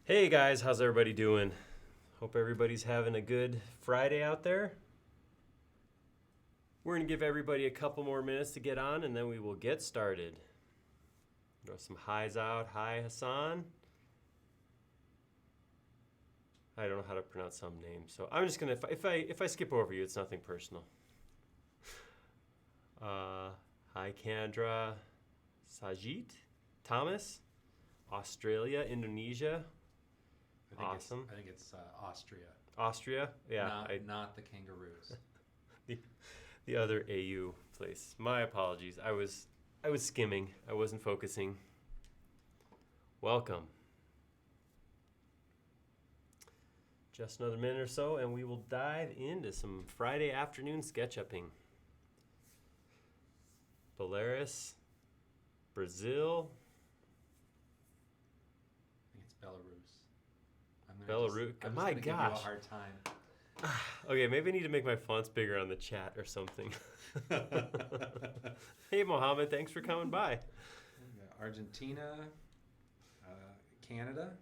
Hey guys, how's everybody doing? Hope everybody's having a good Friday out there. We're going to give everybody a couple more minutes to get on and then we will get started. Throw some highs out. Hi, Hassan. I don't know how to pronounce some names, so I'm just going to, if I skip over you, it's nothing personal. Hi, Kendra. Sajit. Thomas. Australia, Indonesia. Awesome. I think it's Austria. Austria? Yeah. Not the kangaroos. the other AU place. My apologies. I was skimming. I wasn't focusing. Welcome. Just another minute or so, and we will dive into some Friday afternoon SketchUpping. Belarus, Brazil. I think it's Belarus. Belarus. I'm My just gosh. give you a hard time. Okay, maybe I need to make my fonts bigger on the chat or something. Hey, Mohammed, thanks for coming by. Argentina, Canada.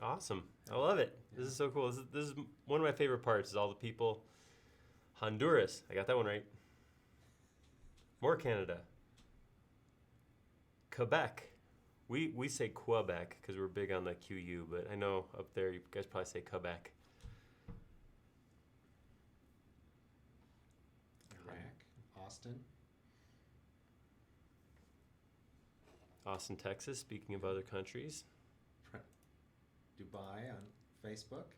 Awesome. I love it. Yeah. This is so cool. This is one of my favorite parts is all the people. Honduras. I got that one right. More Canada. Quebec. We say Quebec because we're big on the QU, but I know up there you guys probably say Quebec. Iraq, Austin, Texas. Speaking of other countries. Dubai on Facebook.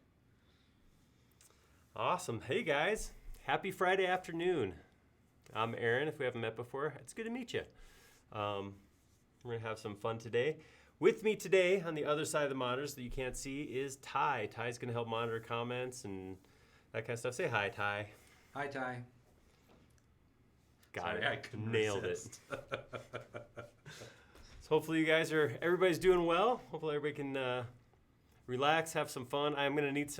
Awesome. Hey guys. Happy Friday afternoon. I'm Aaron, if we haven't met before. It's good to meet you. We're going to have some fun today. With me today on the other side of the monitors that you can't see is Ty. Ty's going to help monitor comments and that kind of stuff. Say hi, Ty. Hi, Ty. Got Sorry, it. I couldn't Nailed resist. it. So hopefully you guys everybody's doing well. Hopefully everybody can relax, have some fun. I'm going to need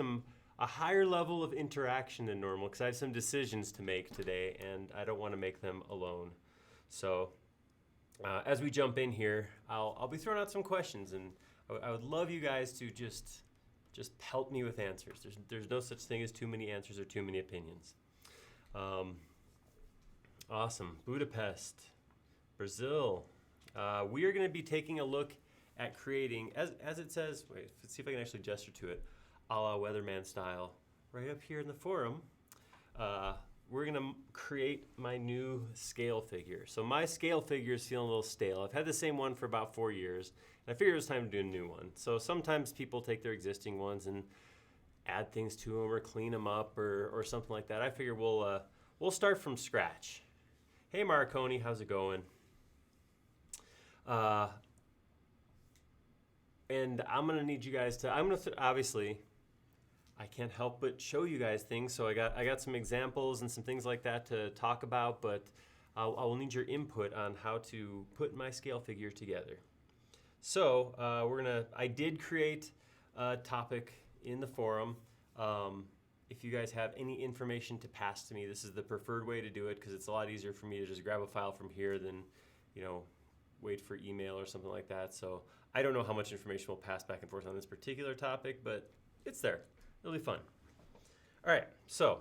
a higher level of interaction than normal because I have some decisions to make today and I don't want to make them alone. So as we jump in here, I'll be throwing out some questions and I would love you guys to just pelt me with answers. There's no such thing as too many answers or too many opinions. Awesome. Budapest, Brazil. We are going to be taking a look at creating, as it says, wait, let's see if I can actually gesture to it, a la Weatherman style, right up here in the forum. We're going to create my new scale figure. So my scale figure is feeling a little stale. I've had the same one for about 4 years, and I figured it was time to do a new one. So sometimes people take their existing ones and add things to them or clean them up or something like that. I figure we'll start from scratch. Hey Marconi, how's it going? And I'm going to need you guys to, obviously, I can't help but show you guys things. So I got some examples and some things like that to talk about, but I will need your input on how to put my scale figure together. So I did create a topic in the forum. If you guys have any information to pass to me, this is the preferred way to do it because it's a lot easier for me to just grab a file from here than, wait for email or something like that. So I don't know how much information we'll pass back and forth on this particular topic, but it's there. It'll be fun. All right, so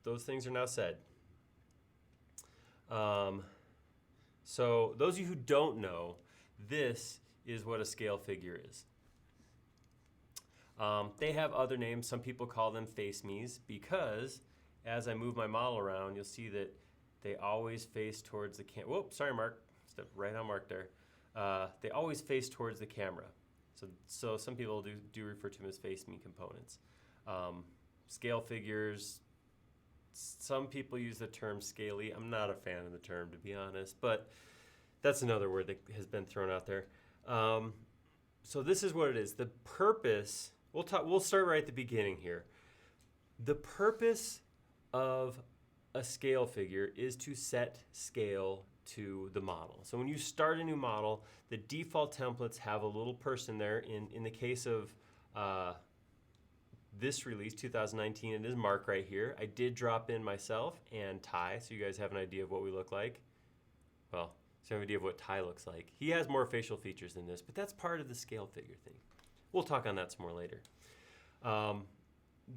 those things are now said. So those of you who don't know, this is what a scale figure is. They have other names. Some people call them face me's because as I move my model around, you'll see that they always face towards the camera. Whoop, sorry, Mark. Stepped right on Mark there. They always face towards the camera. So some people do refer to them as face me components. Scale figures, some people use the term scaly. I'm not a fan of the term, to be honest, but that's another word that has been thrown out there. So this is what it is. The purpose, we'll start right at the beginning here. The purpose of a scale figure is to set scale to the model. So when you start a new model, the default templates have a little person there. In the case of this release, 2019, it is Mark right here. I did drop in myself and Ty, so you guys have an idea of what we look like. Well, So you have an idea of what Ty looks like. He has more facial features than this, but that's part of the scale figure thing. We'll talk on that some more later.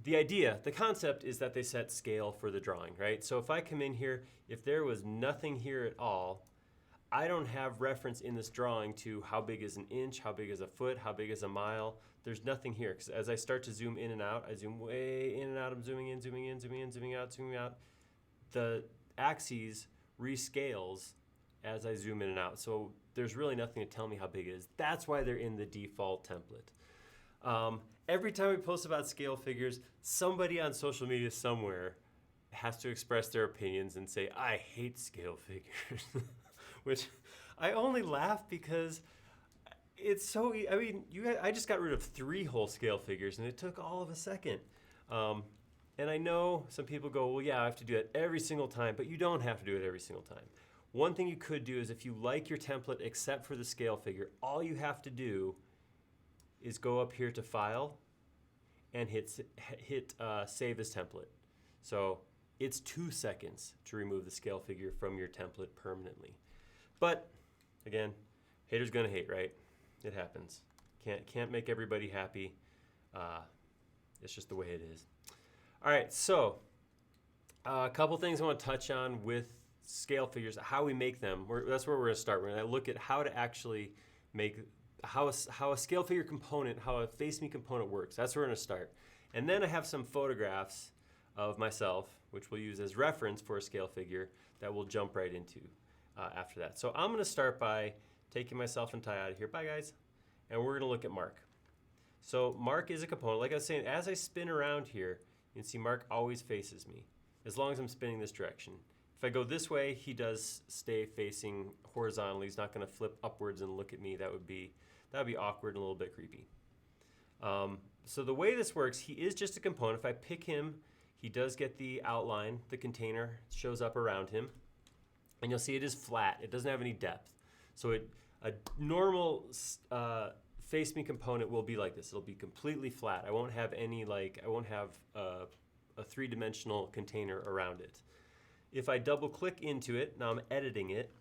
The concept is that they set scale for the drawing, right? So if I come in here, if there was nothing here at all, I don't have reference in this drawing to how big is an inch, how big is a foot, how big is a mile. There's nothing here, because as I start to zoom in and out, I zoom way in and out, I'm zooming in, zooming in, zooming in, zooming out, zooming out. The axes rescales as I zoom in and out. So there's really nothing to tell me how big it is. That's why they're in the default template. Every time we post about scale figures, somebody on social media somewhere has to express their opinions and say, I hate scale figures. Which I only laugh because it's so, I just got rid of 3 whole scale figures and it took all of a second. And I know some people go, well, yeah, I have to do it every single time, but you don't have to do it every single time. One thing you could do is if you like your template except for the scale figure, all you have to do is go up here to File and hit Save as Template. So it's 2 seconds to remove the scale figure from your template permanently. But again, haters gonna hate, right? It happens. Can't make everybody happy. It's just the way it is. All right, so a couple things I want to touch on with scale figures, how we make them. That's where we're going to start. We're going to look at how to actually make how a scale figure component, how a face me component works. That's where we're going to start. And then I have some photographs of myself, which we'll use as reference for a scale figure that we'll jump right into after that. So I'm going to start by taking myself and Ty out of here. Bye, guys. And we're going to look at Mark. So Mark is a component. Like I was saying, as I spin around here, you can see Mark always faces me, as long as I'm spinning this direction. If I go this way, he does stay facing horizontally. He's not going to flip upwards and look at me. That would be awkward and a little bit creepy. So the way this works, he is just a component. If I pick him, he does get the outline. The container shows up around him. And you'll see it is flat. It doesn't have any depth. So a normal face me component will be like this. It'll be completely flat. I won't have a 3-dimensional container around it. If I double click into it, now I'm editing it.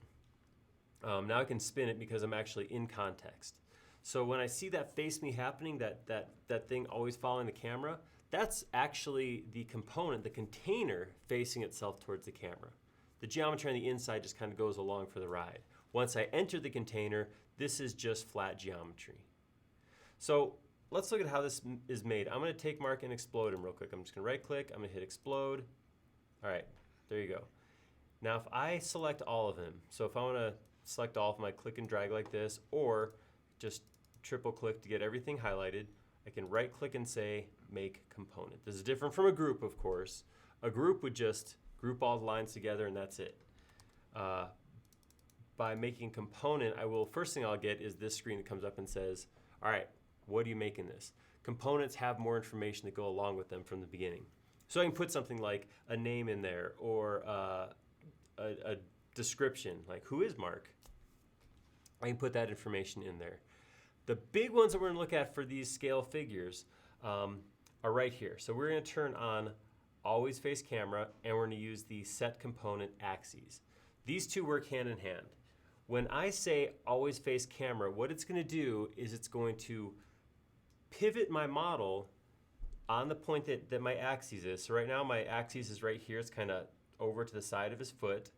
Now I can spin it because I'm actually in context. So when I see that face me happening, that thing always following the camera, that's actually the component, the container facing itself towards the camera. The geometry on the inside just kind of goes along for the ride. Once I enter the container, this is just flat geometry. So let's look at how this is made. I'm going to take Mark and explode him real quick. I'm just going to right click. I'm going to hit explode. All right, there you go. Now if I select all of them, so if I want to select all of them, I click and drag like this, or just triple click to get everything highlighted, I can right click and say make component. This is different from a group, of course. A group would just group all the lines together and that's it. By making component, first thing I'll get is this screen that comes up and says, all right, what are you making this? Components have more information that go along with them from the beginning. So I can put something like a name in there or a description, like who is Mark? I can put that information in there. The big ones that we're gonna look at for these scale figures are right here. So we're gonna turn on always face camera and we're gonna use the set component axes. These two work hand in hand. When I say always face camera, what it's going to do is it's going to pivot my model on the point that my axis is. So right now my axis is right here. It's kind of over to the side of his foot.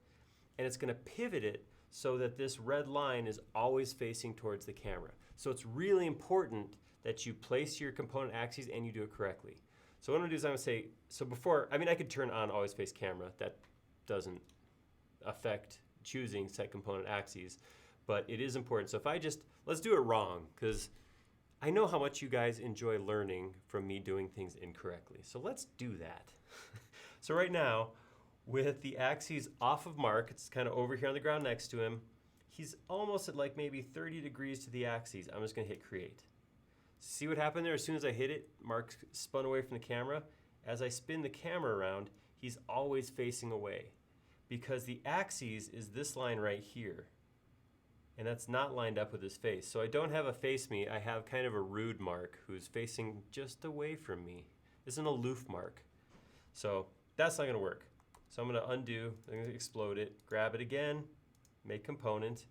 And it's going to pivot it so that this red line is always facing towards the camera. So it's really important that you place your component axes and you do it correctly. So what I'm going to do is I'm going to say, so before, I could turn on always face camera. That doesn't affect choosing set component axes, but it is important. So if let's do it wrong, because I know how much you guys enjoy learning from me doing things incorrectly. So let's do that. So right now, with the axes off of Mark, it's kind of over here on the ground next to him. He's almost at like maybe 30 degrees to the axes. I'm just gonna hit create. See what happened there? As soon as I hit it, Mark spun away from the camera. As I spin the camera around, he's always facing away, because the axis is this line right here, and that's not lined up with his face. So I don't have a face me, I have kind of a rude Mark who's facing just away from me. It's an aloof Mark. So that's not gonna work. So I'm gonna undo, I'm gonna explode it, grab it again, make component,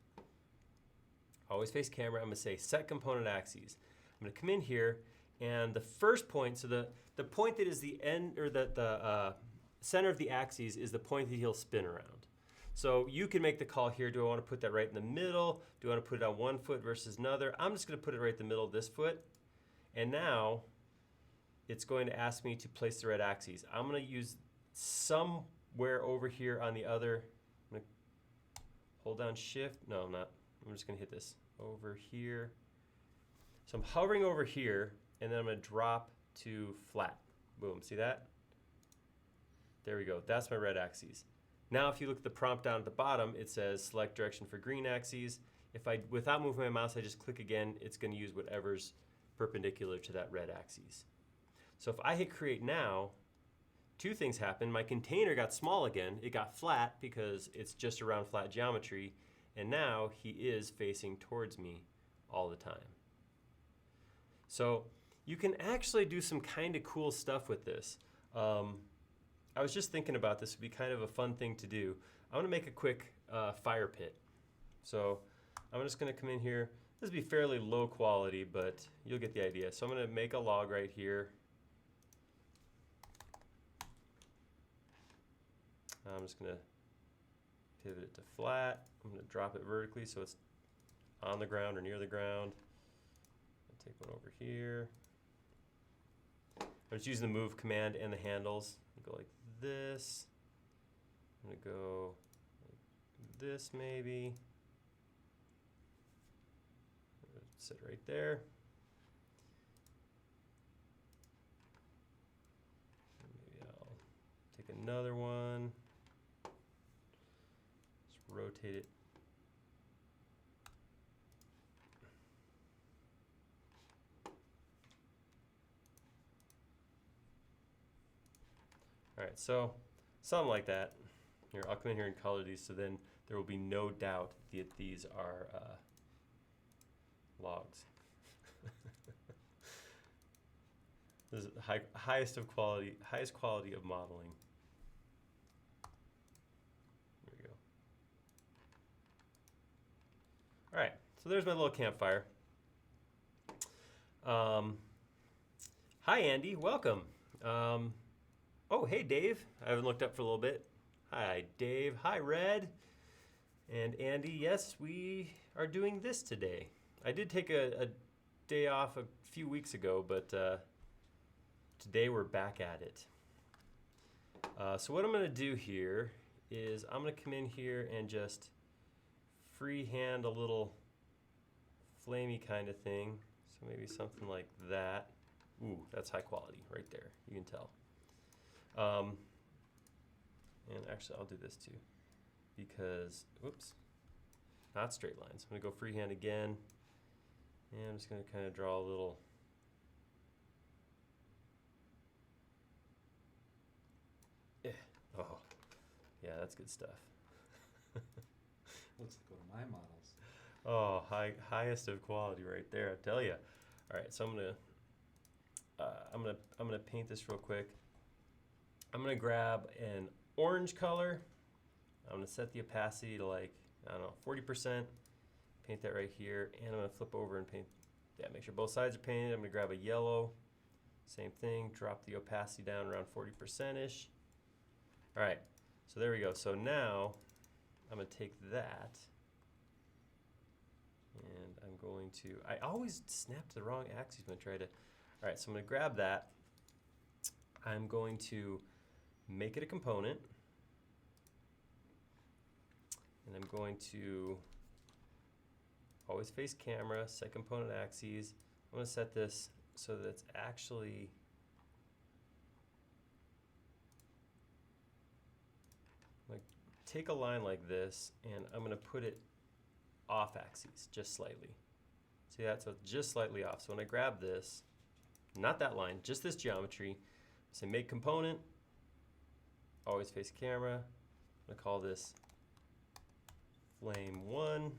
always face camera. I'm gonna say set component axes. I'm gonna come in here, and the first point, so the point that is the end, or the center of the axes is the point that he'll spin around. So you can make the call here. Do I want to put that right in the middle? Do I want to put it on one foot versus another? I'm just going to put it right in the middle of this foot. And now it's going to ask me to place the red axes. I'm going to use somewhere over here on the other. I'm going to hold down shift. No, I'm not. I'm just going to hit this over here. So I'm hovering over here, and then I'm going to drop to flat. Boom. See that? There we go. That's my red axes. Now if you look at the prompt down at the bottom, it says select direction for green axes. If I, without moving my mouse, I just click again, it's going to use whatever's perpendicular to that red axis. So if I hit create now, two things happen. My container got small again. It got flat because it's just around flat geometry. And now he is facing towards me all the time. So you can actually do some kind of cool stuff with this. I was just thinking about this would be kind of a fun thing to do. I want to make a quick fire pit. So I'm just going to come in here. This will be fairly low quality, but you'll get the idea. So I'm going to make a log right here. I'm just going to pivot it to flat. I'm going to drop it vertically so it's on the ground or near the ground. I'll take one over here. I'm just using the move command and the handles. Go like this. I'm going to go like this maybe. Sit right there. Maybe I'll take another one. Just rotate it. All right, so something like that. Here, I'll come in here and color these so then there will be no doubt that these are logs. This is highest quality of modeling. There we go. All right, so there's my little campfire. Hi, Andy, welcome. Oh, hey, Dave. I haven't looked up for a little bit. Hi, Dave. Hi, Red. And Andy, yes, we are doing this today. I did take a day off a few weeks ago, but today we're back at it. So what I'm going to do here is I'm going to come in here and just freehand a little flamey kind of thing. So maybe something like that. Ooh, that's high quality right there. You can tell. And actually I'll do this too because, whoops, not straight lines. I'm gonna go freehand again and I'm just gonna kind of draw a little oh yeah, that's good stuff. Looks like one of my models. Oh, highest of quality right there, I tell you. All right, so I'm gonna paint this real quick. I'm gonna grab an orange color. I'm gonna set the opacity to like, I don't know, 40%. Paint that right here, and I'm gonna flip over and paint, yeah, make sure both sides are painted. I'm gonna grab a yellow, same thing, drop the opacity down around 40%-ish. All right, so there we go. So now I'm gonna take that, and I'm going to, I always snap to the wrong axis when I try to, all right, so I'm gonna grab that. I'm going to make it a component, and I'm going to always face camera, set component axes. I'm going to set this so that it's actually like take a line like this, and I'm going to put it off axes just slightly. See that? So it's just slightly off. So when I grab this, not that line, just this geometry, say make component, always face camera. I'm going to call this flame 1.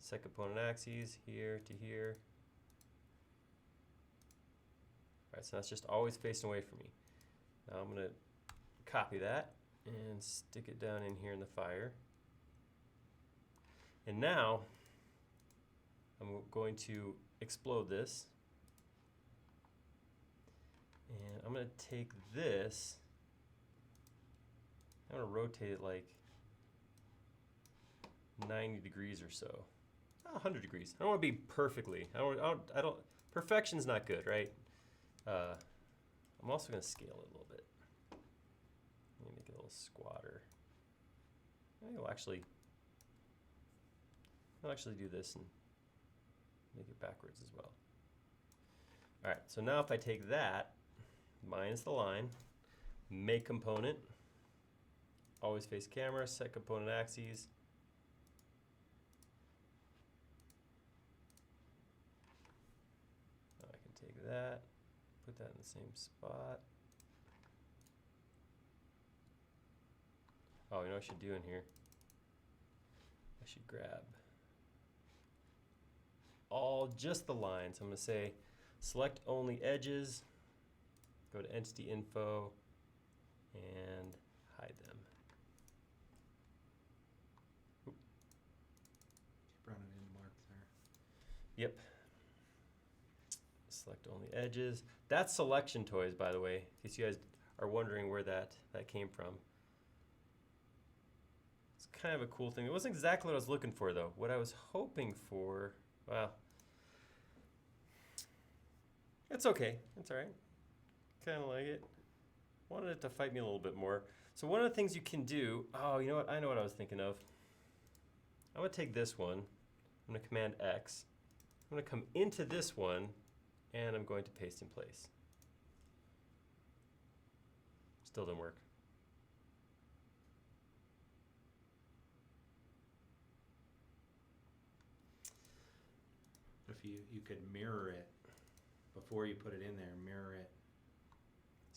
Set component axes here to here. All right, so that's just always facing away from me. Now I'm going to copy that and stick it down in here in the fire. And now I'm going to explode this. And I'm going to take this, I'm going to rotate it like 90 degrees or so. 100 degrees. I don't want to be perfectly. I don't perfection's not good, right? I'm also going to scale it a little bit. Let me make it a little squatter. I'll actually do this and make it backwards as well. All right, so now if I take that, minus the line, make component, always face camera, set component axes. Now I can take that, put that in the same spot. Oh, you know what I should do in here? I should grab just the lines. I'm going to say select only edges, go to entity info, and hide them. Oop. Keep running into Mark there. Yep. Select only edges. That's Selection Toys, by the way, in case you guys are wondering where that came from. It's kind of a cool thing. It wasn't exactly what I was looking for, though. What I was hoping for, well, it's okay. It's all right. Kind of like it. Wanted it to fight me a little bit more. So one of the things you can do, oh, you know what? I know what I was thinking of. I'm going to take this one. I'm going to Command X. I'm going to come into this one, and I'm going to paste in place. Still didn't work. If you could mirror it before you put it in there, mirror it,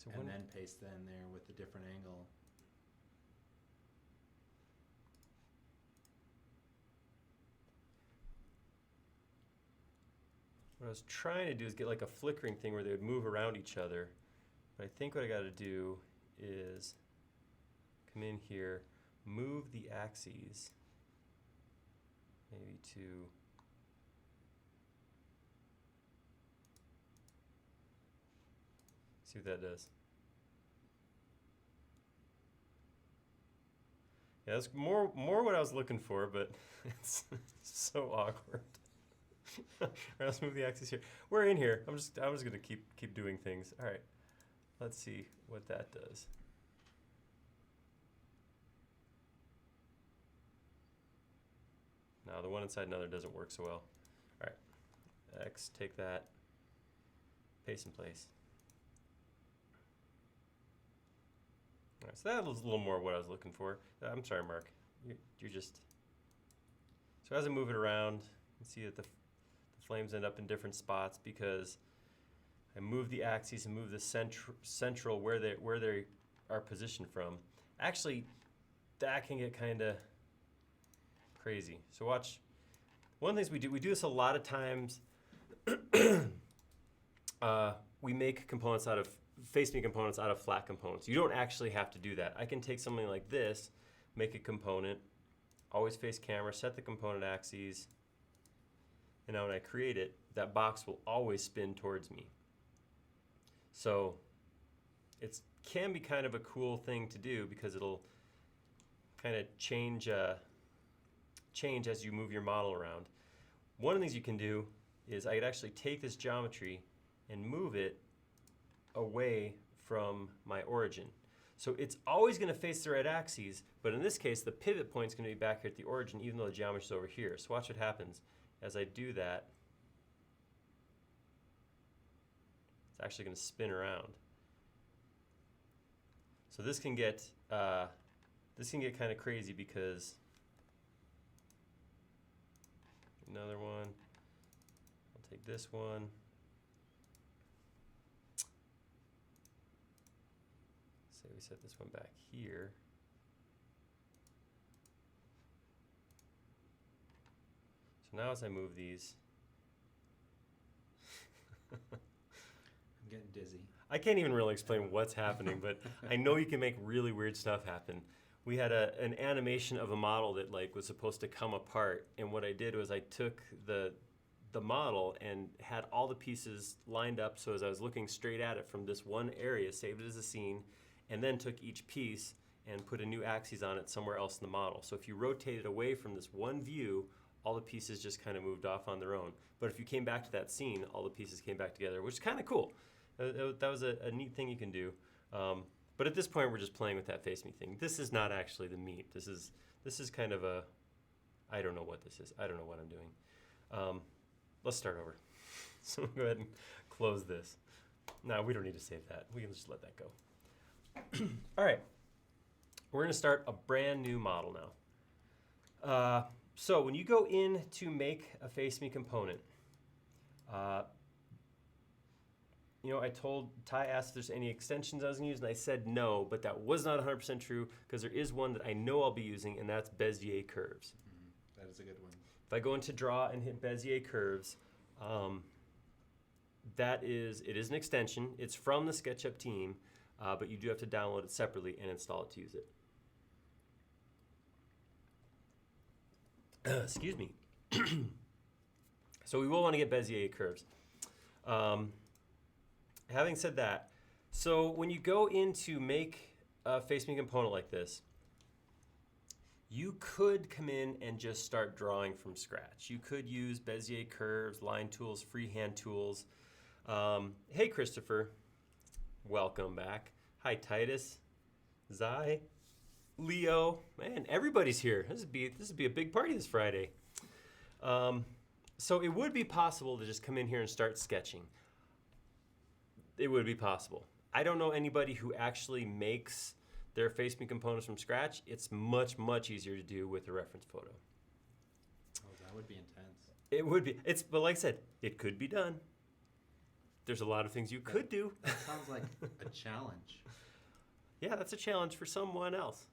So and then paste that in there with a different angle. What I was trying to do is get like a flickering thing where they would move around each other. But I think what I got to do is come in here, move the axes, maybe to see what that does. Yeah, that's more what I was looking for, but it's so awkward. All right, let's move the axis here. We're in here. I'm just gonna keep doing things. All right, let's see what that does. No, the one inside another doesn't work so well. All right, X, take that, paste in place. All right, so that was a little more what I was looking for. I'm sorry, Mark. You're just. So as I move it around, you can see that the flames end up in different spots because I move the axes and move the central where they are positioned from. Actually, that can get kind of crazy. So watch. One of the things we do this a lot of times. We make components out of face me components out of flat components. You don't actually have to do that. I can take something like this, make a component, always face camera, set the component axes, and now when I create it, that box will always spin towards me. So it can be kind of a cool thing to do because it'll kind of change as you move your model around. One of the things you can do is I could actually take this geometry and move it away from my origin. So it's always going to face the right axes, but in this case, the pivot point is going to be back here at the origin, even though the geometry is over here. So watch what happens. As I do that, it's actually going to spin around. So this can get kind of crazy because another one. I'll take this one. Say we set this one back here. So now as I move these, I'm getting dizzy. I can't even really explain what's happening, but I know you can make really weird stuff happen. we had an animation of a model that like was supposed to come apart, and what I did was I took the model and had all the pieces lined up so as I was looking straight at it from this one area, saved it as a scene, and then took each piece and put a new axis on it somewhere else in the model. So if you rotated away from this one view, all the pieces just kind of moved off on their own. But if you came back to that scene, all the pieces came back together, which is kind of cool. That was a neat thing you can do. But at this point, we're just playing with that face me thing. This is not actually the meat. This is kind of a, I don't know what this is. I don't know what I'm doing. Let's start over. So we'll go ahead and close this. No, we don't need to save that. We can just let that go. All right. We're going to start a brand new model now. So when you go in to make a face me component, Ty asked if there's any extensions I was going to use, and I said no, but that was not 100% true because there is one that I know I'll be using, and that's Bezier curves. That is a good one. If I go into Draw and hit Bezier curves, it is an extension. It's from the SketchUp team, but you do have to download it separately and install it to use it. Excuse me. So we will want to get Bezier curves. Having said that, so when you go in to make a face me component like this, you could come in and just start drawing from scratch. You could use Bezier curves, line tools, freehand tools. Hey, Christopher. Welcome back. Hi, Titus. Zai. Leo. Man, everybody's here. This would be a big party this Friday. So it would be possible to just come in here and start sketching. It would be possible. I don't know anybody who actually makes their face me components from scratch. It's much, much easier to do with a reference photo. Oh, that would be intense. It would be. But like I said, it could be done. There's a lot of things you could do. That sounds like a challenge. Yeah, that's a challenge for someone else.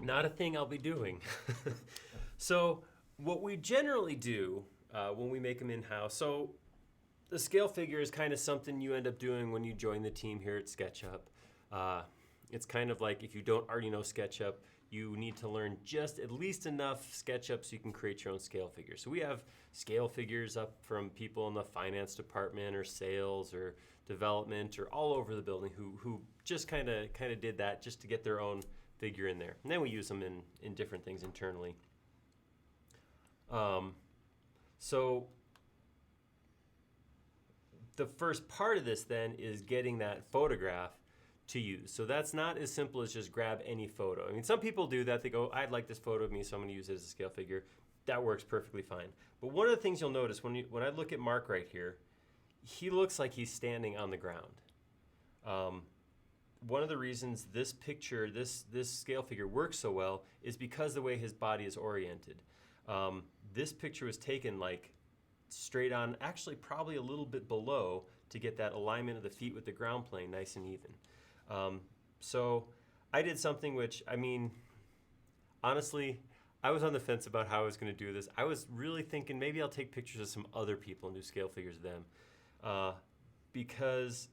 Not a thing I'll be doing. So what we generally do when we make them in-house, so the scale figure is kind of something you end up doing when you join the team here at SketchUp. It's kind of like if you don't already know SketchUp, you need to learn just at least enough SketchUp so you can create your own scale figure. So we have scale figures up from people in the finance department or sales or development or all over the building who just kind of did that just to get their own figure in there. And then we use them in different things internally. So the first part of this then is getting that photograph to use. So that's not as simple as just grab any photo. I mean, some people do that. They go, I'd like this photo of me, so I'm going to use it as a scale figure. That works perfectly fine. But one of the things you'll notice when I look at Mark right here, he looks like he's standing on the ground. One of the reasons this picture, this scale figure works so well is because the way his body is oriented. This picture was taken like straight on, actually probably a little bit below to get that alignment of the feet with the ground plane nice and even. So I did something which, I mean, honestly, I was on the fence about how I was going to do this. I was really thinking maybe I'll take pictures of some other people and do scale figures of them. Because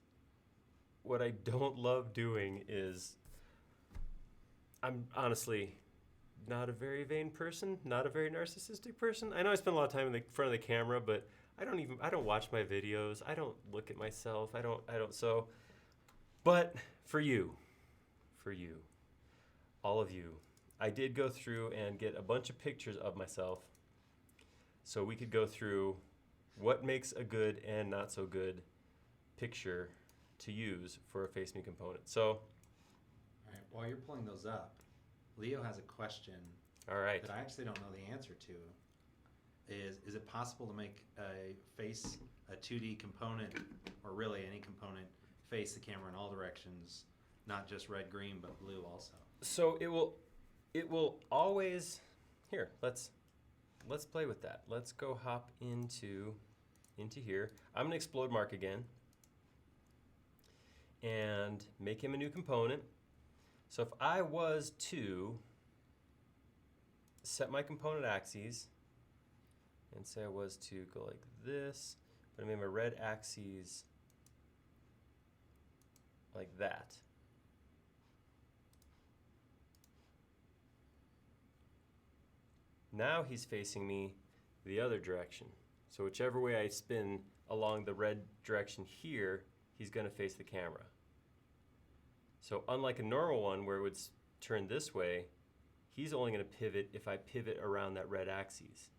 what I don't love doing is, I'm honestly not a very vain person, not a very narcissistic person. I know I spend a lot of time in the front of the camera, but I don't watch my videos. I don't look at myself. But for you, all of you, I did go through and get a bunch of pictures of myself so we could go through what makes a good and not so good picture to use for a face me component. So, All right, while you're pulling those up, Leo has a question all right. that I actually don't know the answer to. Is it possible to make a 2D component, or really any component, face the camera in all directions, not just red, green, but blue also? So it will always, here, let's play with that. Let's go hop into here. I'm gonna explode Mark again and make him a new component. So if I was to set my component axes and say I was to go like this, but I made my red axes like that. Now he's facing me the other direction. So whichever way I spin along the red direction here, he's going to face the camera. So unlike a normal one where it would turn this way, he's only going to pivot if I pivot around that red axis.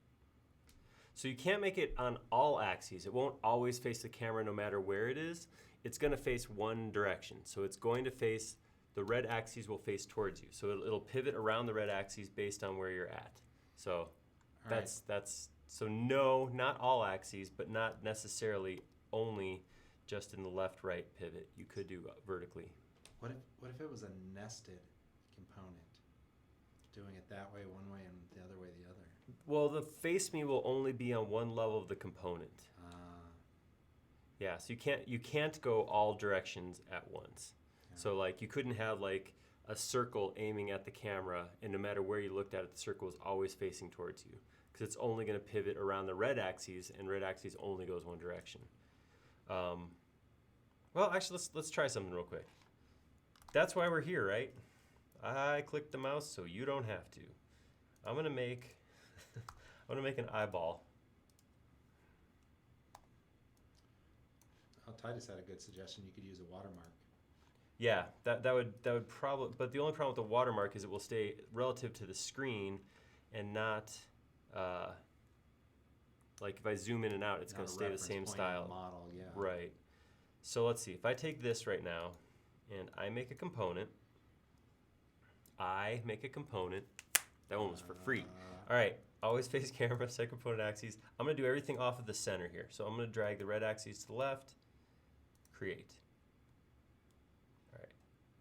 So you can't make it on all axes. It won't always face the camera no matter where it is. It's going to face one direction. So it's going to face, the red axis will face towards you. So it'll pivot around the red axis based on where you're at. So that's so no, not all axes, but not necessarily only just in the left-right pivot. You could do vertically. What if it was a nested component? Doing it that way one way and the other way the other. Well, the face me will only be on one level of the component. Yeah, so you can't go all directions at once. Yeah. So like you couldn't have like a circle aiming at the camera, and no matter where you looked at it, the circle is always facing towards you because it's only going to pivot around the red axis, and red axis only goes one direction. Well, actually, let's try something real quick. That's why we're here, right? I clicked the mouse so you don't have to. I'm gonna make an eyeball. Titus had a good suggestion. You could use a watermark. Yeah, that would probably. But the only problem with the watermark is it will stay relative to the screen, and not like if I zoom in and out, it's going to stay the same style. Model, yeah. Right. So let's see. If I take this right now, and I make a component. That one was for free. All right. Always face camera, set component axes. I'm going to do everything off of the center here. So I'm going to drag the red axis to the left, create. All right.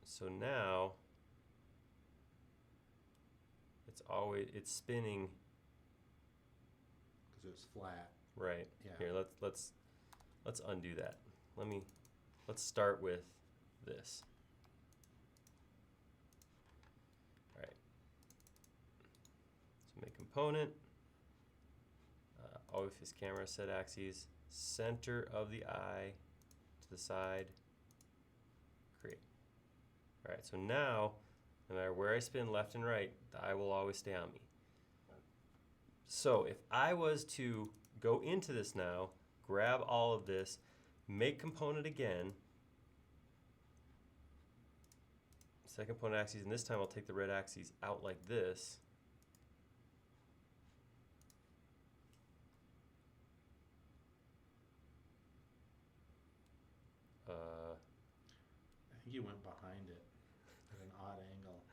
So now it's spinning. Because it was flat. Right. Yeah. Here, let's undo that. Let's start with this. All right. So make component. Always face camera, set axes, center of the eye to the side, create. All right, so now, no matter where I spin left and right, the eye will always stay on me. So if I was to go into this now, grab all of this, make component again, set component axes, and this time I'll take the red axes out like this. I think you went behind it at an odd angle.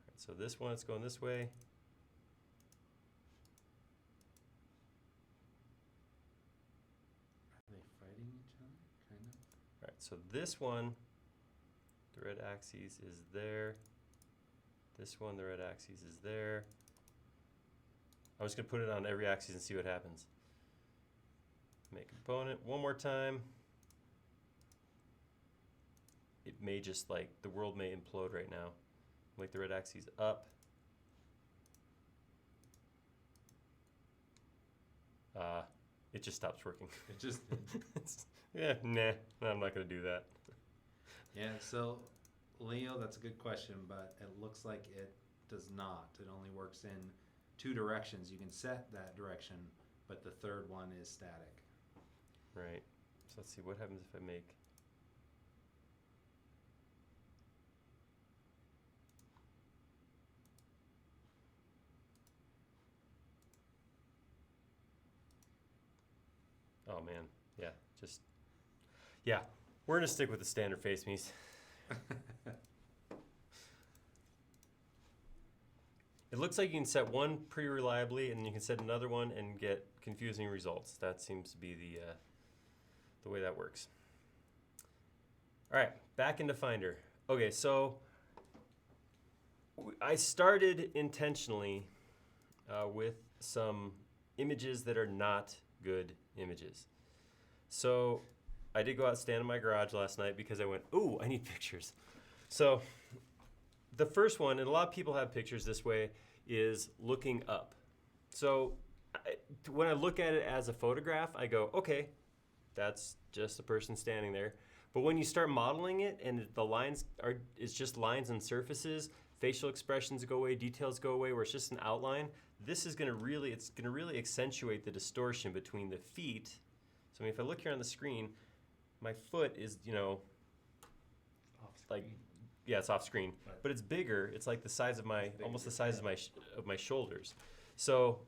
Right, so this one, it's going this way. Are they fighting each other? Kind of. All right, so this one, the red axis is there. This one, the red axis is there. I'm just gonna put it on every axis and see what happens. Make component one more time. It may just like, the world may implode right now. Make the red axis up. It just stops working. It just yeah, nah, I'm not gonna do that. Yeah, so Leo, that's a good question, but it looks like it does not. It only works in two directions. You can set that direction, but the third one is static. Right. So let's see, what happens if I make... Oh man, yeah, we're gonna stick with the standard face me's. It looks like you can set one pretty reliably, and you can set another one and get confusing results. That seems to be the way that works. All right, back into Finder. Okay, so I started intentionally with some images that are not good images. So I did go out and stand in my garage last night because I went, ooh, I need pictures. So the first one, and a lot of people have pictures this way, is looking up. So when I look at it as a photograph, I go, okay, that's just a person standing there. But when you start modeling it and the lines it's just lines and surfaces, facial expressions go away, details go away, where it's just an outline. This is it's gonna really accentuate the distortion between the feet. So I mean, if I look here on the screen, my foot is, you know, like, yeah, it's off screen, but it's bigger. It's like the size of my, almost the size of my shoulders. So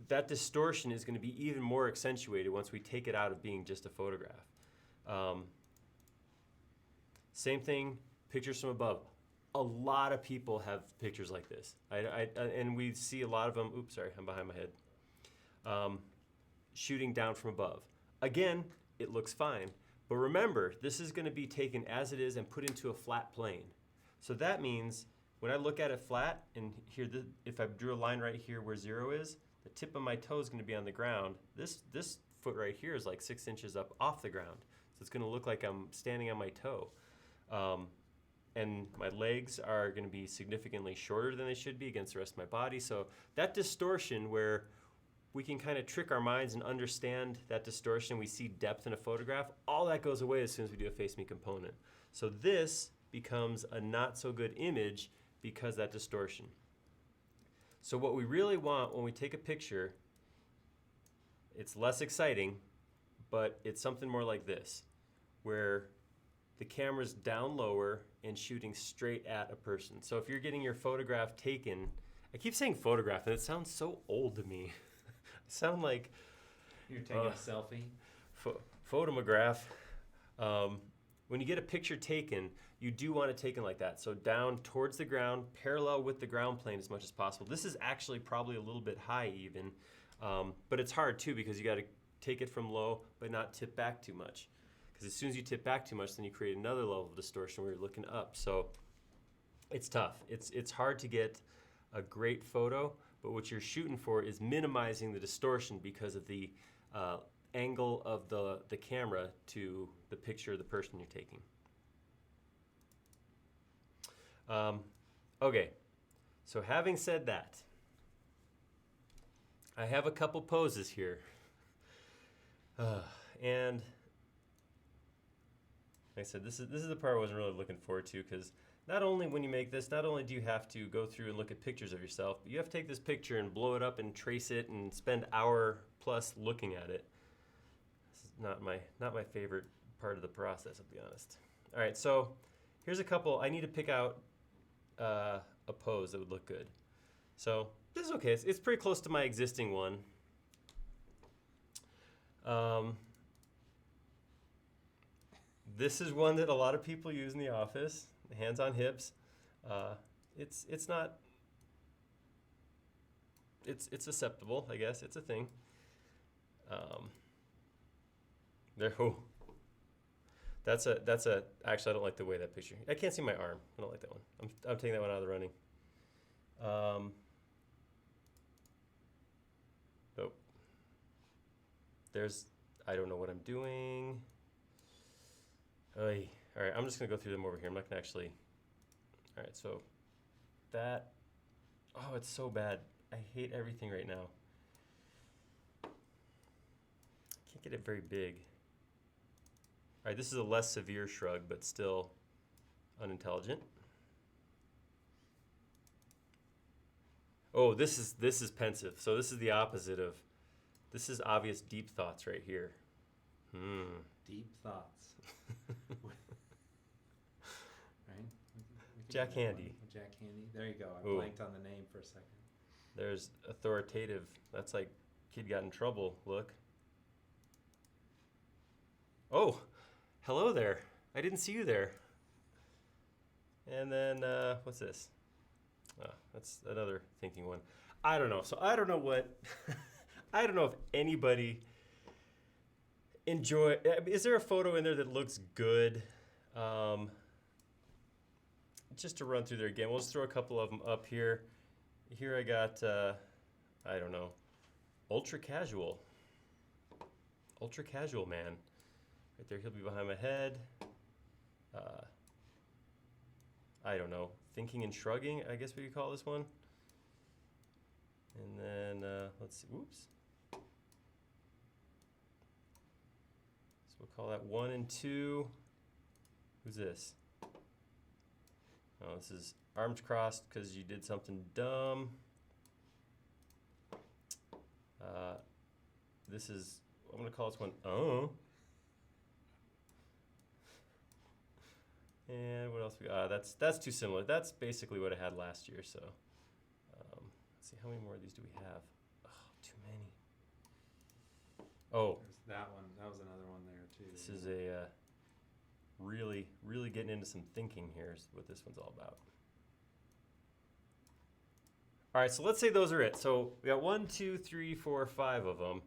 that distortion is going to be even more accentuated once we take it out of being just a photograph. Same thing, pictures from above. A lot of people have pictures like this. And we see a lot of them, oops, sorry, I'm behind my head. Shooting down from above. Again, it looks fine. But remember, this is going to be taken as it is and put into a flat plane. So that means when I look at it flat, and here, if I drew a line right here where 0 is, the tip of my toe is going to be on the ground. This foot right here is like 6 inches up off the ground. So it's going to look like I'm standing on my toe. And my legs are going to be significantly shorter than they should be against the rest of my body. So that distortion where we can kind of trick our minds and understand that distortion, we see depth in a photograph, all that goes away as soon as we do a face me component. So this becomes a not so good image because of that distortion. So what we really want when we take a picture, it's less exciting, but it's something more like this, where the camera's down lower and shooting straight at a person. So if you're getting your photograph taken, I keep saying photograph and it sounds so old to me. I sound like you're taking a selfie. Photomograph. When you get a picture taken, you do want it taken like that. So down towards the ground, parallel with the ground plane as much as possible. This is actually probably a little bit high even, but it's hard too because you got to take it from low but not tip back too much. Because as soon as you tip back too much, then you create another level of distortion where you're looking up. So it's tough. It's hard to get a great photo, but what you're shooting for is minimizing the distortion because of the angle of the camera to the picture of the person you're taking. Okay, so having said that, I have a couple poses here. And like I said, this is the part I wasn't really looking forward to, because not only when you make this, not only do you have to go through and look at pictures of yourself, but you have to take this picture and blow it up and trace it and spend hour plus looking at it. This is not my favorite part of the process, I'll be honest. All right, so here's a couple. I need to pick out a pose that would look good. So this is okay. It's pretty close to my existing one. This is one that a lot of people use in the office. Hands on hips. It's acceptable, I guess. It's a thing. Actually, I don't like the way that picture. I can't see my arm. I don't like that one. I'm taking that one out of the running. Nope. I don't know what I'm doing. Oy. All right, I'm just gonna go through them over here. I'm not gonna actually. All right, so that. Oh, it's so bad. I hate everything right now. Can't get it very big. All right, this is a less severe shrug, but still unintelligent. Oh, this is pensive. So this is the opposite of. This is obvious deep thoughts right here. Deep thoughts. Right? Jack Handy. Jack Handy. There you go. I blanked on the name for a second. There's authoritative. That's like kid got in trouble. Look. Oh, hello there. I didn't see you there. And then what's this? Oh, that's another thinking one. I don't know. So I don't know what. I don't know if anybody enjoy. Is there a photo in there that looks good? Just to run through there again, we'll just throw a couple of them up here. Here I got, I don't know, ultra casual man. Right there, he'll be behind my head. I don't know, thinking and shrugging, I guess we could call this one. And then, let's see, whoops. So we'll call that 1 and 2. Who's this? Oh, this is arms crossed because you did something dumb. This is, I'm going to call this one, oh. And what else we got? That's too similar. That's basically what I had last year, so. Let's see, how many more of these do we have? Oh, too many. Oh. There's that one. That was another one there, too. This is a really, really getting into some thinking here is what this one's all about. All right, so let's say those are it. So we got 1, 2, 3, 4, 5 of them.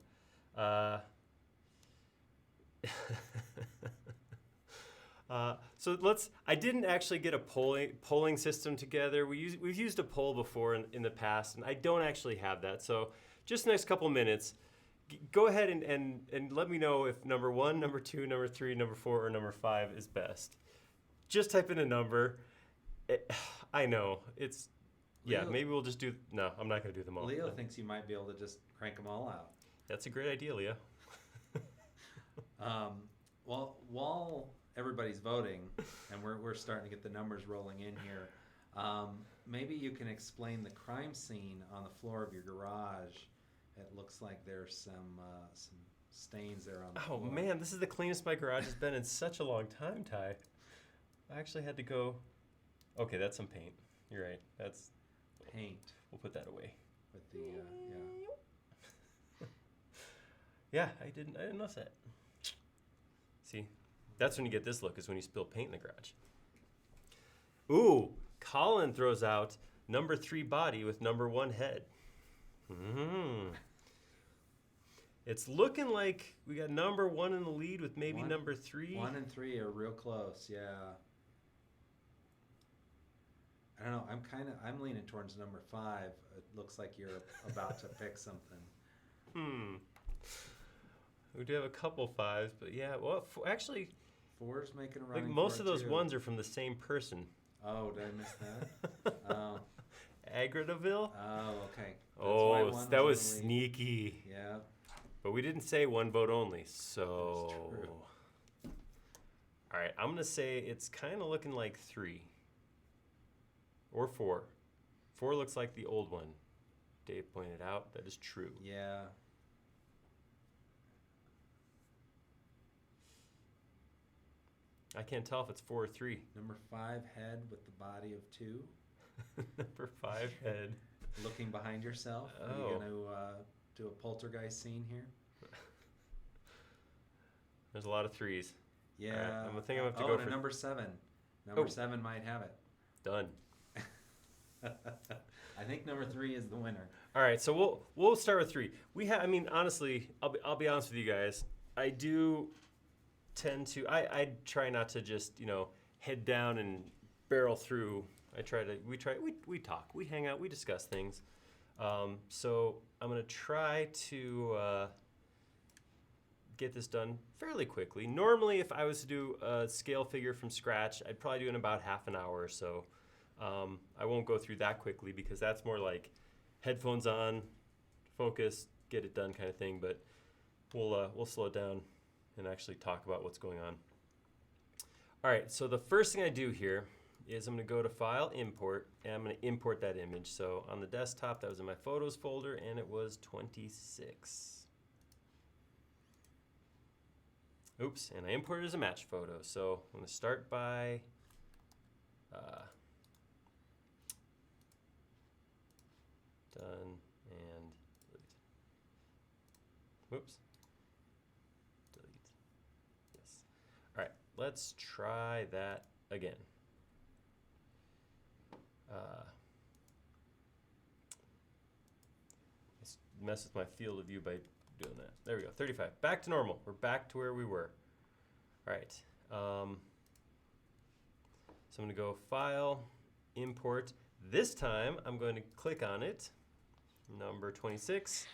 So I didn't actually get a polling system together. We've used a poll before in the past, and I don't actually have that. So just the next couple minutes, go ahead and let me know if number 1, number 2, number 3, number 4, or number 5 is best. Just type in a number. I know, it's, yeah, maybe we'll just do, no, I'm not going to do them all. Leo thinks you might be able to just crank them all out. That's a great idea, Leo. Well, while everybody's voting, and we're starting to get the numbers rolling in here, maybe you can explain the crime scene on the floor of your garage. It looks like there's some stains there on the floor. Oh man, this is the cleanest my garage has been in such a long time, Ty. I actually had to go, okay, that's some paint. You're right, that's paint. We'll put that away. With the, yeah. Yeah, I didn't notice that. See, that's when you get this look, is when you spill paint in the garage. Ooh, Colin throws out number 3 body with number 1 head. It's looking like we got number 1 in the lead with maybe number 3. 1 and 3 are real close, yeah. I don't know, I'm leaning towards number 5. It looks like you're about to pick something. We do have a couple 5s, but yeah, well, actually, 4's making a like running most for of it, those too. 1s are from the same person. Oh, did I miss that? Oh. Agritaville? Oh, okay. That's why Oh, one that was was in the lead. sneaky. Yeah. But we didn't say 1 vote only, so. That's true. All right, I'm gonna say it's kind of looking like 3 or 4. 4 looks like the old one. Dave pointed out that is true. Yeah. I can't tell if it's 4 or 3. Number 5 head with the body of 2. Number 5 head. Looking behind yourself. Are you going to do a poltergeist scene here? There's a lot of 3s. Yeah. Right, I think I'm going to have to go and for number 7. Number 7 might have it. Done. I think number 3 is the winner. All right, so we'll start with 3. I mean, honestly, I'll be honest with you guys. I do tend to I try not to just, head down and barrel through. We talk, we hang out, we discuss things. So I'm gonna try to get this done fairly quickly. Normally, if I was to do a scale figure from scratch, I'd probably do it in about half an hour or so. I won't go through that quickly because that's more like headphones on, focus, get it done kind of thing. But we'll slow it down and actually talk about what's going on. All right, so the first thing I do here is I'm going to go to File, Import, and I'm going to import that image. So on the desktop, that was in my Photos folder, and it was 26. Oops, and I imported it as a match photo. So I'm going to start by done and delete. Whoops. Delete. Yes. All right, let's try that again. Let's mess with my field of view by doing that. There we go, 35. Back to normal. We're back to where we were. All right. So I'm going to go File, Import. This time, I'm going to click on it, number 26,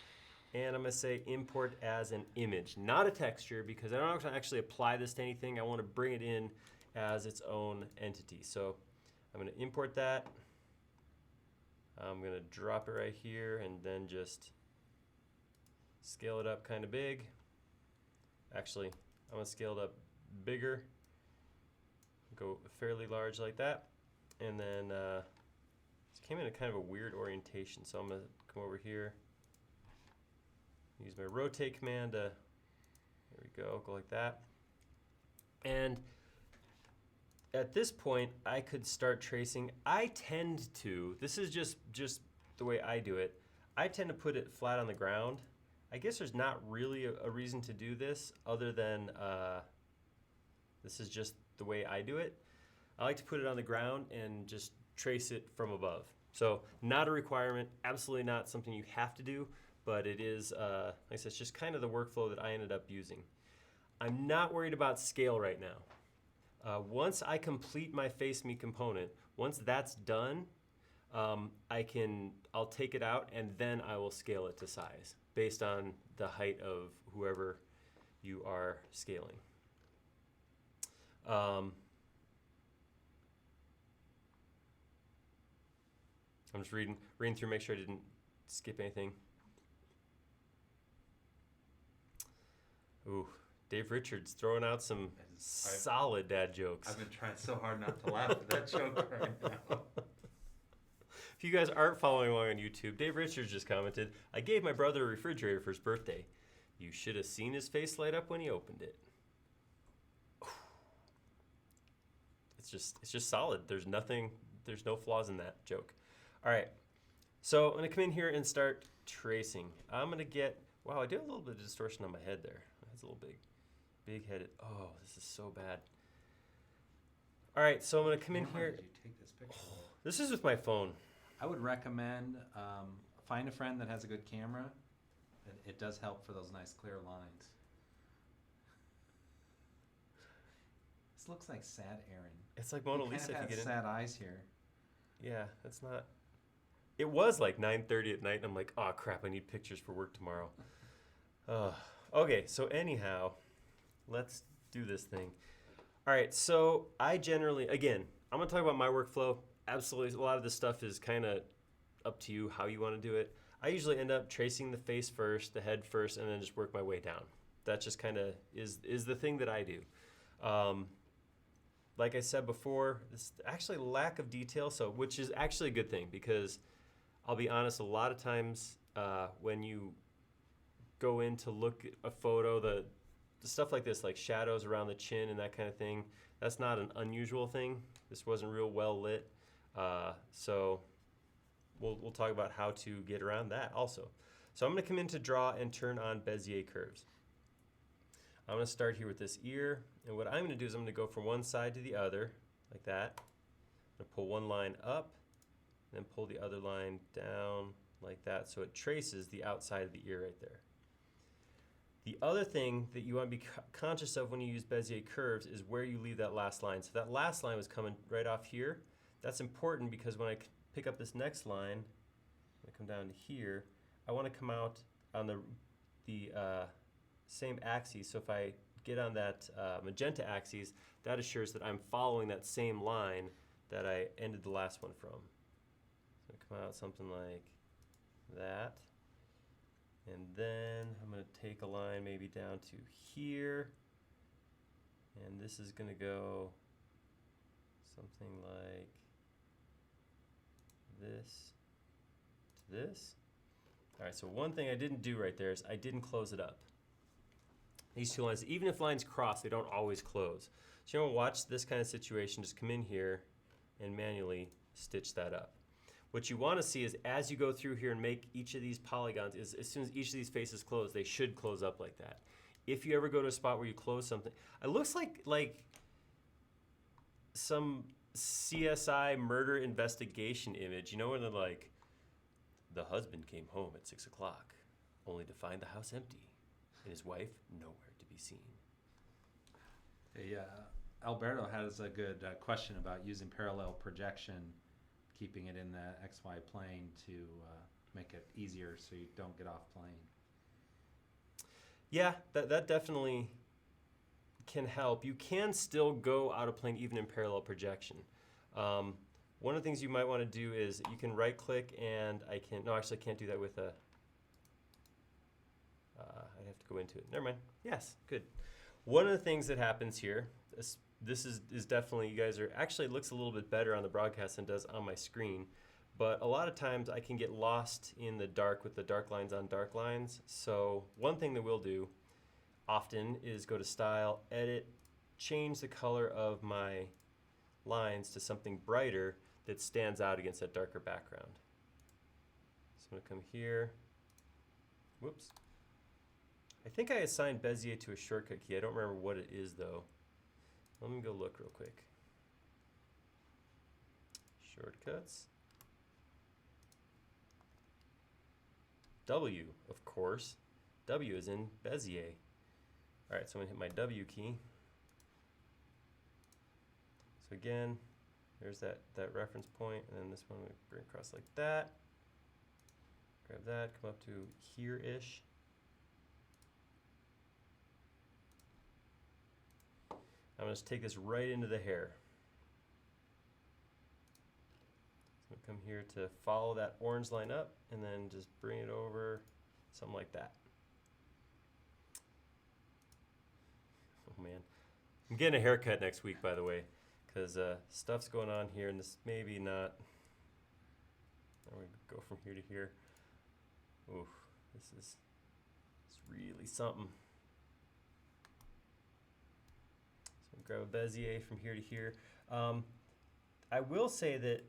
and I'm going to say Import as an image, not a texture, because I don't want to actually apply this to anything. I want to bring it in as its own entity. So I'm going to import that. I'm going to drop it right here and then just scale it up kind of big. Actually, I'm going to scale it up bigger. Go fairly large like that. And then This came in a kind of a weird orientation, so I'm gonna come over here, use my rotate command to, there we go like that. And at this point, I could start tracing. I tend to, this is just the way I do it, I tend to put it flat on the ground. I guess there's not really a reason to do this other than this is just the way I do it. I like to put it on the ground and just trace it from above. So not a requirement, absolutely not something you have to do, but it is, like I said, it's just kind of the workflow that I ended up using. I'm not worried about scale right now. Once I complete my face me component, once that's done, I'll take it out and then I will scale it to size based on the height of whoever you are scaling. I'm just reading through, make sure I didn't skip anything. Ooh, Dave Richards throwing out some solid dad jokes. I've been trying so hard not to laugh at that joke right now. If you guys aren't following along on YouTube, Dave Richards just commented, "I gave my brother a refrigerator for his birthday. You should have seen his face light up when he opened it." It's just solid. There's no flaws in that joke. All right, so I'm gonna come in here and start tracing. I'm gonna get, wow, I do have a little bit of distortion on my head there. That's a little big headed. Oh, this is so bad. All right, so I'm gonna come in here. Did you take this picture? This is with my phone. I would recommend find a friend that has a good camera. It does help for those nice clear lines. This looks like sad Aaron. It's like Mona You Lisa kind if of you have get sad eyes here. Yeah, that's not. It was like 9:30 at night, and I'm like, oh crap, I need pictures for work tomorrow. Okay, so anyhow, let's do this thing. All right, so I generally, again, I'm gonna talk about my workflow. Absolutely, a lot of this stuff is kind of up to you how you want to do it. I usually end up tracing the face first, the head first, and then just work my way down. That just kind of is the thing that I do. Like I said before, this actually lack of detail, so which is actually a good thing because I'll be honest, a lot of times when you go in to look at a photo, the stuff like this, like shadows around the chin and that kind of thing, that's not an unusual thing. This wasn't real well lit, so we'll talk about how to get around that also. So I'm going to come in to draw and turn on Bezier curves. I'm going to start here with this ear, and what I'm going to do is I'm going to go from one side to the other, like that. I'm going to pull one line up, then pull the other line down like that, so it traces the outside of the ear right there. The other thing that you want to be conscious of when you use Bezier curves is where you leave that last line. So that last line was coming right off here. That's important because when I pick up this next line, I come down to here, I want to come out on the same axis. So if I get on that magenta axis, that assures that I'm following that same line that I ended the last one from. So I come out something like that. And then I'm going to take a line maybe down to here. And this is going to go something like this to this. All right, so one thing I didn't do right there is I didn't close it up. These two lines, even if lines cross, they don't always close. So you want to watch this kind of situation, just come in here and manually stitch that up. What you want to see is as you go through here and make each of these polygons, is as soon as each of these faces close, they should close up like that. If you ever go to a spot where you close something, it looks like some CSI murder investigation image, you know, when they're like, the husband came home at 6 o'clock, only to find the house empty, and his wife nowhere to be seen. Hey, Alberto has a good question about using parallel projection, keeping it in the XY plane to make it easier so you don't get off plane. Yeah, that definitely can help. You can still go out of plane even in parallel projection. One of the things you might want to do is you can right click and I can't do that with a, I'd have to go into it. Never mind. Yes, good. One of the things that happens here, this is definitely, you guys are, actually it looks a little bit better on the broadcast than it does on my screen, but a lot of times I can get lost in the dark with the dark lines on dark lines. So one thing that we'll do often is go to Style, Edit, change the color of my lines to something brighter that stands out against that darker background. So I'm going to come here. Whoops. I think I assigned Bezier to a shortcut key. I don't remember what it is though. Let me go look real quick. Shortcuts. W, of course. W is in Bezier. All right, so I'm gonna hit my W key. So again, there's that reference point, and then this one we bring across like that. Grab that, come up to here-ish. I'm gonna just take this right into the hair. So I'm gonna come here to follow that orange line up, and then just bring it over, something like that. Oh man, I'm getting a haircut next week, by the way, because stuff's going on here, and this maybe not. I'm gonna go from here to here. Oof, it's really something. So grab a Bezier from here to here. I will say that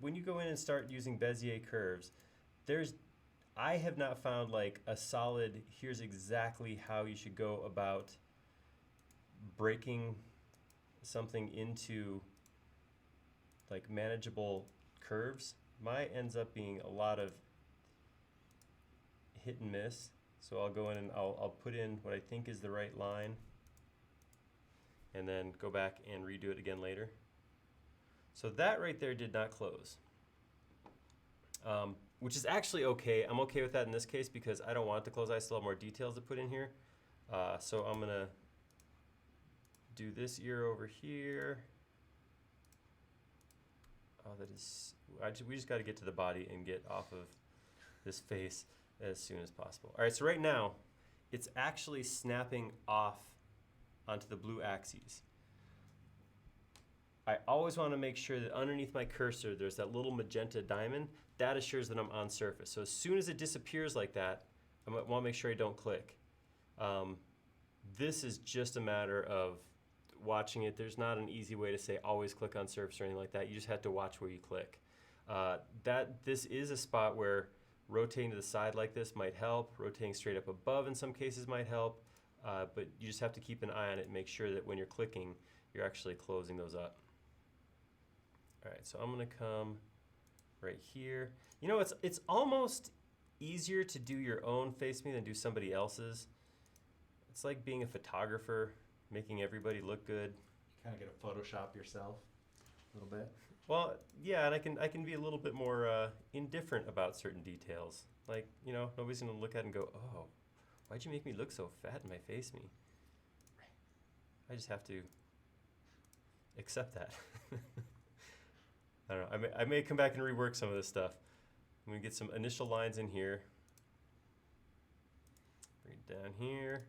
when you go in and start using Bezier curves, I have not found like a solid, here's exactly how you should go about breaking something into like manageable curves. Mine ends up being a lot of hit and miss. So I'll go in and I'll put in what I think is the right line and then go back and redo it again later. So that right there did not close, which is actually okay. I'm okay with that in this case because I don't want it to close. I still have more details to put in here. So I'm gonna do this ear over here. Oh, we just got to get to the body and get off of this face as soon as possible. All right, so right now, it's actually snapping off onto the blue axes. I always want to make sure that underneath my cursor, there's that little magenta diamond. That assures that I'm on surface. So as soon as it disappears like that, I want to make sure I don't click. This is just a matter of watching it. There's not an easy way to say always click on surface or anything like that. You just have to watch where you click. This is a spot where rotating to the side like this might help. Rotating straight up above in some cases might help. But you just have to keep an eye on it and make sure that when you're clicking, you're actually closing those up. All right, so I'm gonna come right here. You know, it's almost easier to do your own face me than do somebody else's. It's like being a photographer, making everybody look good. You kind of get to Photoshop yourself a little bit. Well, yeah, and I can be a little bit more indifferent about certain details. Like, you know, nobody's gonna look at it and go, oh, why'd you make me look so fat in my face me? I just have to accept that. I don't know, I may come back and rework some of this stuff. I'm gonna get some initial lines in here. Bring it down here.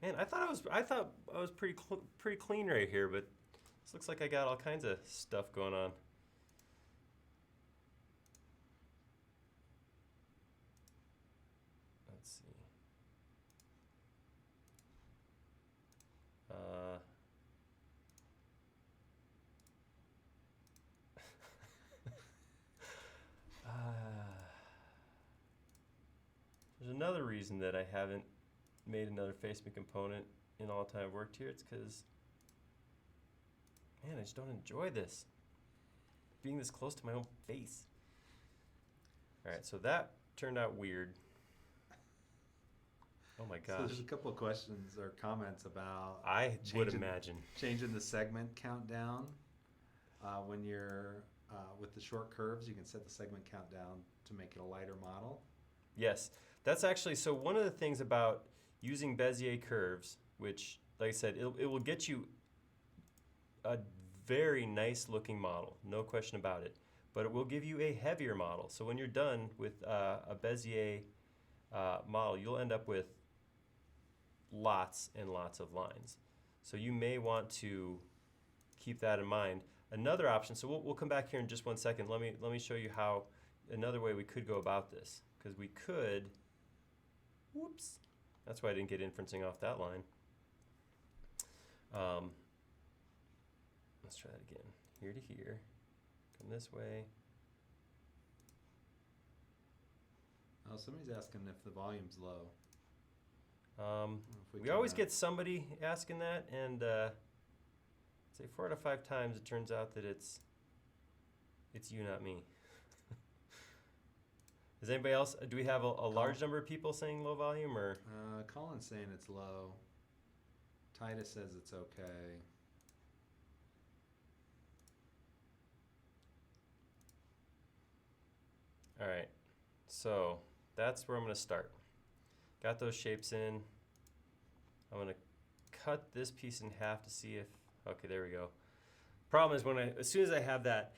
Man, I thought I was pretty clean right here, but this looks like I got all kinds of stuff going on. Let's see. There's another reason that I haven't made another face me component in all the time I've worked here. It's because, man, I just don't enjoy this. Being this close to my own face. All right, so that turned out weird. Oh my gosh. So there's a couple of questions or comments about I would imagine changing the segment count down. When you're with the short curves, you can set the segment count down to make it a lighter model. Yes, that's actually, so one of the things about using Bezier curves, which, like I said, it will get you a very nice looking model, no question about it, but it will give you a heavier model. So when you're done with a Bezier model, you'll end up with lots and lots of lines. So you may want to keep that in mind. Another option, so we'll come back here in just 1 second. Let me show you how, another way we could go about this. Because we could, whoops, that's why I didn't get inferencing off that line. Let's try that again. Here to here, come this way. Oh, somebody's asking if the volume's low. We always get somebody asking that, and say 4 out of 5 times it turns out that it's you, not me. Does anybody else, do we have a large number of people saying low volume, or? Colin's saying it's low. Titus says it's okay. All right, so that's where I'm going to start. Got those shapes in. I'm going to cut this piece in half to see if, okay, there we go. Problem is, as soon as I have that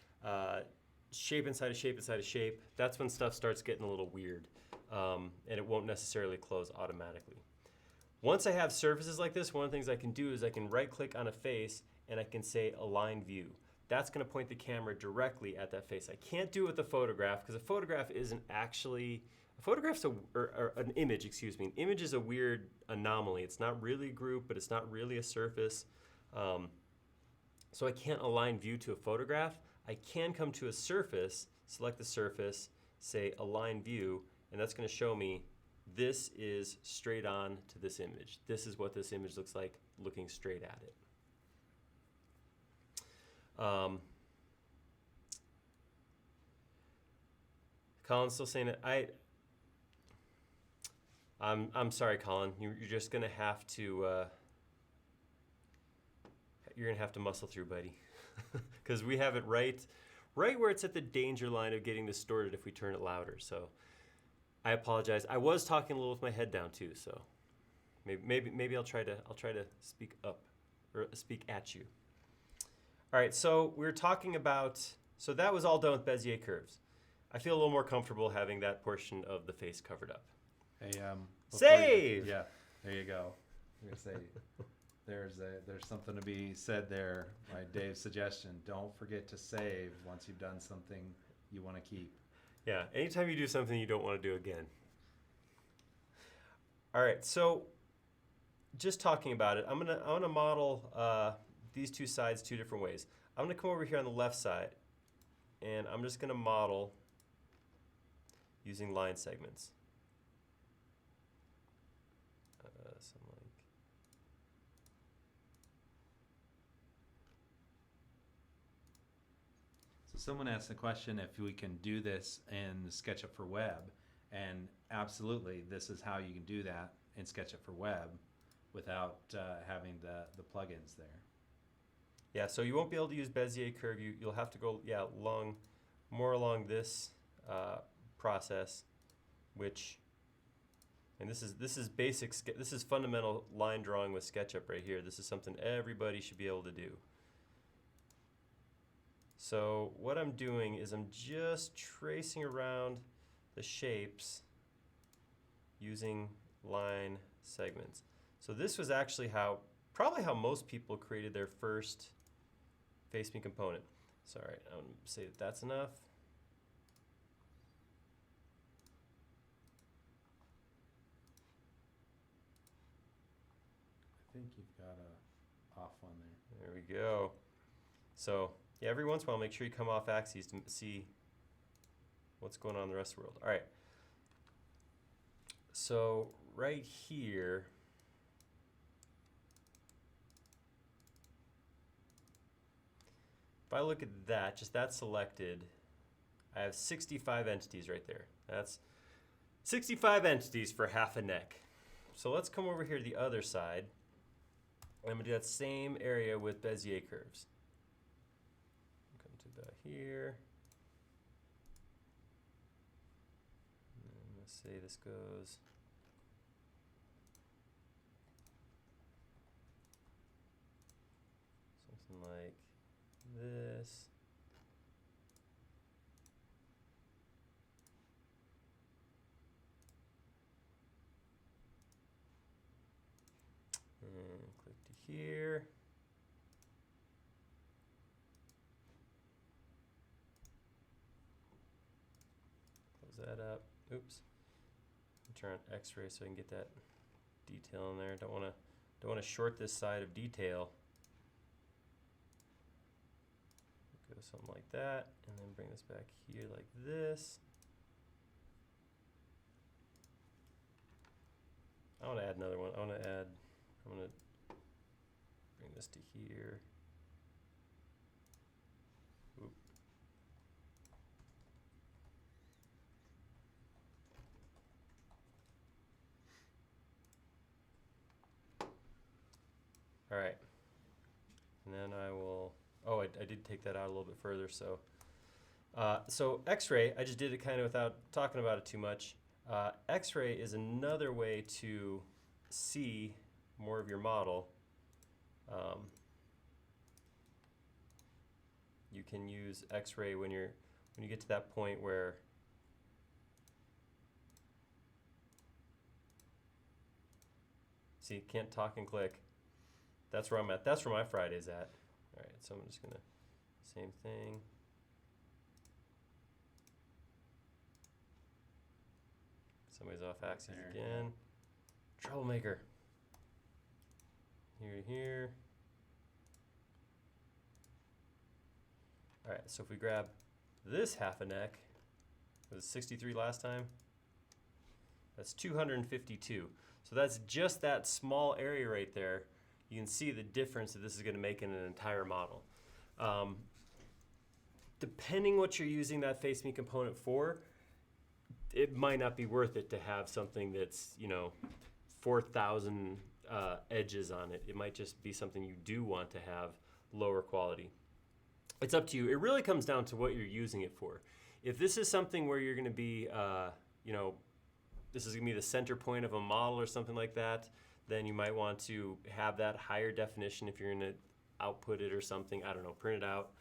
shape inside a shape inside a shape, that's when stuff starts getting a little weird, and it won't necessarily close automatically. Once I have surfaces like this, one of the things I can do is I can right-click on a face and I can say Align View. That's going to point the camera directly at that face. I can't do it with a photograph because a photograph isn't actually, an image, excuse me. An image is a weird anomaly. It's not really a group, but it's not really a surface. So I can't align view to a photograph. I can come to a surface, select the surface, say Align View, and that's going to show me this is straight on to this image. This is what this image looks like looking straight at it. Colin's still saying it. I'm sorry, Colin. You're just gonna have to muscle through, buddy, because we have it right where it's at the danger line of getting distorted if we turn it louder. So I apologize. I was talking a little with my head down too. So maybe I'll try to speak up or speak at you. All right, so we were talking about, so that was all done with Bezier curves. I feel a little more comfortable having that portion of the face covered up. Hey, save! Yeah, there you go. I'm gonna say, there's something to be said there by Dave's suggestion. Don't forget to save once you've done something you want to keep. Yeah, anytime you do something you don't want to do again. All right, so just talking about it, I'm gonna model these two sides 2 different ways. I'm gonna come over here on the left side, and I'm just gonna model using line segments. So someone asked the question if we can do this in SketchUp for Web, and absolutely, this is how you can do that in SketchUp for Web without having the plugins there. Yeah, so you won't be able to use Bezier curve. You'll have to go more along this process, which, and this is basic. This is fundamental line drawing with SketchUp right here. This is something everybody should be able to do. So what I'm doing is I'm just tracing around the shapes using line segments. So this was actually probably how most people created their first face me component. So all right, I'm gonna say that's enough. I think you've got a off one there. There we go. So yeah, every once in a while, make sure you come off axes to see what's going on in the rest of the world. All right. So right here, if I look at that, just that selected, I have 65 entities right there. That's 65 entities for half a neck. So let's come over here to the other side. I'm gonna do that same area with Bezier curves. Come to about here. And let's say this goes something like this. And click to here. close that up. Oops. Turn on X-ray so I can get that detail in there. Don't want to short this side of detail. Go something like that, and then bring this back here like this. I want to add another one. I'm going to bring this to here. Oop. All right. And then I will, oh, I did take that out a little bit further. So X-ray, I just did it kind of without talking about it too much. X-ray is another way to see more of your model. You can use X-ray when you get to that point where see, can't talk and click. That's where I'm at. That's where my Friday's at. All right, so I'm just gonna same thing. Somebody's off axis again. Troublemaker. Here to here. All right, so if we grab this half a neck, it was 63 last time. That's 252. So that's just that small area right there. You can see the difference that this is going to make in an entire model. Depending what you're using that face me component for, it might not be worth it to have something that's, 4,000 edges on it. It might just be something you do want to have lower quality. It's up to you. It really comes down to what you're using it for. If this is something where you're going to be, this is going to be the center point of a model or something like that, then you might want to have that higher definition if you're going to output it or something. I don't know, print it out.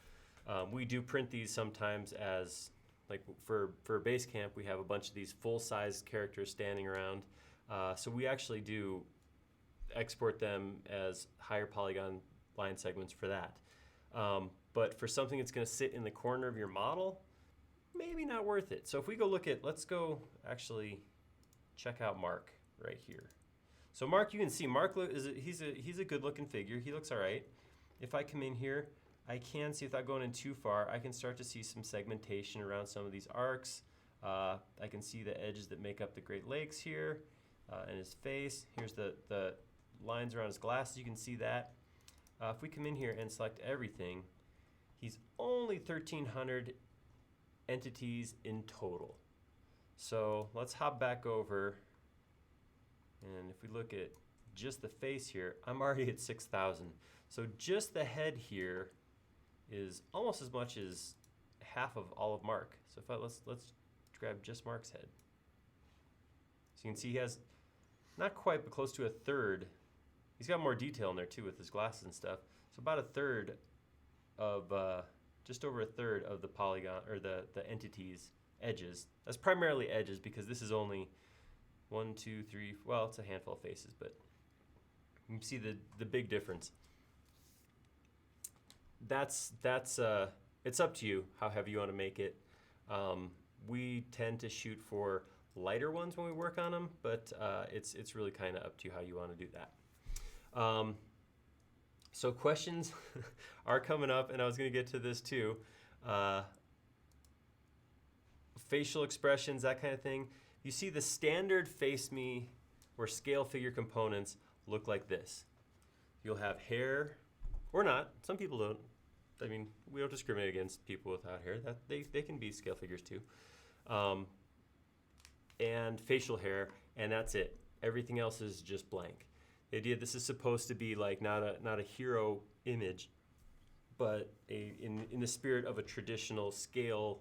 We do print these sometimes as, like for Basecamp, we have a bunch of these full-size characters standing around. So we actually do export them as higher polygon line segments for that. But for something that's going to sit in the corner of your model, maybe not worth it. So if we go look at, let's go actually check out Mark right here. So Mark, you can see Mark he's a good looking figure. He looks all right. If I come in here, I can see, without going in too far, I can start to see some segmentation around some of these arcs. I can see the edges that make up the Great Lakes here, and his face. Here's the lines around his glasses. You can see that. If we come in here and select everything, he's only 1,300 entities in total. So let's hop back over, and if we look at just the face here, I'm already at 6,000. So just the head here is almost as much as half of all of Mark. So if let's grab just Mark's head. So you can see he has not quite, but close to a third. He's got more detail in there too with his glasses and stuff. So about a third of, just over a third of the polygon, or the entities edges. That's primarily edges because this is only 1, 2, 3, well, it's a handful of faces, but you can see the big difference. That's it's up to you how heavy you want to make it. We tend to shoot for lighter ones when we work on them, but it's really kind of up to you how you want to do that. So questions are coming up, and I was going to get to this too. Facial expressions, that kind of thing. You see the standard face me or scale figure components look like this. You'll have hair, or not. Some people don't. I mean, we don't discriminate against people without hair. That they can be scale figures too. And facial hair, and that's it. Everything else is just blank. The idea this is supposed to be like not a hero image, but in the spirit of a traditional scale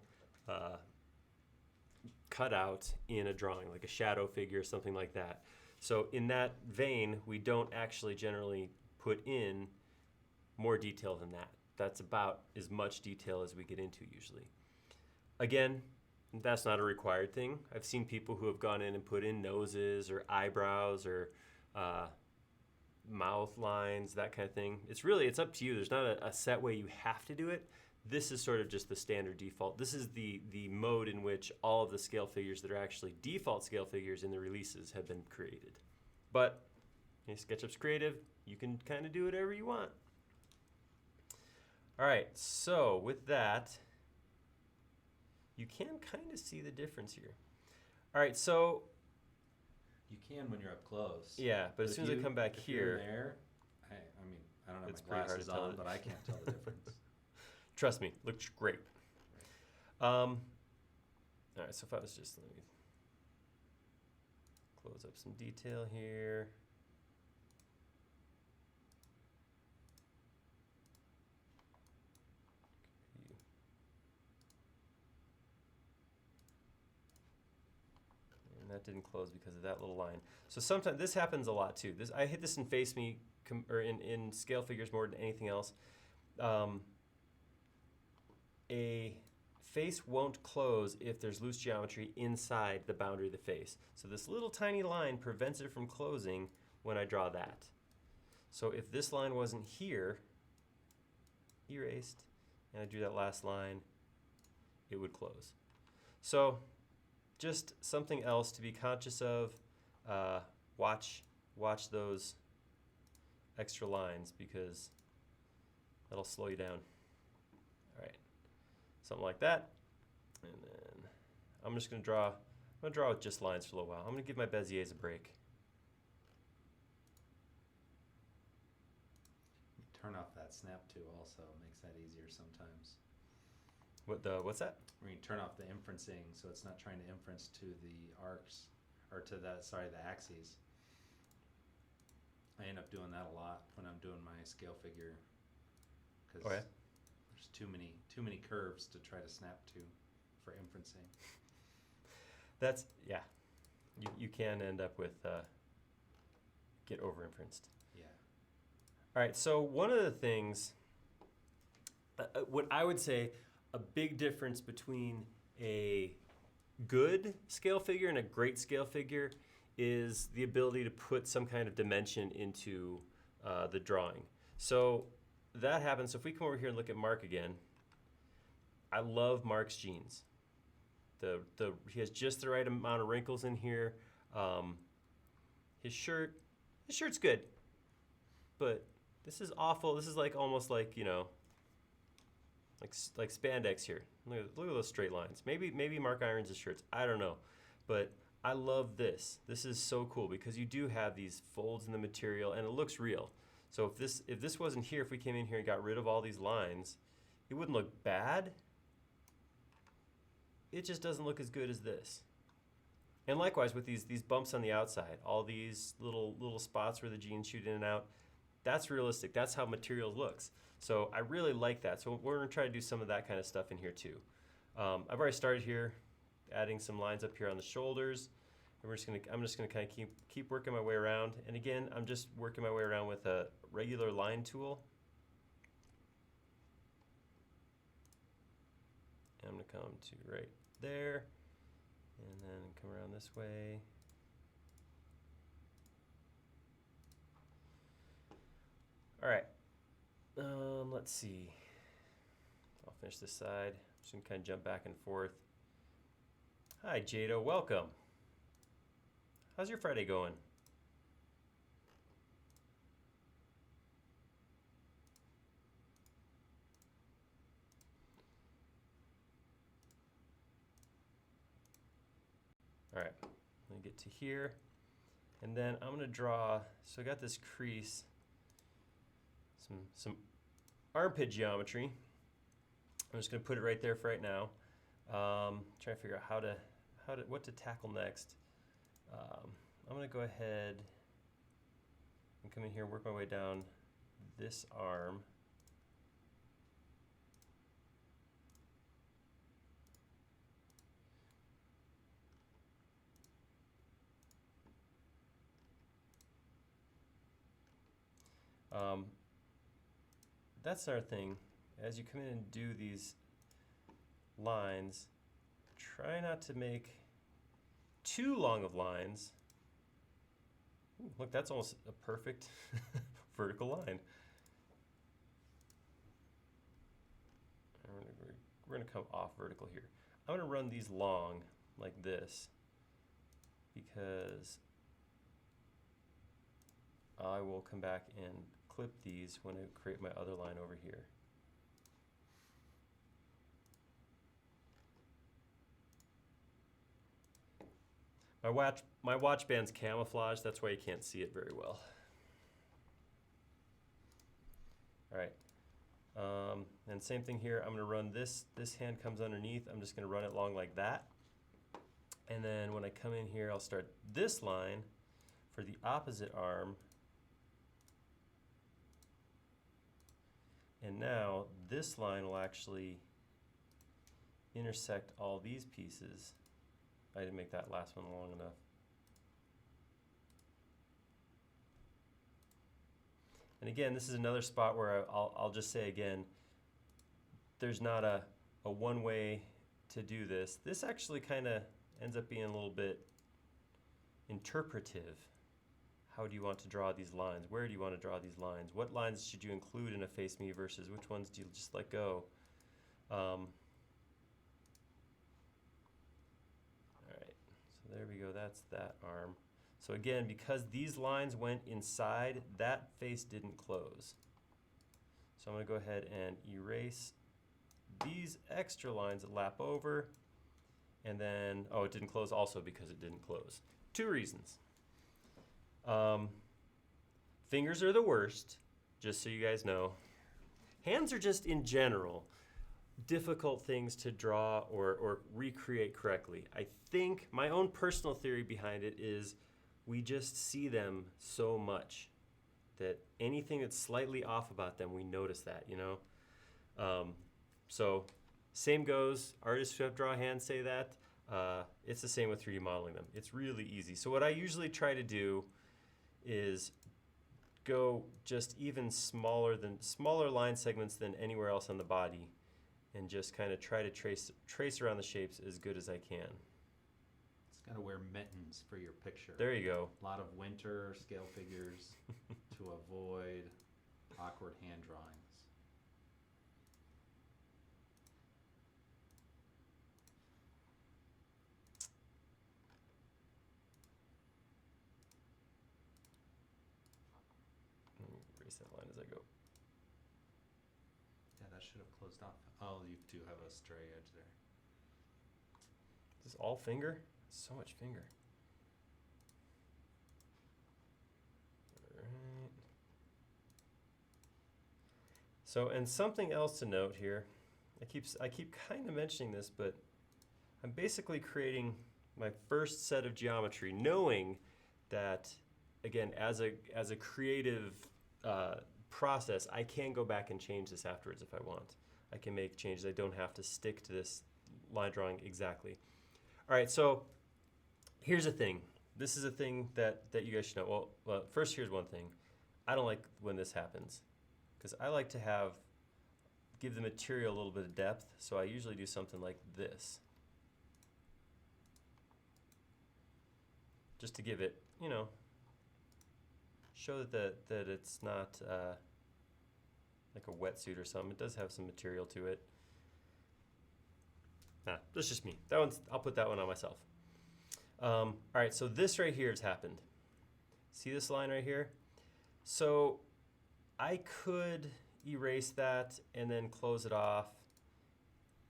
cutout in a drawing, like a shadow figure or something like that. So in that vein, we don't actually generally put in more detail than that. That's about as much detail as we get into usually. Again, that's not a required thing. I've seen people who have gone in and put in noses or eyebrows or mouth lines, that kind of thing. It's up to you. There's not a set way you have to do it. This is sort of just the standard default. This is the mode in which all of the scale figures that are actually default scale figures in the releases have been created. But SketchUp's creative. You can kind of do whatever you want. All right, so with that, you can kind of see the difference here. All right, so You can when you're up close. yeah, but as soon as I come back if you're here, there, I mean, I don't have It's my pretty hard to glasses tell on, it. but I can't tell the difference. trust me, looks great. All right, so if I was just, let me close up some detail here. And that didn't close because of that little line. So sometimes this happens a lot too. I hit this in Face Me or in scale figures more than anything else. A face won't close if there's loose geometry inside the boundary of the face. So this little tiny line prevents it from closing when I draw that. So if this line wasn't here, erased, and I drew that last line, it would close. So just something else to be conscious of. Watch those extra lines because that'll slow you down. All right, something like that. And then I'm just gonna draw with just lines for a little while. I'm gonna give my Beziers a break. Turn off that snap to also makes that easier sometimes. What's that? Where you turn off the inferencing so it's not trying to inference to the arcs, or to the axes. I end up doing that a lot when I'm doing my scale figure because there's too many curves to try to snap to for inferencing. That's, yeah. You can end up with get over inferenced. Yeah. All right, so one of the things, what I would say, a big difference between a good scale figure and a great scale figure is the ability to put some kind of dimension into the drawing. So that happens. So if we come over here and look at Mark again, I love Mark's jeans. He has just the right amount of wrinkles in here. His shirt's good, but this is awful. This is like almost like, you know, like spandex here. Look at those straight lines. Maybe Mark irons his shirts. I don't know, but I love this. This is so cool because you do have these folds in the material and it looks real. So if this wasn't here, if we came in here and got rid of all these lines, it wouldn't look bad. It just doesn't look as good as this. And likewise with these bumps on the outside, all these little spots where the jeans shoot in and out, that's realistic. That's how material looks. So I really like that. So we're gonna try to do some of that kind of stuff in here too. I've already started here, adding some lines up here on the shoulders. And I'm just gonna kind of keep working my way around. And again, I'm just working my way around with a regular line tool. And I'm gonna come to right there, and then come around this way. All right, let's see. I'll finish this side. Just gonna kind of jump back and forth. Hi, Jado, welcome. How's your Friday going? All right, I'm gonna get to here, and then I'm gonna draw, so I got this crease, some armpit geometry. I'm just gonna put it right there for right now. Trying to figure out what to tackle next. I'm gonna go ahead and come in here and work my way down this arm. That's our thing. As you come in and do these lines, try not to make too long of lines. Ooh, look, that's almost a perfect vertical line. And we're come off vertical here. I'm gonna run these long like this because I will come back and clip these when I create my other line over here. My watch band's camouflage, that's why you can't see it very well. All right, and same thing here. I'm gonna run this hand comes underneath. I'm just gonna run it long like that. And then when I come in here, I'll start this line for the opposite arm. And now this line will actually intersect all these pieces. I didn't make that last one long enough. And again, this is another spot where I'll just say again, there's not a one way to do this. This actually kind of ends up being a little bit interpretive. How do you want to draw these lines? Where do you want to draw these lines? What lines should you include in a face me versus which ones do you just let go? All right, so there we go, that's that arm. So again, because these lines went inside, that face didn't close. So I'm gonna go ahead and erase these extra lines that lap over, and then, oh, it didn't close also because it didn't close. Two reasons. Fingers are the worst, just so you guys know. Hands are just, in general, difficult things to draw or recreate correctly. I think my own personal theory behind it is we just see them so much that anything that's slightly off about them, we notice that, you know? So same goes, artists who have draw hands say that. It's the same with 3D modeling them. It's really easy. So what I usually try to do is go just even smaller line segments than anywhere else on the body, and just kind of try to trace around the shapes as good as I can. It's got to wear mittens for your picture. There you go. A lot of winter scale figures to avoid awkward hand drawings. Let me erase that line as I go. Yeah, that should have closed off. Oh, you do have a stray edge there. Is this all finger? So much finger. All right. So, and something else to note here, I keep kind of mentioning this, but I'm basically creating my first set of geometry, knowing that, again, as a creative process, I can go back and change this afterwards if I want. I can make changes. I don't have to stick to this line drawing exactly. All right, so here's the thing. This is a thing that you guys should know. Well, first, here's one thing. I don't like when this happens, because I like to give the material a little bit of depth, so I usually do something like this. Just to give it, you know, show that it's not like a wetsuit or something. It does have some material to it. Nah, that's just me. I'll put that one on myself. All right, so this right here has happened. See this line right here? So I could erase that and then close it off,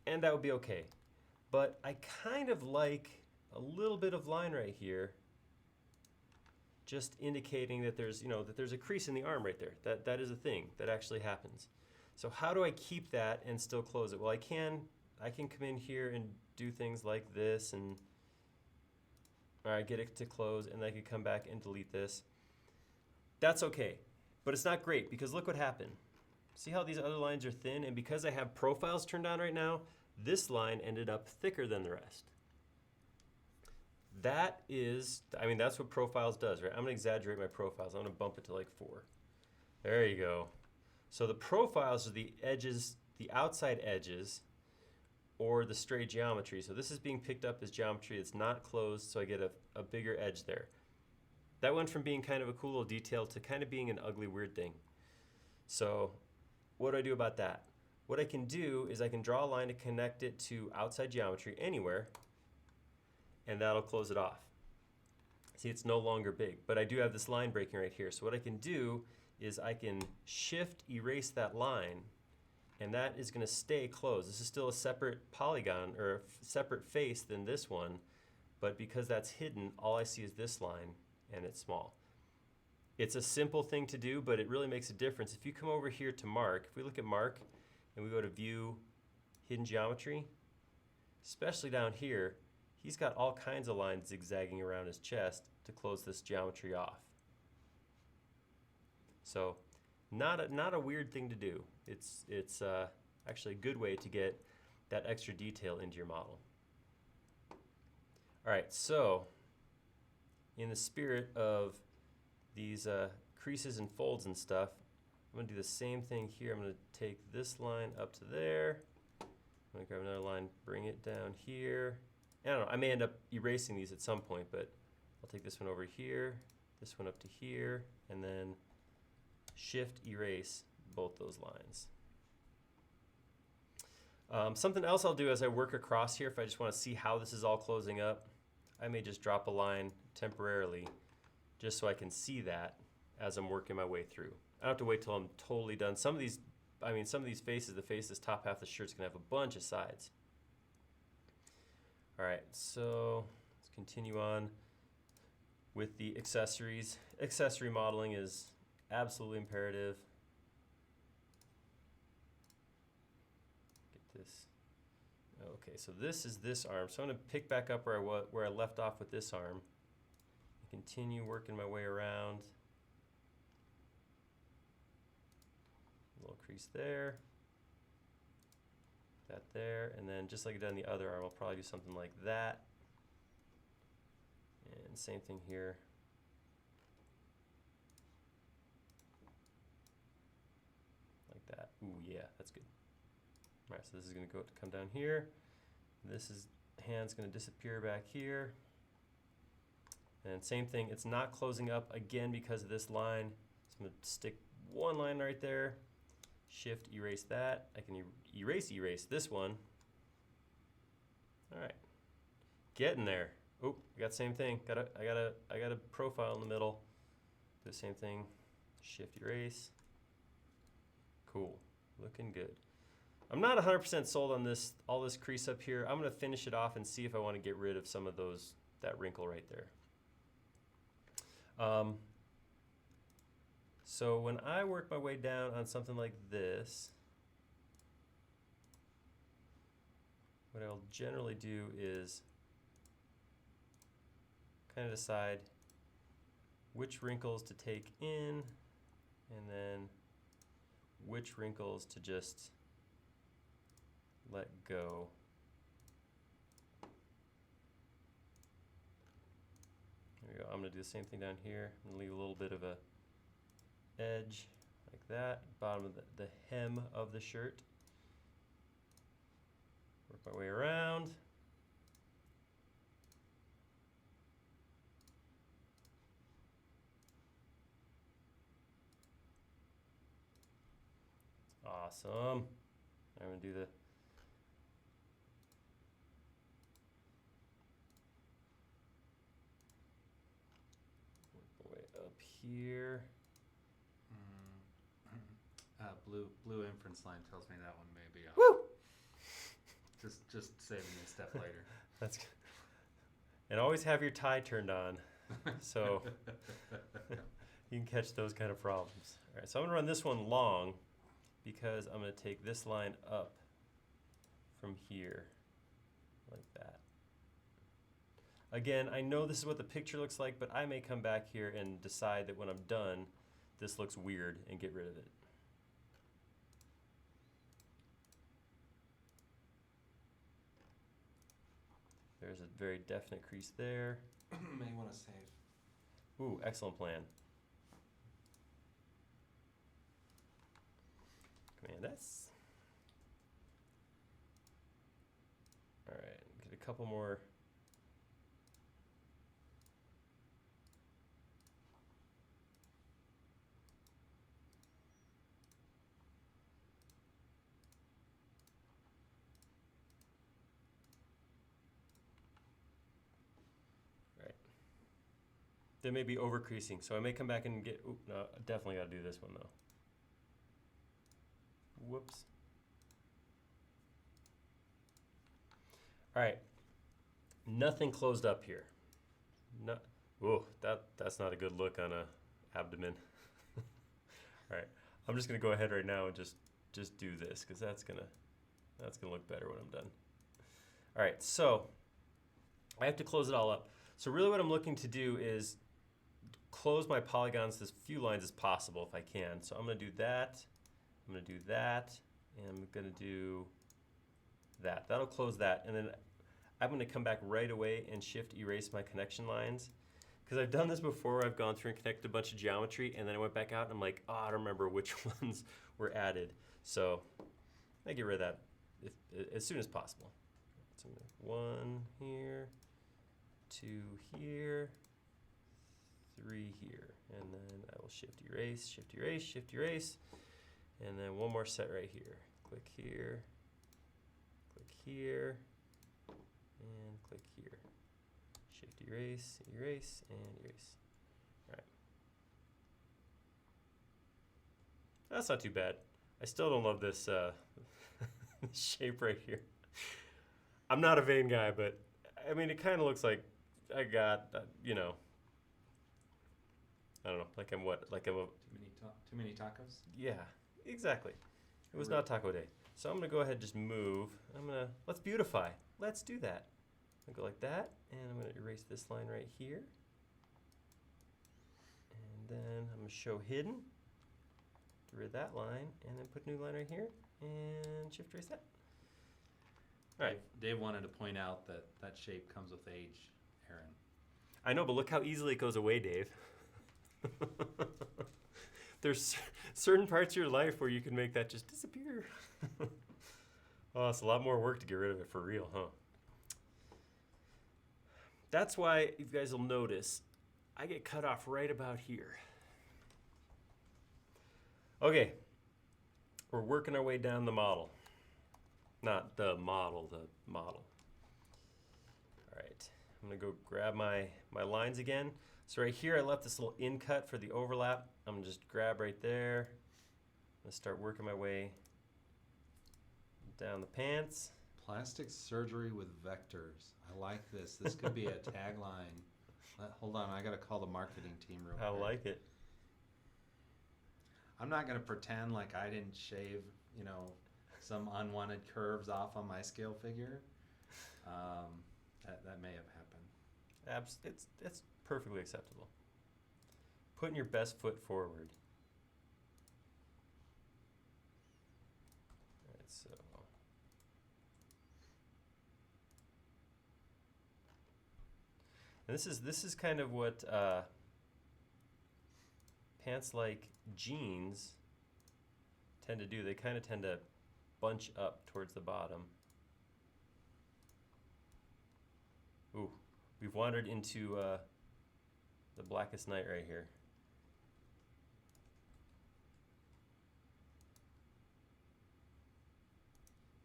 and that would be okay. But I kind of like a little bit of line right here, just indicating that there's a crease in the arm right there. That is a thing that actually happens. So how do I keep that and still close it? Well, I can come in here and do things like this, and all right, get it to close, and I could come back and delete this. That's okay, but it's not great because look what happened. See how these other lines are thin, and because I have profiles turned on right now, this line ended up thicker than the rest. That's what profiles does, right? I'm gonna exaggerate my profiles. I'm gonna bump it to like 4. There you go. So the profiles are the edges, the outside edges, or the stray geometry. So this is being picked up as geometry. It's not closed, so I get a bigger edge there. That went from being kind of a cool little detail to kind of being an ugly, weird thing. So what do I do about that? what I can do is I can draw a line to connect it to outside geometry anywhere, and that'll close it off. See, it's no longer big, but I do have this line breaking right here. So what I can do is I can shift erase that line, and that is going to stay closed. This is still a separate polygon or a separate face than this one, but because that's hidden, all I see is this line, and it's small. It's a simple thing to do, but it really makes a difference. If you come over here to Mark, if we look at Mark and we go to View, Hidden Geometry, especially down here, he's got all kinds of lines zigzagging around his chest to close this geometry off. So not a weird thing to do. It's actually a good way to get that extra detail into your model. All right, so in the spirit of these creases and folds and stuff, I'm going to do the same thing here. I'm going to take this line up to there. I'm going to grab another line, bring it down here. I don't know, I may end up erasing these at some point, but I'll take this one over here, this one up to here, and then shift erase both those lines. Something else I'll do as I work across here, if I just want to see how this is all closing up, I may just drop a line temporarily just so I can see that as I'm working my way through. I don't have to wait till I'm totally done. Some of these faces, the face, this top half of the shirt's gonna have a bunch of sides. All right, so let's continue on with the accessories. Accessory modeling is absolutely imperative. Get this. Okay, so this is this arm. So I'm going to pick back up where I left off with this arm. Continue working my way around. A little crease there. That there, and then just like I did on the other arm, I'll probably do something like that. And same thing here. Like that. Ooh, yeah, that's good. All right, so this is going to come down here. This hand's going to disappear back here. And same thing, it's not closing up again because of this line. So I'm going to stick one line right there. Shift erase that. I can erase this one. All right, getting there. Oh, I got the same thing. I got a profile in the middle. Do the same thing. Shift erase. Cool, looking good. I'm not 100% sold on all this crease up here. I'm gonna finish it off and see if I want to get rid of some of that wrinkle right there. So when I work my way down on something like this, what I'll generally do is kind of decide which wrinkles to take in and then which wrinkles to just let go. There we go. I'm going to do the same thing down here. I'm going to leave a little bit of a edge like that, bottom of the hem of the shirt. Work my way around. Awesome. I'm going to do the way up here. Blue inference line tells me that one may be off. Woo! Just saving me a step later. That's good. And always have your tie turned on, so you can catch those kind of problems. All right, so I'm gonna run this one long because I'm gonna take this line up from here, like that. Again, I know this is what the picture looks like, but I may come back here and decide that when I'm done, this looks weird and get rid of it. There's a very definite crease there. May want to save. Ooh, excellent plan. Command S. All right, get a couple more. They may be over creasing, so I may come back and get, no, I definitely gotta do this one though. Whoops. All right, nothing closed up here. No, whoa, that's not a good look on a abdomen. All right, I'm just gonna go ahead right now and just do this because that's gonna look better when I'm done. All right, so I have to close it all up. So really what I'm looking to do is close my polygons as few lines as possible if I can. So I'm gonna do that, I'm gonna do that, and I'm gonna do that. That'll close that, and then I'm gonna come back right away and shift erase my connection lines. Because I've done this before, I've gone through and connected a bunch of geometry, and then I went back out and I'm like, oh, I don't remember which ones were added. So I get rid of that as soon as possible. So I'm gonna 1 here, 2 here, 3 here, and then I will shift erase, shift erase, shift erase, and then one more set right here. Click here, and click here. Shift erase, erase, and erase. All right. That's not too bad. I still don't love this shape right here. I'm not a vain guy, but I mean, it kind of looks like I got, you know, I don't know, like I'm what? Like I'm a... Too many tacos? Yeah, exactly. It was not taco day. So I'm gonna go ahead and just move. Let's beautify. Let's do that. I'm gonna go like that, and I'm gonna erase this line right here. And then I'm gonna show hidden. Get rid of that line, and then put a new line right here, and shift erase that. All right. Dave wanted to point out that that shape comes with age, Aaron. I know, but look how easily it goes away, Dave. There's certain parts of your life where you can make that just disappear. Oh, it's a lot more work to get rid of it for real, huh? That's why you guys will notice I get cut off right about here. Okay, we're working our way down the model. Not the model, the model. All right, I'm gonna go grab my lines again. So right here, I left this little in cut for the overlap. I'm gonna just grab right there. I'm gonna start working my way down the pants. Plastic surgery with vectors. I like this. This could be a tagline. Hold on, I gotta call the marketing team real quick. I like it. I'm not gonna pretend like I didn't shave, you know, some unwanted curves off on my scale figure. That may have happened. It's perfectly acceptable. Putting your best foot forward. All right, so. And this is kind of what pants like jeans tend to do. They kind of tend to bunch up towards the bottom. Ooh, we've wandered into the blackest night right here.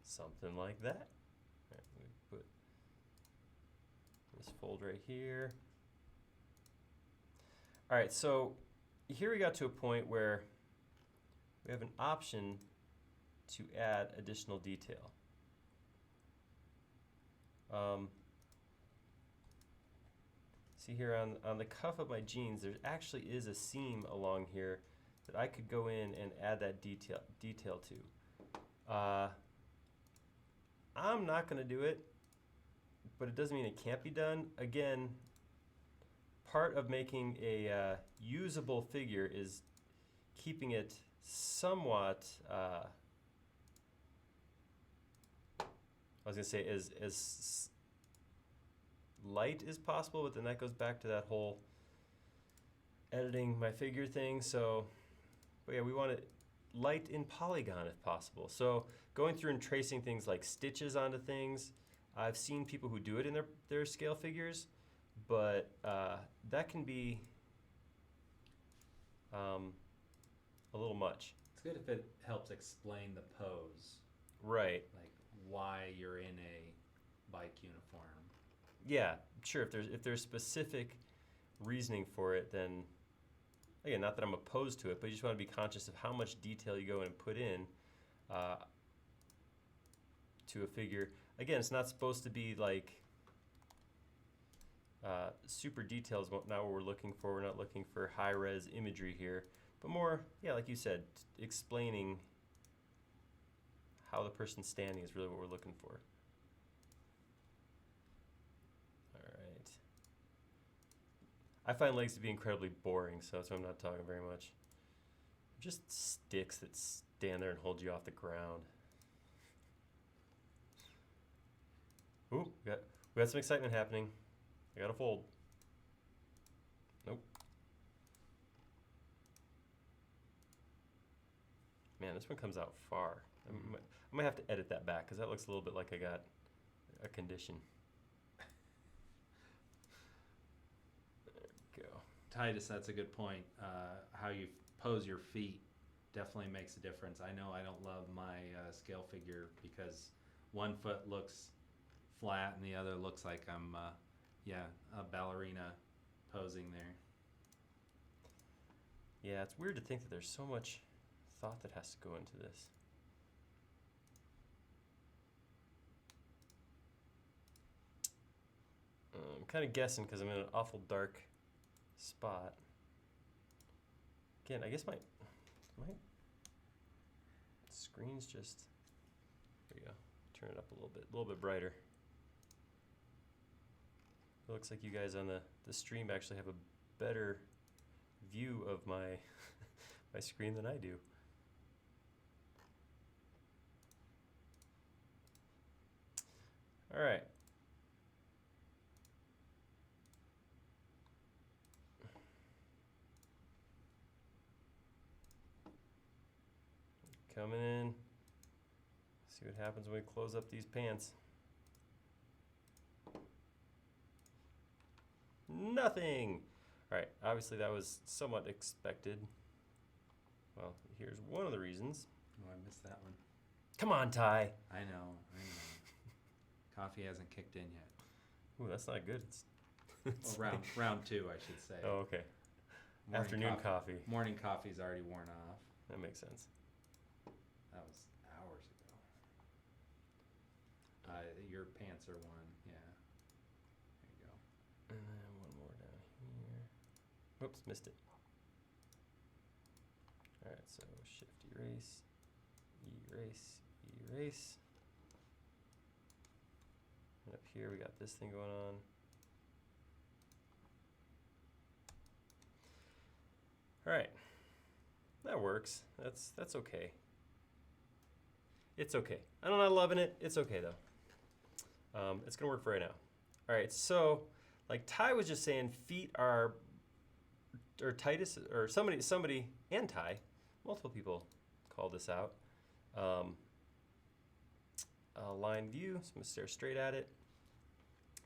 Something like that. All right, we put this fold right here. All right, so here we got to a point where we have an option to add additional detail. See here on the cuff of my jeans, there actually is a seam along here that I could go in and add that detail to. I'm not going to do it, but it doesn't mean it can't be done. Again, part of making a usable figure is keeping it somewhat, I was going to say as light as possible, but then that goes back to that whole editing my figure thing. So, but yeah, we want it light in polygon if possible. So going through and tracing things like stitches onto things, I've seen people who do it in their scale figures, but that can be a little much. It's good if it helps explain the pose. Right. Like why you're in a bike uniform. Yeah, sure. If there's specific reasoning for it, then again, not that I'm opposed to it, but you just want to be conscious of how much detail you go and put in to a figure. Again, it's not supposed to be like super detailed is not what we're looking for. We're not looking for high-res imagery here, but more, yeah, like you said, explaining how the person's standing is really what we're looking for. All right. I find legs to be incredibly boring, so that's why I'm not talking very much. Just sticks that stand there and hold you off the ground. Ooh, we got some excitement happening. I gotta fold. Nope. Man, this one comes out far. I might have to edit that back because that looks a little bit like I got a condition. There we go. Titus, that's a good point. How you pose your feet definitely makes a difference. I know I don't love my scale figure because one foot looks flat and the other looks like I'm a ballerina posing there. Yeah, it's weird to think that there's so much thought that has to go into this. I'm kind of guessing because I'm in an awful dark spot. Again, I guess my screen's just, there we go. Turn it up a little bit brighter. It looks like you guys on the stream actually have a better view of my my screen than I do. All right. Coming in. See what happens when we close up these pants. Nothing. All right, obviously that was somewhat expected. Well, here's one of the reasons. Oh, I missed that one. Come on, Ty. I know. Coffee hasn't kicked in yet. Ooh, that's not good. Well, round two, I should say. Oh, okay. Morning Afternoon coffee. Morning coffee's already worn off. That makes sense. That was hours ago. Your pants are one, yeah. There you go. And then one more down here. Whoops, missed it. All right, so shift erase, erase, erase. And up here we got this thing going on. All right, that works. That's okay. It's okay. I'm not loving it. It's okay though. It's gonna work for right now. All right, so like Ty was just saying, feet are, or Titus, or somebody, and Ty, multiple people called this out. Line view, so I'm gonna stare straight at it.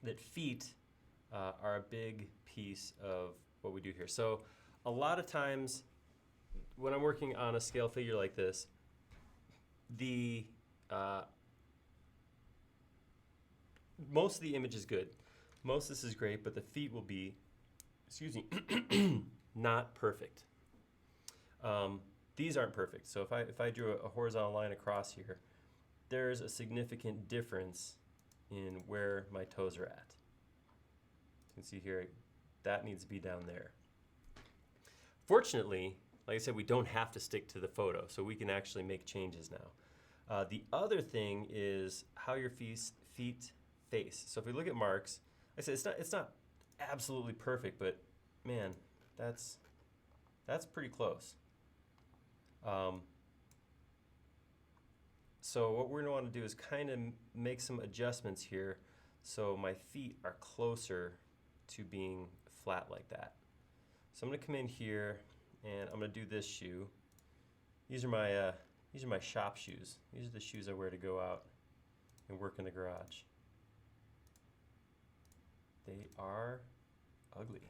That feet are a big piece of what we do here. So a lot of times when I'm working on a scale figure like this, the most of the image is good. Most of this is great, but the feet will be, excuse me, not perfect. These aren't perfect. So if I drew a horizontal line across here, there's a significant difference in where my toes are at. You can see here, that needs to be down there. Fortunately, like I said, we don't have to stick to the photo, so we can actually make changes now. The other thing is how your feet face. So if we look at Mark's, like I said, it's not absolutely perfect, but man, that's pretty close. So what we're gonna want to do is kind of make some adjustments here so my feet are closer to being flat like that. So I'm gonna come in here and I'm gonna do this shoe. These are my shop shoes. These are the shoes I wear to go out and work in the garage. They are ugly.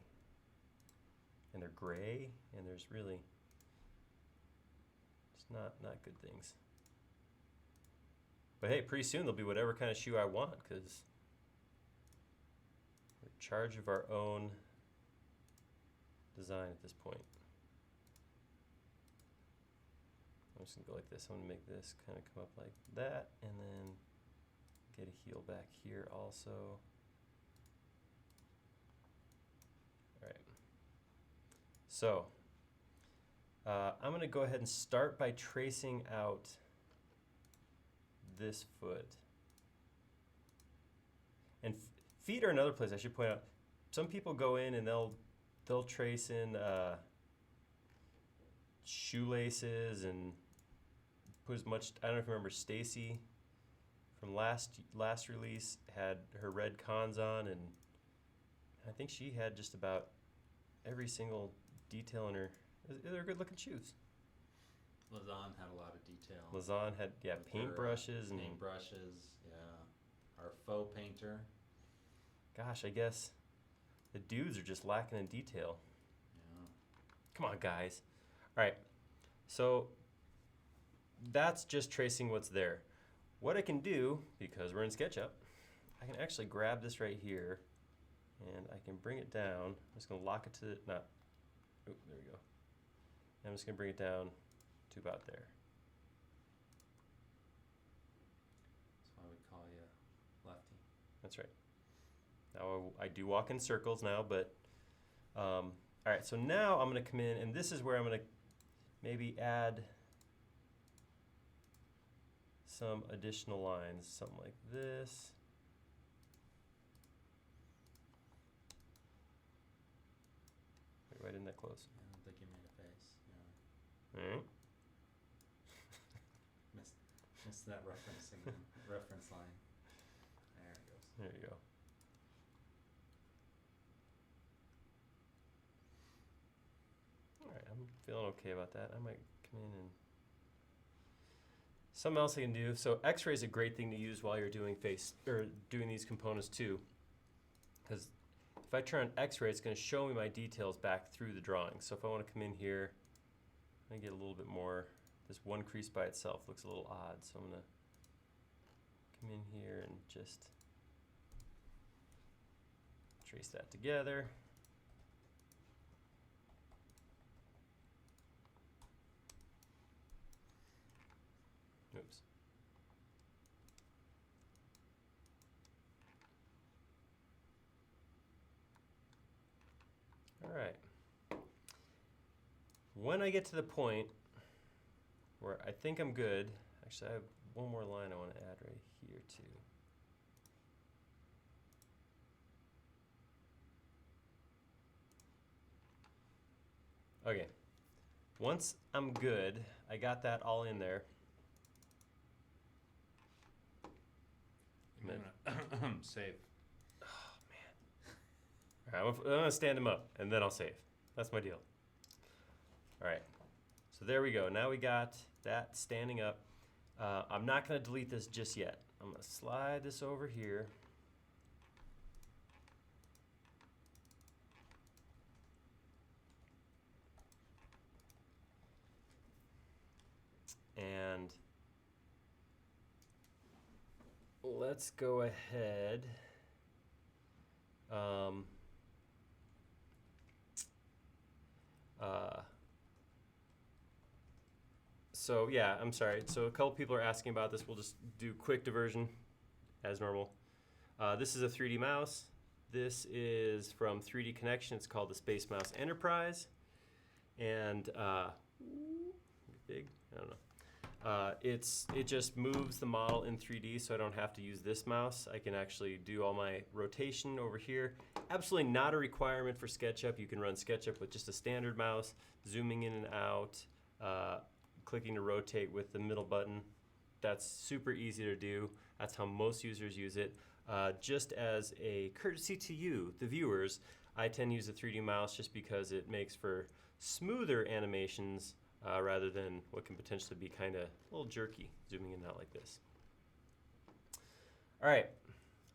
And they're gray, and there's really just not good things. But hey, pretty soon they'll be whatever kind of shoe I want because we're in charge of our own design at this point. I'm just gonna go like this. I'm gonna make this kind of come up like that, and then get a heel back here also. All right. So I'm gonna go ahead and start by tracing out this foot. And feet are another place I should point out. Some people go in and they'll trace in shoelaces and put as much. I don't know if you remember Stacy from last release had her red cons on, and I think she had just about every single detail in her. They're good looking shoes. Lazan had a lot of detail. Lazan had With paintbrushes her, and paintbrushes. Yeah, our faux painter. gosh, I guess the dudes are just lacking in detail. Yeah. Come on, guys. All right, so that's just tracing what's there. What I can do, because we're in SketchUp, I can actually grab this right here, and I can bring it down. I'm just gonna lock it to the, not, oh, there we go. And I'm just gonna bring it down to about there. That's why we call you lefty. That's right. Now I do walk in circles now, but all right. So now I'm going to come in, and this is where I'm going to maybe add some additional lines, something like this. Wait, why didn't that close? I don't think you made a face. Yeah. All right. Missed that reference line. There it goes. There you go. All right, I'm feeling okay about that. I might come in and something else I can do. So X-ray is a great thing to use while you're doing doing these components too, because if I turn on X-ray, it's going to show me my details back through the drawing. So if I want to come in here, I'm going to get a little bit more. This one crease by itself looks a little odd, so I'm going to come in here and just trace that together. Oops. All right. When I get to the point where I think I'm good, actually I have one more line I want to add right here too. Okay, once I'm good, I got that all in there. You're gonna save. Oh man. All right, I'm gonna stand him up and then I'll save. That's my deal. All right, so there we go. Now we got that standing up. I'm not gonna delete this just yet. I'm gonna slide this over here. And let's go ahead. So yeah, I'm sorry. So a couple people are asking about this. We'll just do quick diversion as normal. This is a 3D mouse. This is from 3D Connection. It's called the Space Mouse Enterprise. And big, I don't know. It just moves the model in 3D, so I don't have to use this mouse. I can actually do all my rotation over here. Absolutely not a requirement for SketchUp. You can run SketchUp with just a standard mouse, zooming in and out, clicking to rotate with the middle button. That's super easy to do. That's how most users use it. Just as a courtesy to you, the viewers, I tend to use a 3D mouse just because it makes for smoother animations rather than what can potentially be kind of a little jerky, zooming in and out like this. All right,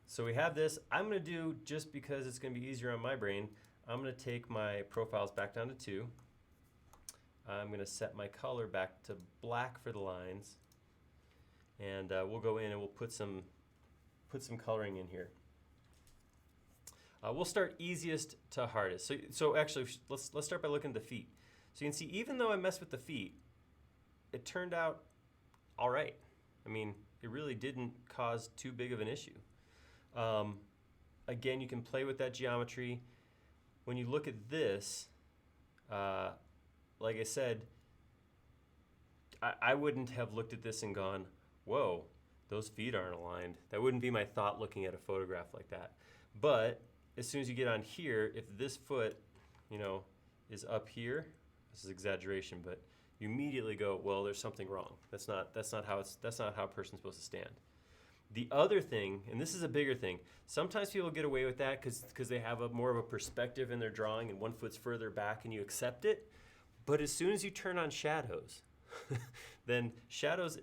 so we have this. I'm gonna do, just because it's gonna be easier on my brain, I'm gonna take my profiles back down to 2. I'm gonna set my color back to black for the lines, and we'll go in and we'll put some coloring in here. We'll start easiest to hardest. So actually, let's start by looking at the feet. So you can see, even though I messed with the feet, it turned out all right. I mean, it really didn't cause too big of an issue. Again, you can play with that geometry. When you look at this, like I said, I wouldn't have looked at this and gone, whoa, those feet aren't aligned. That wouldn't be my thought looking at a photograph like that. But as soon as you get on here, if this foot, you know, is up here, this is exaggeration, but you immediately go, well, there's something wrong. That's not how a person's supposed to stand. The other thing, and this is a bigger thing, sometimes people get away with that because they have more of a perspective in their drawing and one foot's further back and you accept it. But as soon as you turn on shadows, then shadows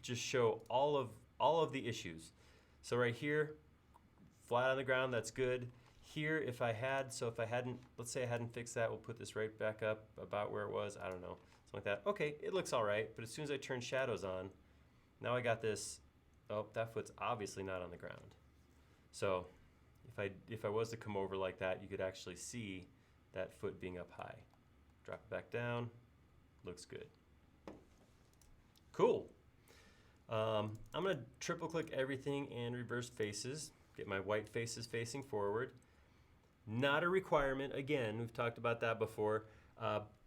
just show all of the issues. So right here, flat on the ground, that's good. Here, if I hadn't, let's say I hadn't fixed that, we'll put this right back up about where it was, I don't know, something like that. Okay, it looks all right, but as soon as I turn shadows on, now I got this, oh, that foot's obviously not on the ground. So if I was to come over like that, you could actually see that foot being up high. Drop it back down, looks good. Cool. I'm gonna triple click everything and reverse faces, get my white faces facing forward. Not a requirement, again, we've talked about that before,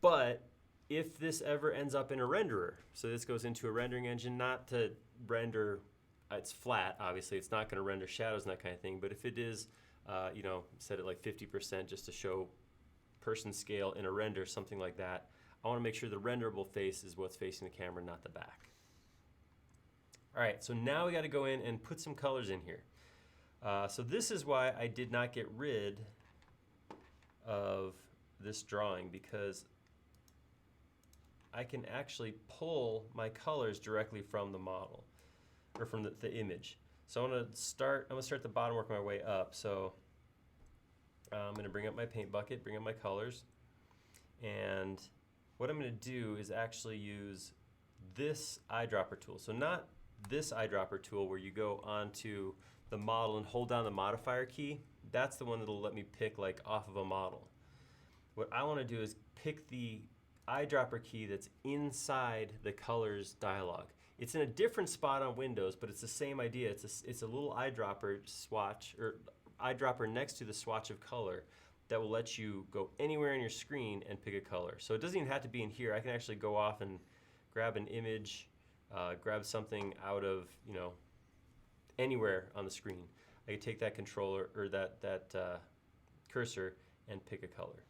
but if this ever ends up in a renderer, so this goes into a rendering engine, not to render, it's flat, obviously, it's not gonna render shadows and that kind of thing, but if it is, you know, set it like 50% just to show person scale in a render, something like that, I wanna make sure the renderable face is what's facing the camera, not the back. All right, so now we gotta go in and put some colors in here. So this is why I did not get rid of this drawing, because I can actually pull my colors directly from the model, or from the image. So I'm gonna start the bottom, work my way up. So I'm gonna bring up my paint bucket, bring up my colors, and what I'm gonna do is actually use this eyedropper tool. So not this eyedropper tool where you go onto the model and hold down the modifier key. That's the one that'll let me pick like off of a model. What I want to do is pick the eyedropper key that's inside the colors dialog. It's in a different spot on Windows, but it's the same idea. It's a little eyedropper swatch, or eyedropper next to the swatch of color, that will let you go anywhere on your screen and pick a color. So it doesn't even have to be in here. I can actually go off and grab an image, grab something out of, you know, anywhere on the screen. I can take that controller, or that cursor, and pick a color.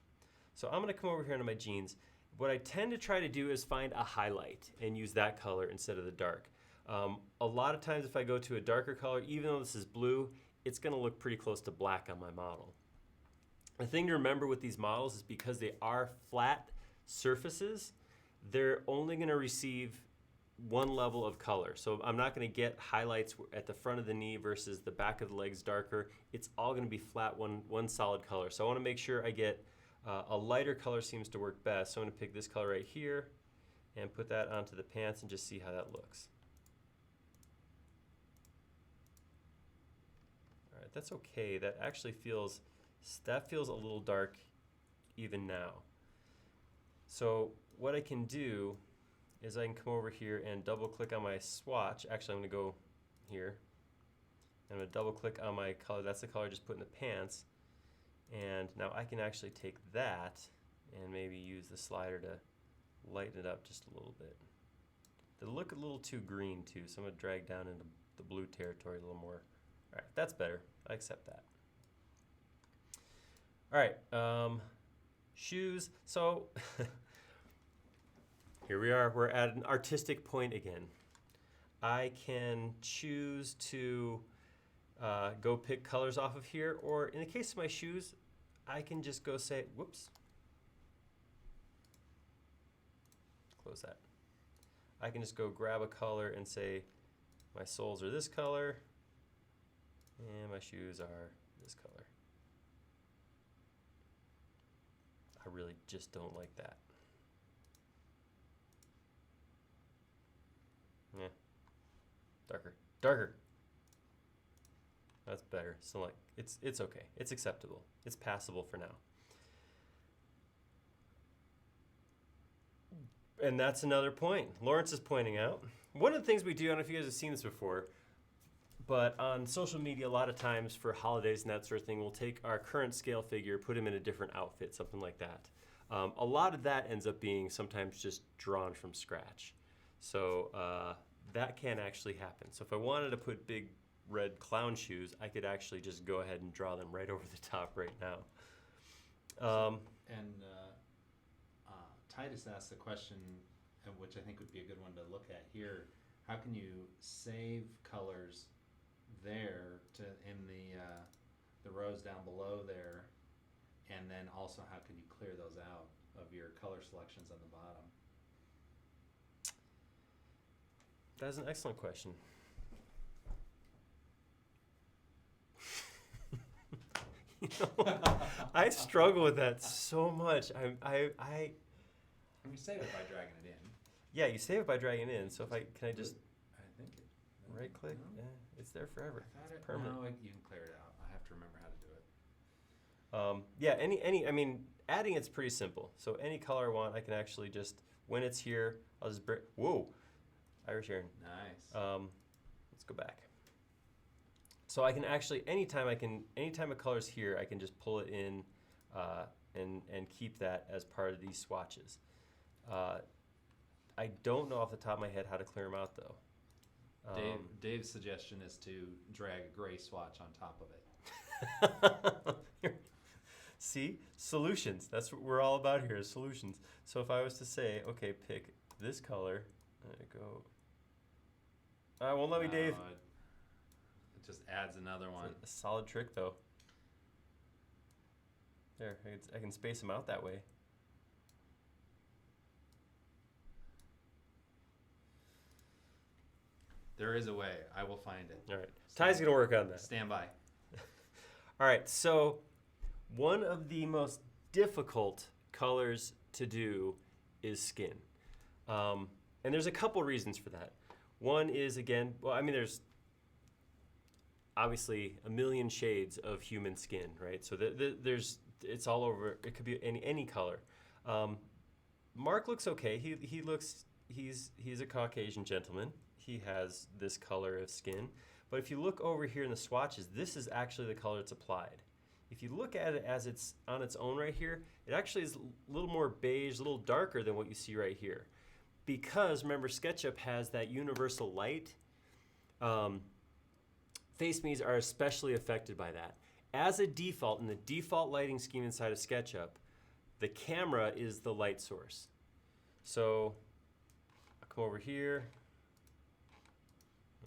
So I'm gonna come over here into my jeans. What I tend to try to do is find a highlight and use that color instead of the dark. A lot of times if I go to a darker color, even though this is blue, it's gonna look pretty close to black on my model. The thing to remember with these models is because they are flat surfaces, they're only gonna receive one level of color. So I'm not gonna get highlights at the front of the knee versus the back of the legs darker. It's all gonna be flat, one solid color. So I wanna make sure I get a lighter color seems to work best. So I'm gonna pick this color right here and put that onto the pants and just see how that looks. All right, that's okay. That actually feels a little dark even now. So what I can do is I can come over here and double click on my swatch. Actually, I'm gonna go here. I'm gonna double click on my color. That's the color I just put in the pants. And now I can actually take that and maybe use the slider to lighten it up just a little bit. It'll look a little too green too, so I'm gonna drag down into the blue territory a little more. All right, that's better. I accept that. All right, shoes. So here we are, we're at an artistic point again. I can choose to go pick colors off of here, or in the case of my shoes, I can just go say, whoops, close that. I can just go grab a color and say, my soles are this color, and my shoes are this color. I really just don't like that. Darker, darker. That's better. So like, It's okay. It's acceptable. It's passable for now. And that's another point Lawrence is pointing out. One of the things we do, I don't know if you guys have seen this before, but on social media, a lot of times for holidays and that sort of thing, we'll take our current scale figure, put him in a different outfit, something like that. A lot of that ends up being sometimes just drawn from scratch. So that can actually happen. So if I wanted to put big red clown shoes, I could actually just go ahead and draw them right over the top right now. Titus asked a question, which I think would be a good one to look at here. How can you save colors there in the rows down below there, and then also how can you clear those out of your color selections on the bottom? That's an excellent question. You know, I struggle with that so much. We save it by dragging it in. Yeah, you save it by dragging it in. So can I just I think it. right click? No. Yeah, it's there forever. It's permanent. permanent. No, you can clear it out. I have to remember how to do it. Yeah, I mean, adding it's pretty simple. So any color I want, I can actually just, when it's here, I'll just whoa, Irish Aaron. Nice. Let's go back. So I can actually, anytime a color's here, I can just pull it in and keep that as part of these swatches. I don't know off the top of my head how to clear them out though. Dave's suggestion is to drag a gray swatch on top of it. See? Solutions. That's what we're all about here, is solutions. So if I was to say, okay, pick this color, go. Won't let me, Dave. It just adds another one. It's a solid trick though. There, I can space them out that way. There is a way. I will find it. All right. Ty's going to work on that. Stand by. All right. So one of the most difficult colors to do is skin. And there's a couple reasons for that. One is, again, well, I mean, there's obviously a million shades of human skin, right? So it's all over. It could be any color. Mark looks okay. He's a Caucasian gentleman. He has this color of skin. But if you look over here in the swatches, this is actually the color that's applied. If you look at it as it's on its own right here, it actually is a little more beige, a little darker than what you see right here. Because, remember, SketchUp has that universal light. Face Me's are especially affected by that. As a default, in the default lighting scheme inside of SketchUp, the camera is the light source. So I'll come over here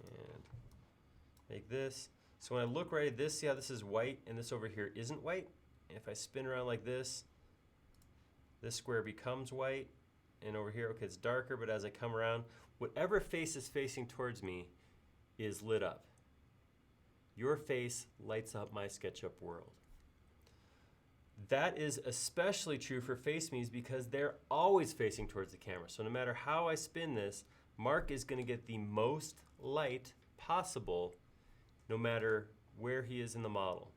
and make this. So when I look right at this, see how this is white and this over here isn't white? And if I spin around like this square becomes white, and over here, okay, it's darker, but as I come around, whatever face is facing towards me is lit up. Your face lights up my SketchUp world. That is especially true for Face Me's because they're always facing towards the camera. So no matter how I spin this, Mark is going to get the most light possible no matter where he is in the model.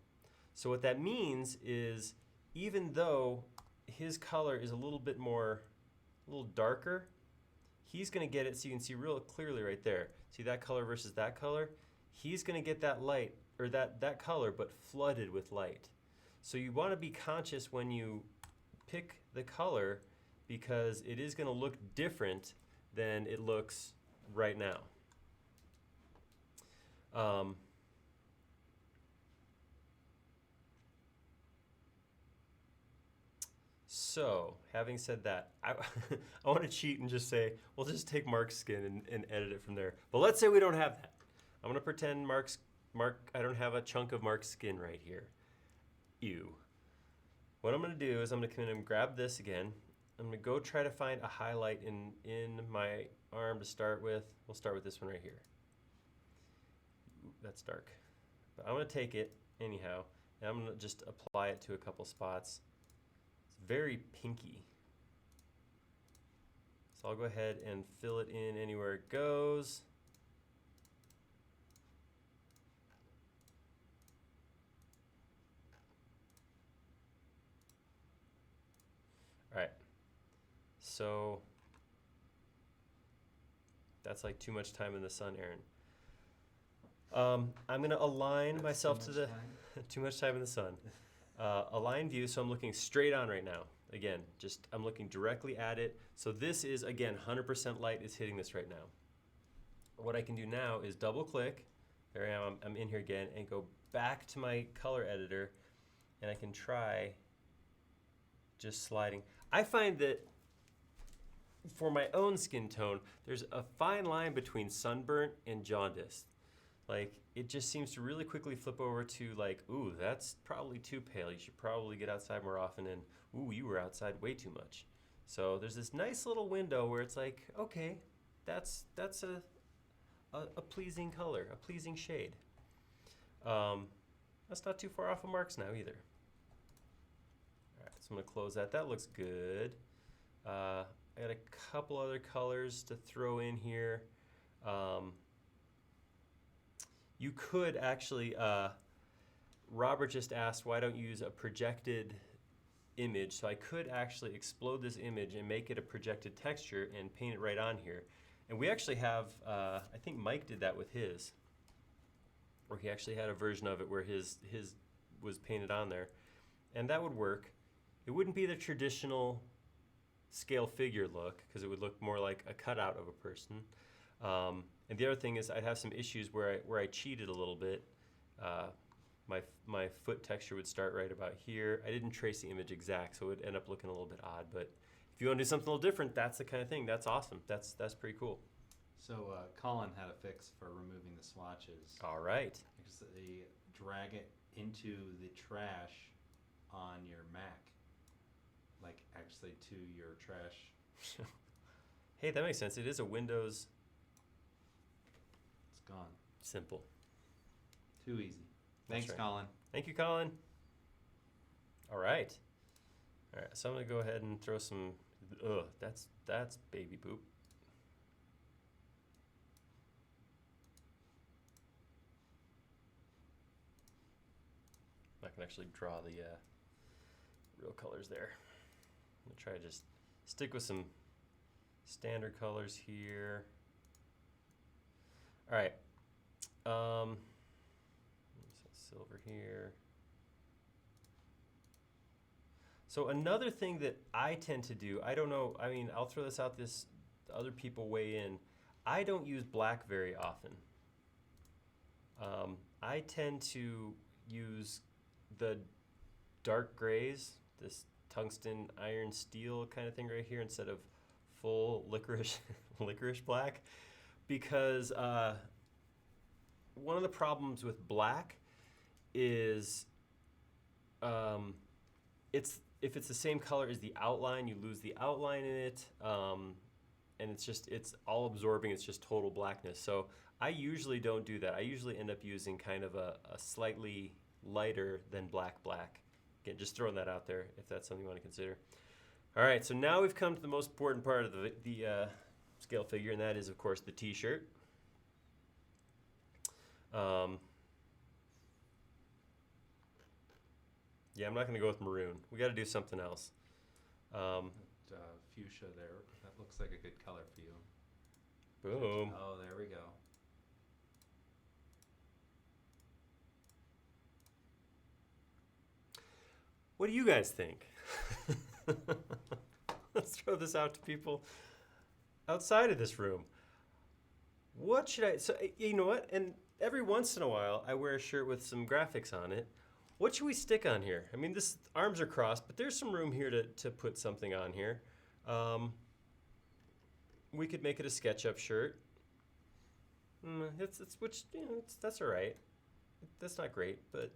So what that means is even though his color is a little darker, he's going to get it so you can see real clearly right there. See that color versus that color? He's going to get that light, or that color, but flooded with light. So you want to be conscious when you pick the color because it is going to look different than it looks right now. So, having said that, I want to cheat and just say, we'll just take Mark's skin and edit it from there. But let's say we don't have that. I'm going to pretend I don't have a chunk of Mark's skin right here. Ew. What I'm going to do is I'm going to come in and grab this again. I'm going to go try to find a highlight in my arm to start with. We'll start with this one right here. Ooh, that's dark. But I'm going to take it anyhow, and I'm going to just apply it to a couple spots. It's very pinky. So I'll go ahead and fill it in anywhere it goes. so that's like too much time in the sun, Aaron. I'm gonna align That's myself too to much the time? too much time in the sun. Align view, so I'm looking straight on right now. Again, just I'm looking directly at it. So this is, again, 100% light is hitting this right now. What I can do now is double click, there I am, I'm in here again, and go back to my color editor, and I can try just sliding. I find that for my own skin tone, there's a fine line between sunburnt and jaundice. Like, it just seems to really quickly flip over to like, ooh, that's probably too pale. You should probably get outside more often, and ooh, you were outside way too much. So there's this nice little window where it's like, okay, that's a pleasing color, a pleasing shade. That's not too far off of marks now either. All right, so I'm gonna close that. That looks good. I got a couple other colors to throw in here. You could actually, Robert just asked, why don't you use a projected image? So I could actually explode this image and make it a projected texture and paint it right on here. And we actually have, I think Mike did that with his, where he actually had a version of it where his was painted on there. And that would work. It wouldn't be the traditional scale figure look, because it would look more like a cutout of a person. And the other thing is I'd have some issues where I cheated a little bit. My foot texture would start right about here. I didn't trace the image exact, so it would end up looking a little bit odd. But if you want to do something a little different, that's the kind of thing. That's awesome. That's pretty cool. So Colin had a fix for removing the swatches. All right. Because they drag it into the trash on your Mac, like actually to your trash. Hey, that makes sense. It is a Windows. It's gone. Simple. Too easy. That's Thanks, right. Colin. Thank you, Colin. All right. All right, so I'm gonna go ahead and throw some, that's baby poop. I can actually draw the real colors there. I'm gonna try to just stick with some standard colors here. All right. Silver here. So another thing that I tend to do, I don't know, I mean, I'll throw this out, other people weigh in. I don't use black very often. I tend to use the dark grays, this tungsten iron steel kind of thing right here instead of full licorice black, because one of the problems with black is if it's the same color as the outline, you lose the outline in it, and it's all absorbing. It's just total blackness. So I usually don't do that. I usually end up using kind of a slightly lighter than black. Again, just throwing that out there if that's something you want to consider. All right, so now we've come to the most important part of the scale figure, and that is, of course, the T-shirt. Yeah, I'm not going to go with maroon. We got to do something else. Fuchsia there. That looks like a good color for you. Boom. Oh, there we go. What do you guys think? Let's throw this out to people outside of this room. What should I... So, you know what? And every once in a while, I wear a shirt with some graphics on it. What should we stick on here? I mean, this arms are crossed, but there's some room here to put something on here. We could make it a SketchUp shirt. That's all right. That's not great, but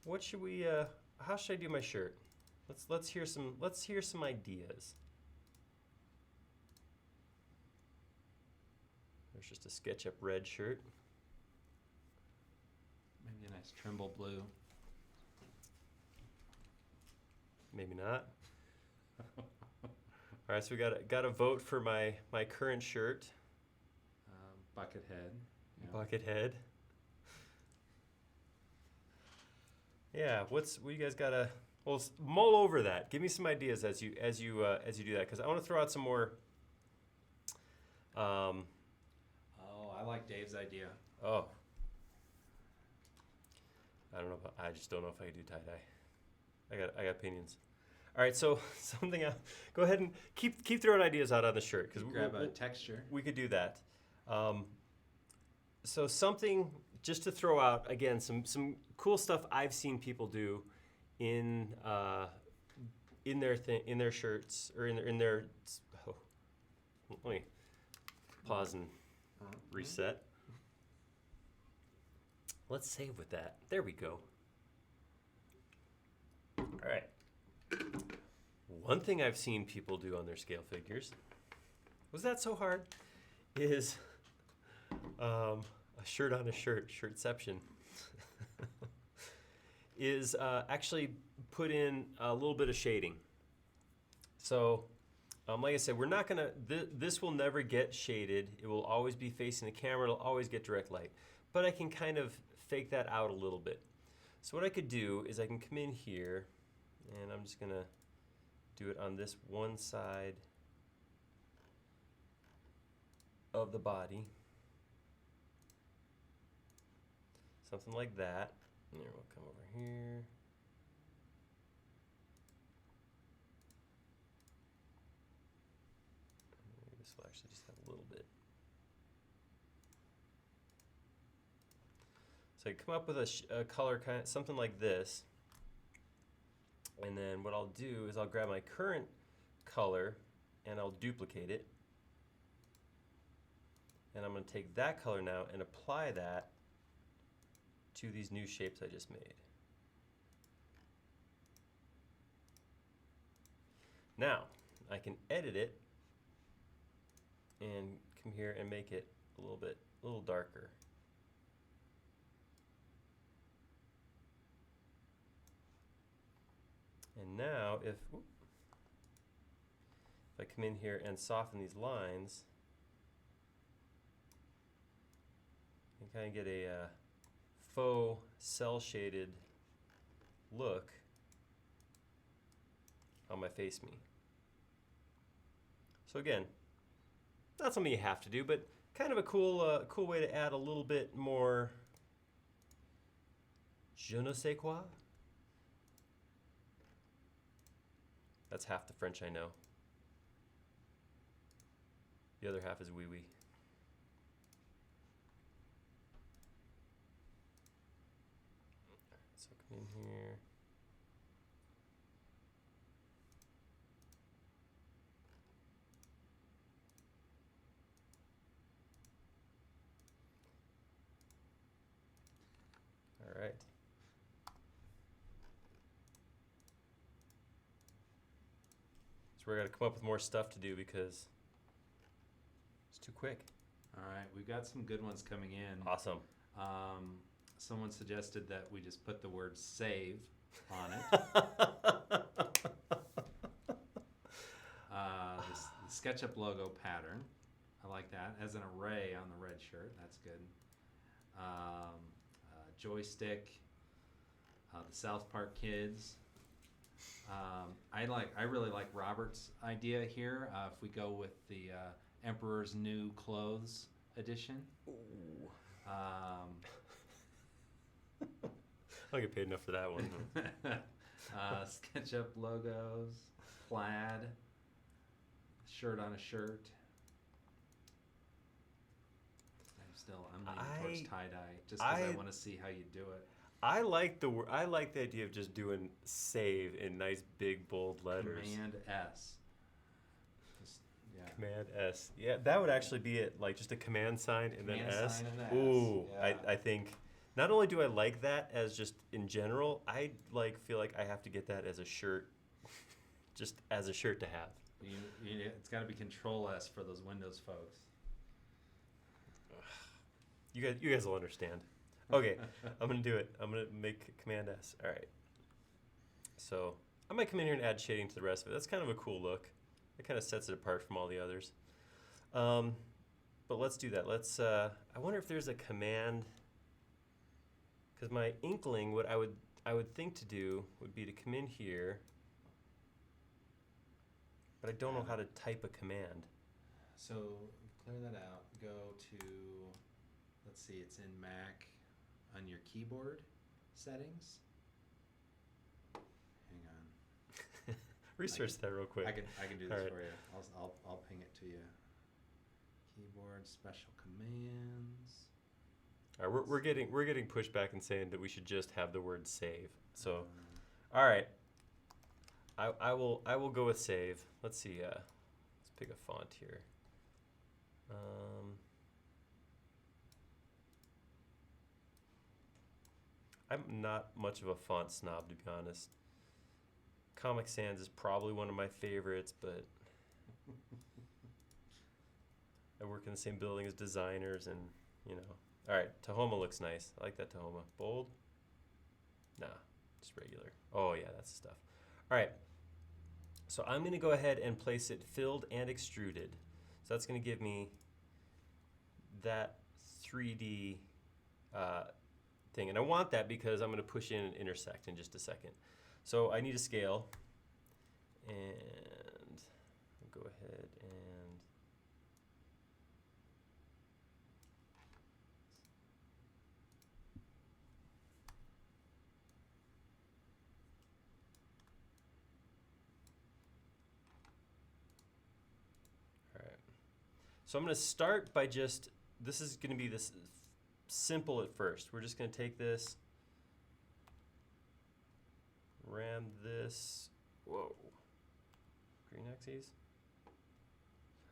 what should we? How should I do my shirt? Let's hear some ideas. There's just a SketchUp red shirt. Maybe a nice Trimble blue. Maybe not. All right, so we got a vote for my current shirt. Bucket head. Yeah. Bucket head. Yeah, what you guys got Well, mull over that. Give me some ideas as you do that, because I want to throw out some more. Oh, I like Dave's idea. Oh, I don't know. I just don't know if I can do tie dye. I got opinions. All right, so something else. Go ahead and keep throwing ideas out on the shirt, because Grab a texture. we could do that. So something just to throw out again, some cool stuff I've seen people do in their shirts or in their. Oh, let me pause and reset. Let's save with that. There we go. All right. One thing I've seen people do on their scale figures, was that so hard, is a shirt on a shirt, shirtception, is actually put in a little bit of shading. So, like I said, we're not gonna, this will never get shaded. It will always be facing the camera. It'll always get direct light. But I can kind of fake that out a little bit. So what I could do is I can come in here, and I'm just gonna do it on this one side of the body. Something like that. And then we'll come over here. Maybe this will actually just have a little bit. So I come up with a color kind of something like this. And then what I'll do is I'll grab my current color and I'll duplicate it. And I'm going to take that color now and apply that to these new shapes I just made. Now, I can edit it and come here and make it a little darker. And now if I come in here and soften these lines, you can kind of get a faux cell shaded look on my face me. So again, not something you have to do, but kind of a cool way to add a little bit more je ne sais quoi. That's half the French I know. The other half is oui oui. So come in here. All right. So we're gonna come up with more stuff to do because it's too quick. All right, we've got some good ones coming in. Awesome. Someone suggested that we just put the word save on it. The SketchUp logo pattern. I like that. As an array on the red shirt. That's good. Joystick. The South Park Kids. I really like Robert's idea here. If we go with the Emperor's New Clothes edition. Ooh. I don't get paid enough for that one. SketchUp logos, plaid, shirt on a shirt. I'm leaning towards tie-dye just because I want to see how you do it. I like the idea of just doing save in nice big bold letters. Command S. Yeah. Command S. Yeah, that would actually be it. Like just a command sign and then S. Sign and Ooh, S. Yeah. I think not only do I like that as just in general, I feel like I have to get that as a shirt, just as a shirt to have. It's got to be Control S for those Windows folks. You guys will understand. Okay, I'm gonna do it. I'm gonna make Command S. All right. So I might come in here and add shading to the rest of it. That's kind of a cool look. It kind of sets it apart from all the others. But let's do that. Let's. I wonder if there's a command. Because my inkling, I would think to do would be to come in here, but I don't know how to type a command. So clear that out. Go to, let's see, it's in Mac on your keyboard settings. Hang on. Research that real quick. I can do this All right. for you. I'll ping it to you. Keyboard special commands. All right, we're getting pushback and saying that we should just have the word save. So, all right, I will go with save. Let's see. Let's pick a font here. I'm not much of a font snob, to be honest. Comic Sans is probably one of my favorites, but I work in the same building as designers, and you know. All right, Tahoma looks nice. I like that Tahoma. Bold? Nah, just regular. Oh yeah, that's the stuff. All right, so I'm gonna go ahead and place it filled and extruded. So that's gonna give me that 3D thing. And I want that because I'm gonna push in and intersect in just a second. So I need a scale, and I'll go ahead and so I'm going to start by just, this is going to be this simple at first. We're just going to take this, ram this, whoa, green axes.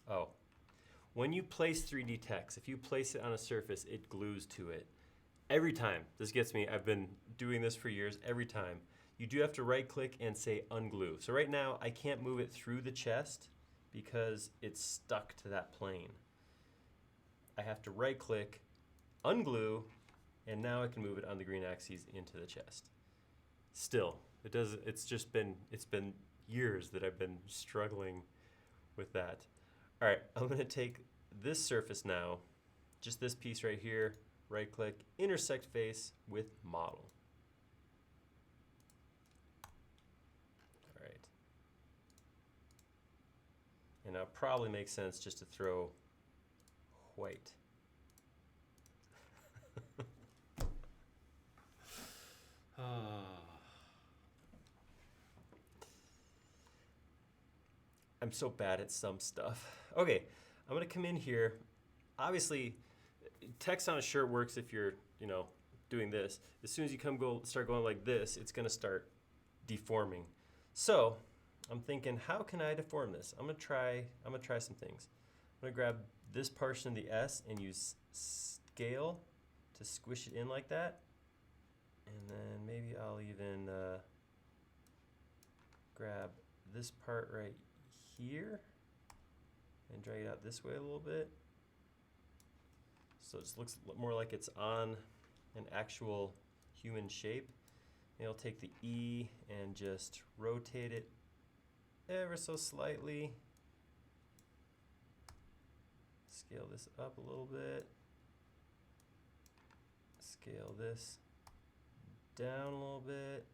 Oh, when you place 3D text, if you place it on a surface, it glues to it. Every time, this gets me, I've been doing this for years, every time. You do have to right click and say unglue. So right now, I can't move it through the chest because it's stuck to that plane. I have to right click, unglue, and now I can move it on the green axes into the chest. Still, it's been years that I've been struggling with that. All right, I'm gonna take this surface now, just this piece right here, right click, intersect face with model. All right. And now it probably makes sense just to throw white. I'm so bad at some stuff. Okay, I'm gonna come in here. Obviously, text on a shirt works if you're, doing this. As soon as you start going like this, it's gonna start deforming. So, I'm thinking, how can I deform this? I'm gonna try some things. I'm gonna grab this portion of the S and use scale to squish it in like that. And then maybe I'll even grab this part right here and drag it out this way a little bit. So it just looks more like it's on an actual human shape. And I'll take the E and just rotate it ever so slightly. Scale this up a little bit. Scale this down a little bit.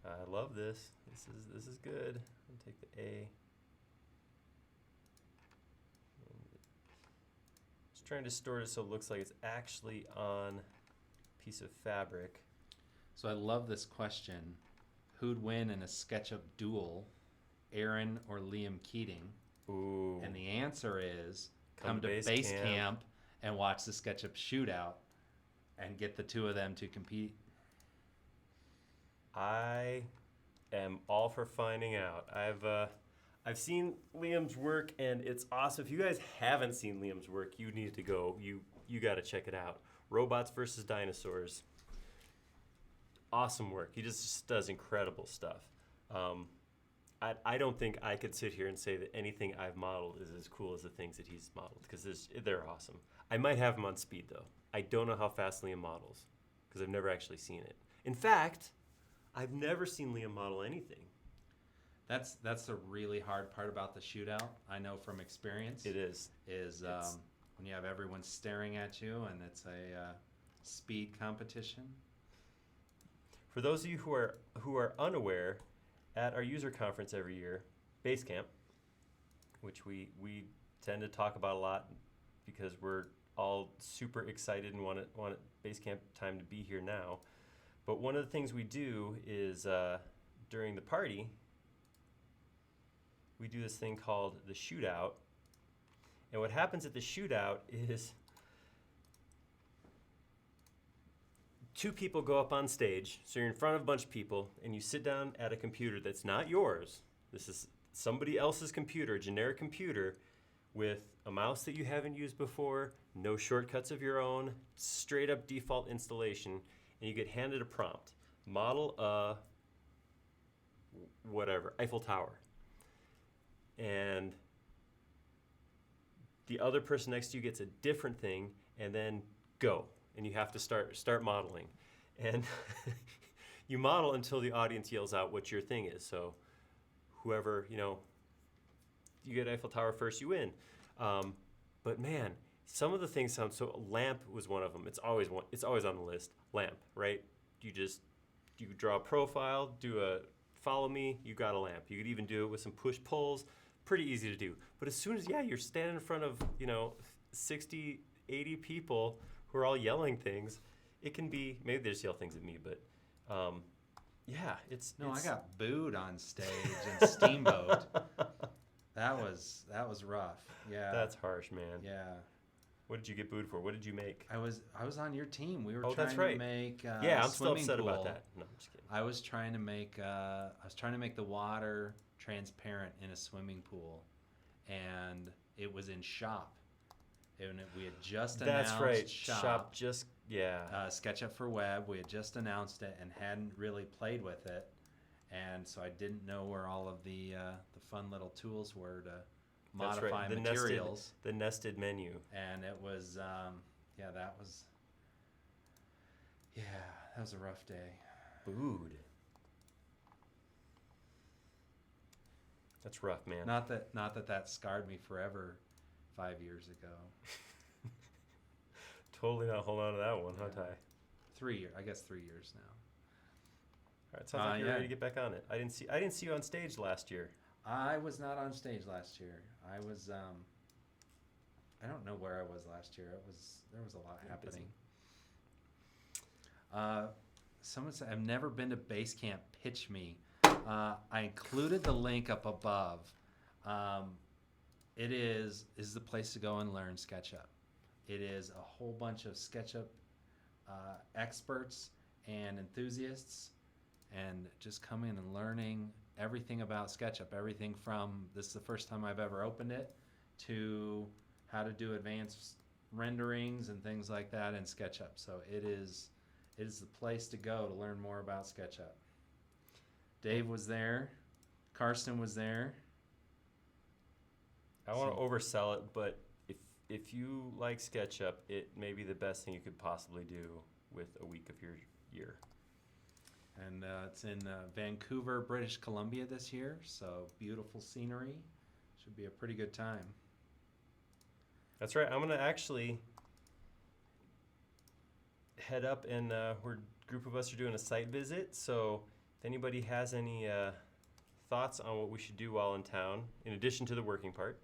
I love this. This is good. I'll take the A. Just trying to distort it so it looks like it's actually on a piece of fabric. So I love this question. Who'd win in a SketchUp duel, Aaron or Liam Keating? Ooh. And the answer is Come to base camp and watch the SketchUp shootout and get the two of them to compete. I am all for finding out. I've seen Liam's work and it's awesome. If you guys haven't seen Liam's work, you need to go. You got to check it out. Robots versus Dinosaurs. Awesome work. He just does incredible stuff. I don't think I could sit here and say that anything I've modeled is as cool as the things that he's modeled because they're awesome. I might have him on speed though. I don't know how fast Liam models because I've never actually seen it. In fact, I've never seen Liam model anything. That's the really hard part about the shootout. I know from experience. It is. When you have everyone staring at you and it's a speed competition. For those of you who are unaware, at our user conference every year, Basecamp, which we tend to talk about a lot because we're all super excited and want Basecamp time to be here now. But one of the things we do is during the party, we do this thing called the shootout. And what happens at the shootout is two people go up on stage, so you're in front of a bunch of people, and you sit down at a computer that's not yours. This is somebody else's computer, a generic computer, with a mouse that you haven't used before, no shortcuts of your own, straight up default installation, and you get handed a prompt. Model a whatever, Eiffel Tower. And the other person next to you gets a different thing, and then go. And you have to start modeling. And you model until the audience yells out what your thing is. So whoever, you get Eiffel Tower first, you win. But man, some of the things sound so. Lamp was one of them. It's always on the list. Lamp, right? You draw a profile, do a follow me, you got a lamp. You could even do it with some push pulls. Pretty easy to do. But as soon as you're standing in front of 60, 80 people who are all yelling things, it can be, maybe they just yell things at me, but it's. I got booed on stage in Steamboat. That was rough. Yeah. That's harsh, man. Yeah. What did you get booed for? What did you make? I was on your team. We were trying that's right. to make I'm still upset about that. No, I'm just kidding. I was trying to make the water transparent in a swimming pool, and it was in Shop. And we had just announced That's right. Shop just SketchUp for Web. We had just announced it and hadn't really played with it, and so I didn't know where all of the fun little tools were to modify materials. The nested menu. And it was that was a rough day. Booed. That's rough, man. Not that scarred me forever 5 years ago. Totally not holding on to that one, huh, Ty? 3 years. I guess 3 years now. All right, sounds like you're ready to get back on it. I didn't see you on stage last year. I was not on stage last year. I was I don't know where I was last year. There was a lot happening. Someone said I've never been to Basecamp. Pitch me. I included the link up above. It is the place to go and learn SketchUp. It is a whole bunch of SketchUp experts and enthusiasts, and just coming and learning everything about SketchUp. Everything from, this is the first time I've ever opened it, to how to do advanced renderings and things like that in SketchUp. So it is the place to go to learn more about SketchUp. Dave was there. Karsten was there. I want to oversell it, but if you like SketchUp, it may be the best thing you could possibly do with a week of your year. And it's in Vancouver, British Columbia this year, so beautiful scenery. Should be a pretty good time. That's right. I'm going to actually head up, and a group of us are doing a site visit, so if anybody has any thoughts on what we should do while in town, in addition to the working part,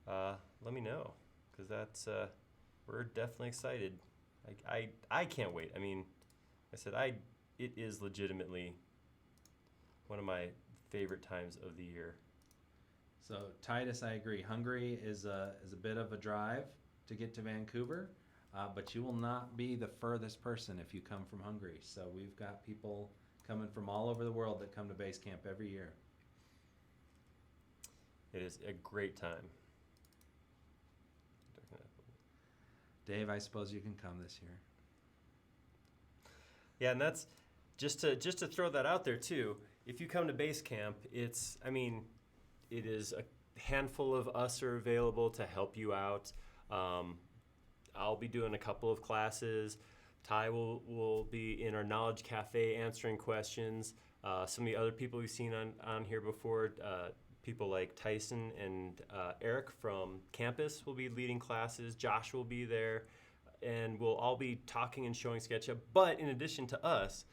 let me know, because we're definitely excited. I can't wait. I mean, I said it is legitimately one of my favorite times of the year. So Titus, I agree. Hungary is a bit of a drive to get to Vancouver, but you will not be the furthest person if you come from Hungary. So we've got people coming from all over the world that come to Basecamp every year. It is a great time. Dave, I suppose you can come this year. Yeah, and that's just to throw that out there too. If you come to Basecamp, it is a handful of us are available to help you out. I'll be doing a couple of classes. Ty will be in our Knowledge Cafe answering questions. Some of the other people we've seen on here before, people like Tyson and Eric from campus will be leading classes. Josh will be there, and we'll all be talking and showing SketchUp. But in addition to us,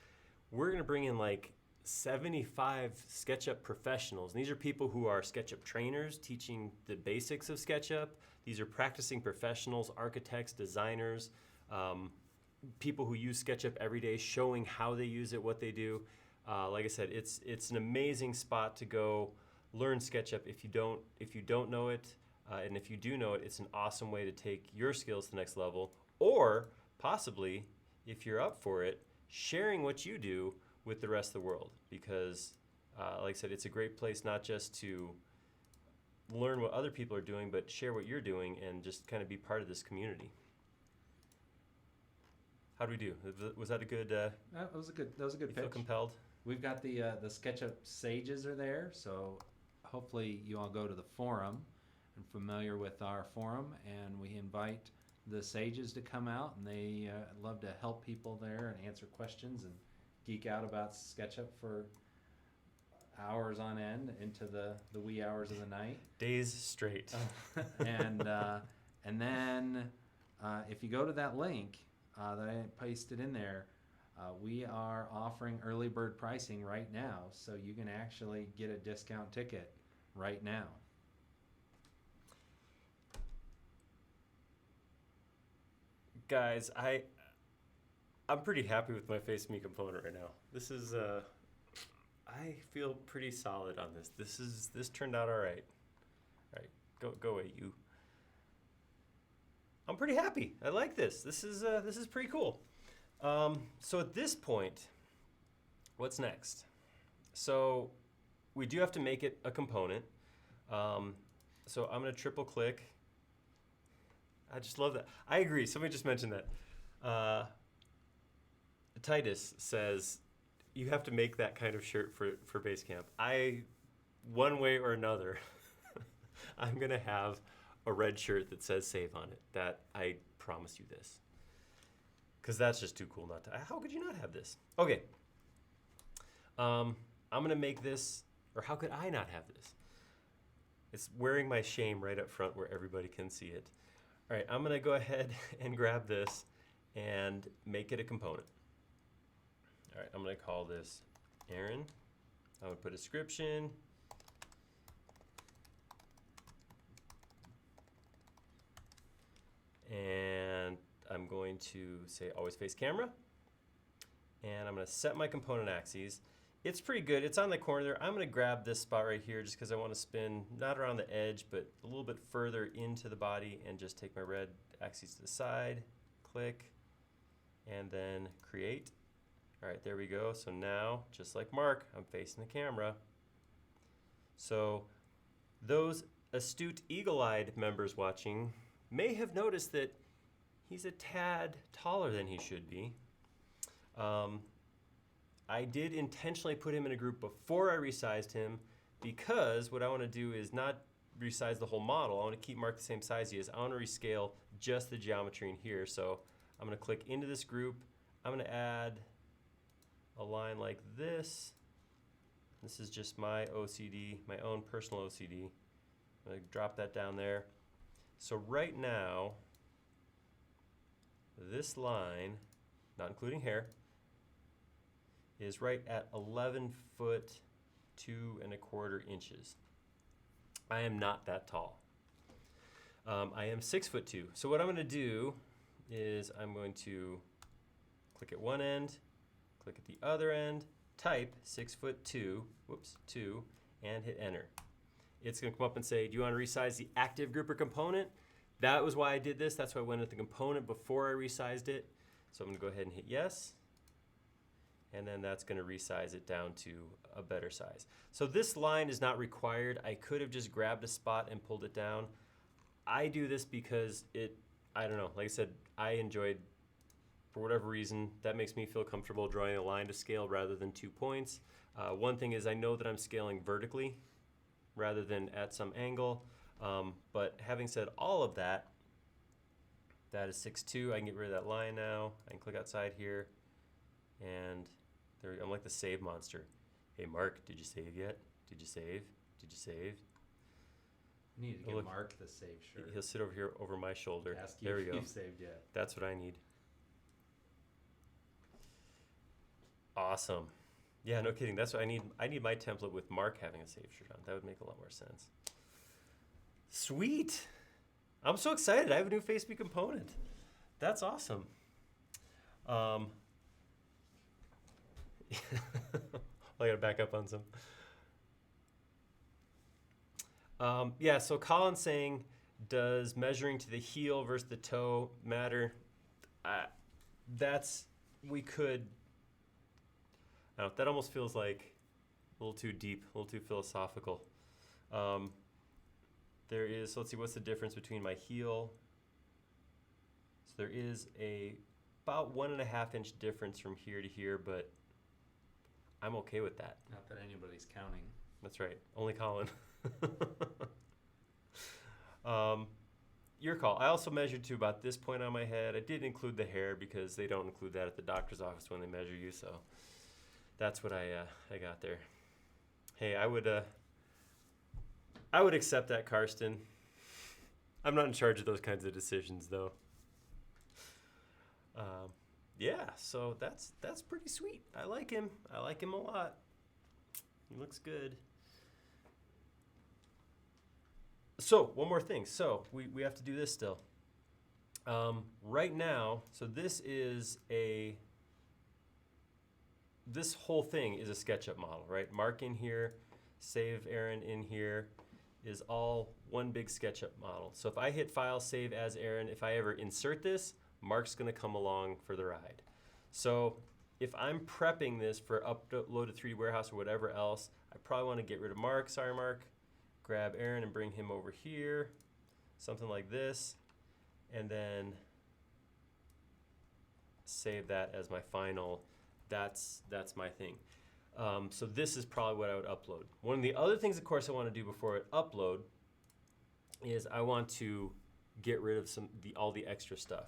we're going to bring in like 75 SketchUp professionals. And these are people who are SketchUp trainers teaching the basics of SketchUp. These are practicing professionals, architects, designers, people who use SketchUp every day, showing how they use it, what they do. Like I said, it's an amazing spot to go learn SketchUp if you don't know it, and if you do know it, it's an awesome way to take your skills to the next level, or possibly, if you're up for it, sharing what you do with the rest of the world. Because, like I said, it's a great place not just to learn what other people are doing, but share what you're doing and just kind of be part of this community. How do we do? Was that a good? That was a good You pitch. feel compelled? We've got the SketchUp sages are there, so hopefully you all go to the forum and familiar with our forum, and we invite the sages to come out, and they love to help people there and answer questions and geek out about SketchUp for hours on end into the wee hours of the night. Days straight. And then if you go to that link that I pasted in there, we are offering early bird pricing right now, so you can actually get a discount ticket right now. Guys, I'm pretty happy with my Face Me component right now. This is I feel pretty solid on this. This turned out all right. All right, go away, you. I'm pretty happy. I like this. This is pretty cool. So at this point, what's next? So we do have to make it a component. So I'm gonna triple click. I just love that. I agree. Somebody just mentioned that. Titus says you have to make that kind of shirt for Basecamp. One way or another, I'm gonna have a red shirt that says "Save" on it. That I promise you this, because that's just too cool not to. How could you not have this? Okay. I'm gonna make this, or how could I not have this? It's wearing my shame right up front where everybody can see it. All right, I'm gonna go ahead and grab this and make it a component. All right, I'm gonna call this Aaron. I'm gonna put a description. And I'm going to say always face camera. And I'm gonna set my component axes. It's pretty good. It's on the corner there. I'm gonna grab this spot right here just because I want to spin not around the edge, but a little bit further into the body, and just take my red axes to the side, click, and then create. All right, there we go. So now, just like Mark, I'm facing the camera. So those astute eagle-eyed members watching may have noticed that he's a tad taller than he should be. I did intentionally put him in a group before I resized him, because what I want to do is not resize the whole model. I want to keep Mark the same size he is. I want to rescale just the geometry in here. So I'm going to click into this group. I'm going to add a line like this. This is just my OCD, my own personal OCD. I'm going to drop that down there. So right now, this line, not including hair, is right at 11 foot 2¼ inches. I am not that tall. I am 6'2". So what I'm going to do is I'm going to click at one end, click at the other end, type 6'2", 2, and hit enter. It's going to come up and say, do you want to resize the active group or component? That was why I did this. That's why I went with the component before I resized it. So I'm going to go ahead and hit yes. And then that's going to resize it down to a better size. So this line is not required. I could have just grabbed a spot and pulled it down. I do this because I don't know, like I said, I enjoyed, for whatever reason, that makes me feel comfortable drawing a line to scale rather than 2 points. One thing is I know that I'm scaling vertically rather than at some angle. But having said all of that, that is 6'2". I can get rid of that line now. I can click outside here, and there I'm like the save monster. Hey, Mark, did you save yet? Did you save? Did you save? You need to Oh, give look. Mark the save shirt. He'll sit over here over my shoulder. Ask you There we if go. you've saved yet. That's what I need. Awesome. Yeah, no kidding. That's what I need. I need my template with Mark having a save shirt on. That would make a lot more sense. Sweet. I'm so excited. I have a new Face Me component. That's awesome. I gotta back up on some. Yeah, so Colin's saying, does measuring to the heel versus the toe matter? We could, I don't know, that almost feels like a little too deep, a little too philosophical. There is, so let's see, what's the difference between my heel? So there is about 1.5 inch difference from here to here, but I'm okay with that. Not that anybody's counting. That's right, only Colin. Your call. I also measured to about this point on my head. I did include the hair because they don't include that at the doctor's office when they measure you, so that's what I got there. Hey, I would accept that, Karsten. I'm not in charge of those kinds of decisions, though. Yeah, so that's pretty sweet. I like him. I like him a lot. He looks good. So, one more thing. So, we have to do this still. Right now, so this whole thing is a SketchUp model, right? Mark in here, save Aaron in here is all one big SketchUp model. So if I hit File, Save as Aaron, if I ever insert this, Mark's gonna come along for the ride. So if I'm prepping this for upload to 3D Warehouse or whatever else, I probably wanna get rid of Mark, sorry Mark, grab Aaron and bring him over here, something like this, and then save that as my final. That's my thing. So this is probably what I would upload. One of the other things, of course, I want to do before I upload is I want to get rid of all the extra stuff.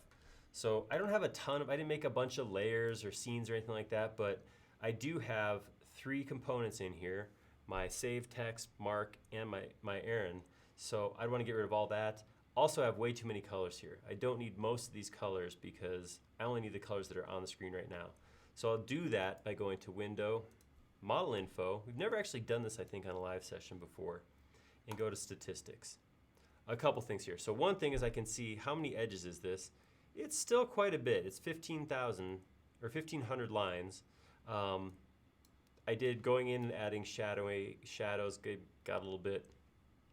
So I don't have I didn't make a bunch of layers or scenes or anything like that, but I do have 3 components in here, my save text, Mark, and my Aaron. So I want to get rid of all that. Also, I have way too many colors here. I don't need most of these colors because I only need the colors that are on the screen right now. So I'll do that by going to Window, Model Info. We've never actually done this, I think, on a live session before. And go to Statistics. A couple things here. So one thing is I can see how many edges is this. It's still quite a bit. It's 15,000 or 1,500 lines. I did going in and adding shadows, got a little bit,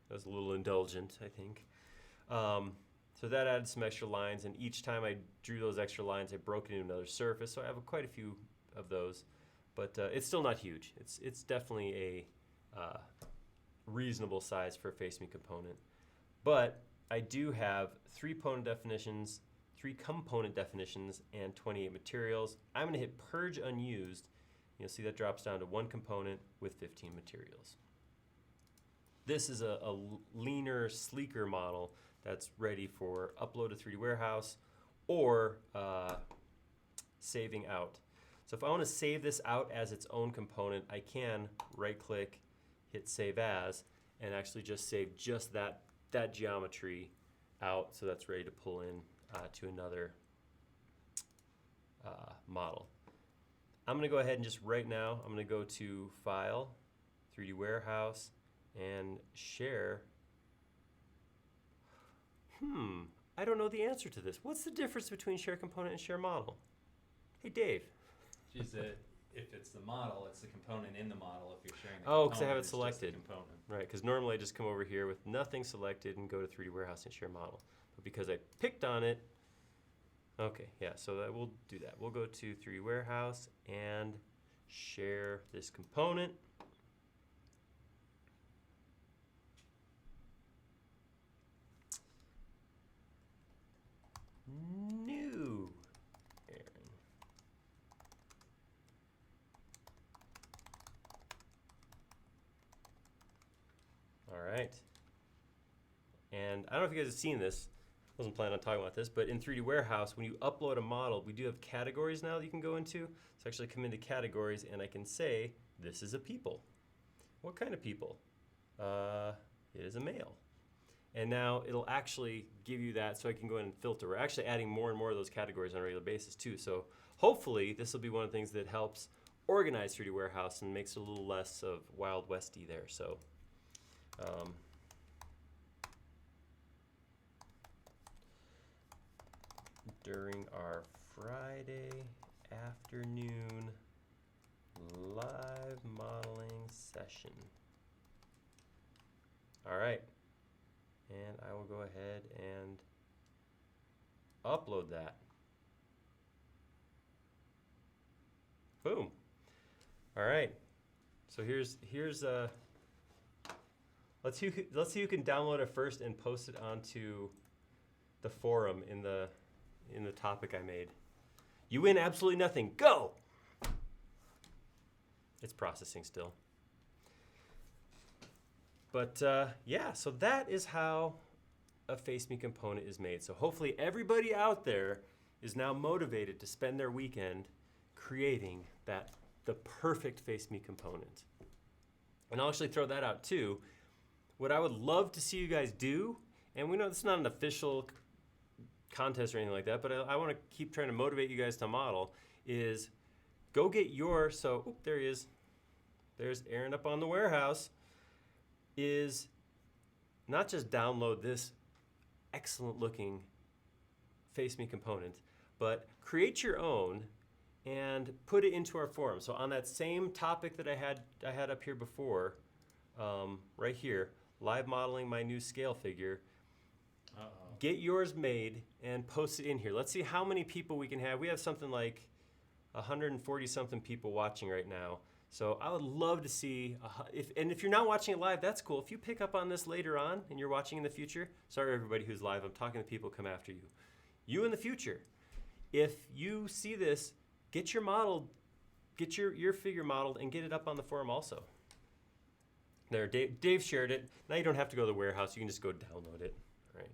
that was a little indulgent, I think. So that added some extra lines, and each time I drew those extra lines, I broke it into another surface. So I have quite a few of those, but it's still not huge. It's definitely a reasonable size for a Face Me component. But I do have 3 component definitions, and 28 materials. I'm gonna hit Purge Unused. You'll see that drops down to 1 component with 15 materials. This is a leaner, sleeker model that's ready for upload to 3D Warehouse or saving out. So if I want to save this out as its own component, I can right-click, hit Save As, and actually just save just that geometry out, so that's ready to pull in to another model. I'm going to go ahead and just right now, I'm going to go to File, 3D Warehouse, and Share. I don't know the answer to this. What's the difference between Share Component and Share Model? Hey, Dave. If it's the model, it's the component in the model. If you're sharing the Oh, component, because I have it it's just the selected. component. Right, because normally I just come over here with nothing selected and go to 3D Warehouse and Share Model. But because I picked on it, okay, yeah, so we'll do that. We'll go to 3D Warehouse and share this component. New Aaron. All right. And I don't know if you guys have seen this. I wasn't planning on talking about this, but in 3D Warehouse, when you upload a model, we do have categories now that you can go into. So actually come into categories and I can say, this is a people. What kind of people? It is a male. And now it'll actually give you that, so I can go in and filter. We're actually adding more and more of those categories on a regular basis too. So hopefully this will be one of the things that helps organize 3D Warehouse and makes it a little less of Wild Westy there. So during our Friday afternoon live modeling session. All right. And I will go ahead and upload that. Boom. All right. So here's let's see who can download it first and post it onto the forum in the topic I made. You win absolutely nothing. Go. It's processing still. But yeah, so that is how a Face Me component is made. So hopefully everybody out there is now motivated to spend their weekend creating the perfect Face Me component. And I'll actually throw that out too. What I would love to see you guys do, and we know it's not an official contest or anything like that, but I want to keep trying to motivate you guys to model, is go get your, there he is. There's Aaron up on the warehouse. Is not just download this excellent looking Face Me component, but create your own and put it into our forum. So on that same topic that I had up here before, right here, live modeling my new scale figure. Get yours made and post it in here. Let's see how many people we can have. We have something like 140 something people watching right now. So I would love to see, if you're not watching it live, that's cool. If you pick up on this later on and you're watching in the future, sorry everybody who's live, I'm talking to people come after you. You in the future, if you see this, get your figure modeled and get it up on the forum also. There, Dave shared it. Now you don't have to go to the warehouse, you can just go download it. All right,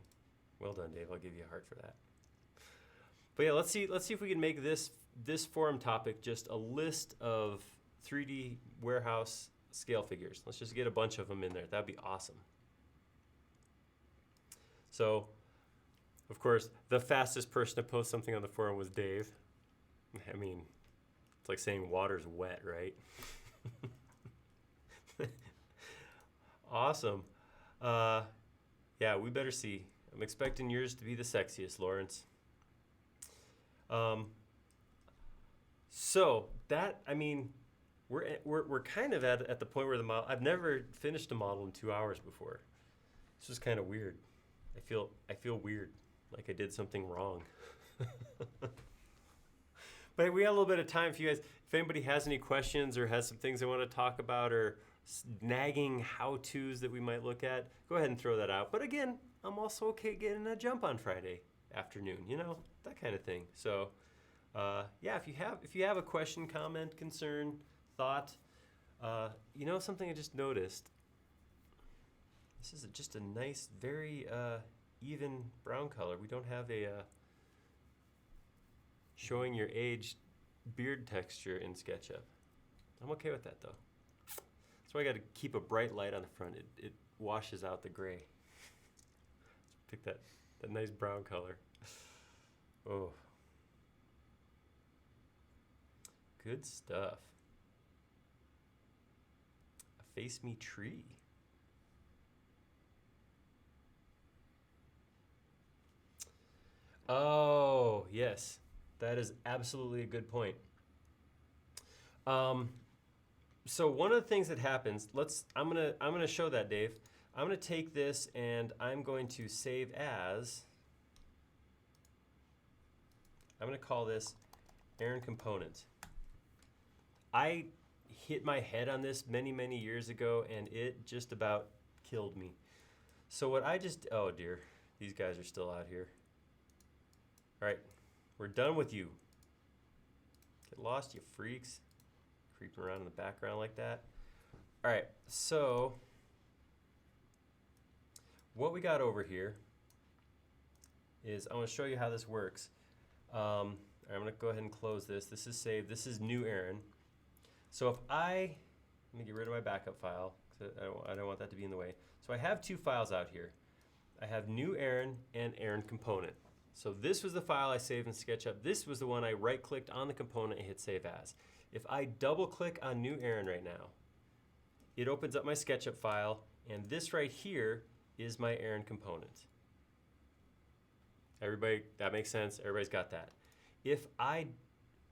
well done Dave, I'll give you a heart for that. But yeah, let's see if we can make this forum topic just a list of 3D Warehouse scale figures. Let's just get a bunch of them in there. That'd be awesome. So, of course, the fastest person to post something on the forum was Dave. I mean, it's like saying water's wet, right? Awesome. Yeah, we better see. I'm expecting yours to be the sexiest, Lawrence. So that, I mean, we're kind of at the point where the model, I've never finished a model in 2 hours before. This is kind of weird. I feel weird, like I did something wrong. But we got a little bit of time for you guys. If anybody has any questions or has some things they want to talk about or nagging how-tos that we might look at, go ahead and throw that out. But again, I'm also okay getting a jump on Friday afternoon, you know, that kind of thing. So yeah, if you have a question, comment, concern, thought, you know, something I just noticed. This is just a nice, very even brown color. We don't have a showing your age beard texture in SketchUp. I'm okay with that though. That's why I got to keep a bright light on the front. It washes out the gray. Pick that nice brown color. Oh. Good stuff. A Face Me tree. Oh, yes. That is absolutely a good point. So one of the things that happens, I'm gonna show that, Dave. I'm gonna take this and I'm going to save as, I'm gonna call this Aaron Component. I hit my head on this many, many years ago and it just about killed me. So what I just, oh dear, these guys are still out here. All right, we're done with you. Get lost, you freaks. Creeping around in the background like that. All right, so what we got over here is, I want to show you how this works. I'm going to go ahead and close this. This is saved. This is new Aaron. So if I Let me get rid of my backup file, 'cause I don't want that to be in the way. So I have two files out here. I have new Aaron and Aaron component. So this was the file I saved in SketchUp. This was the one I right-clicked on the component and hit Save As. If I double-click on new Aaron right now, it opens up my SketchUp file, and this right here is my Aaron component. Everybody, that makes sense? Everybody's got that. If I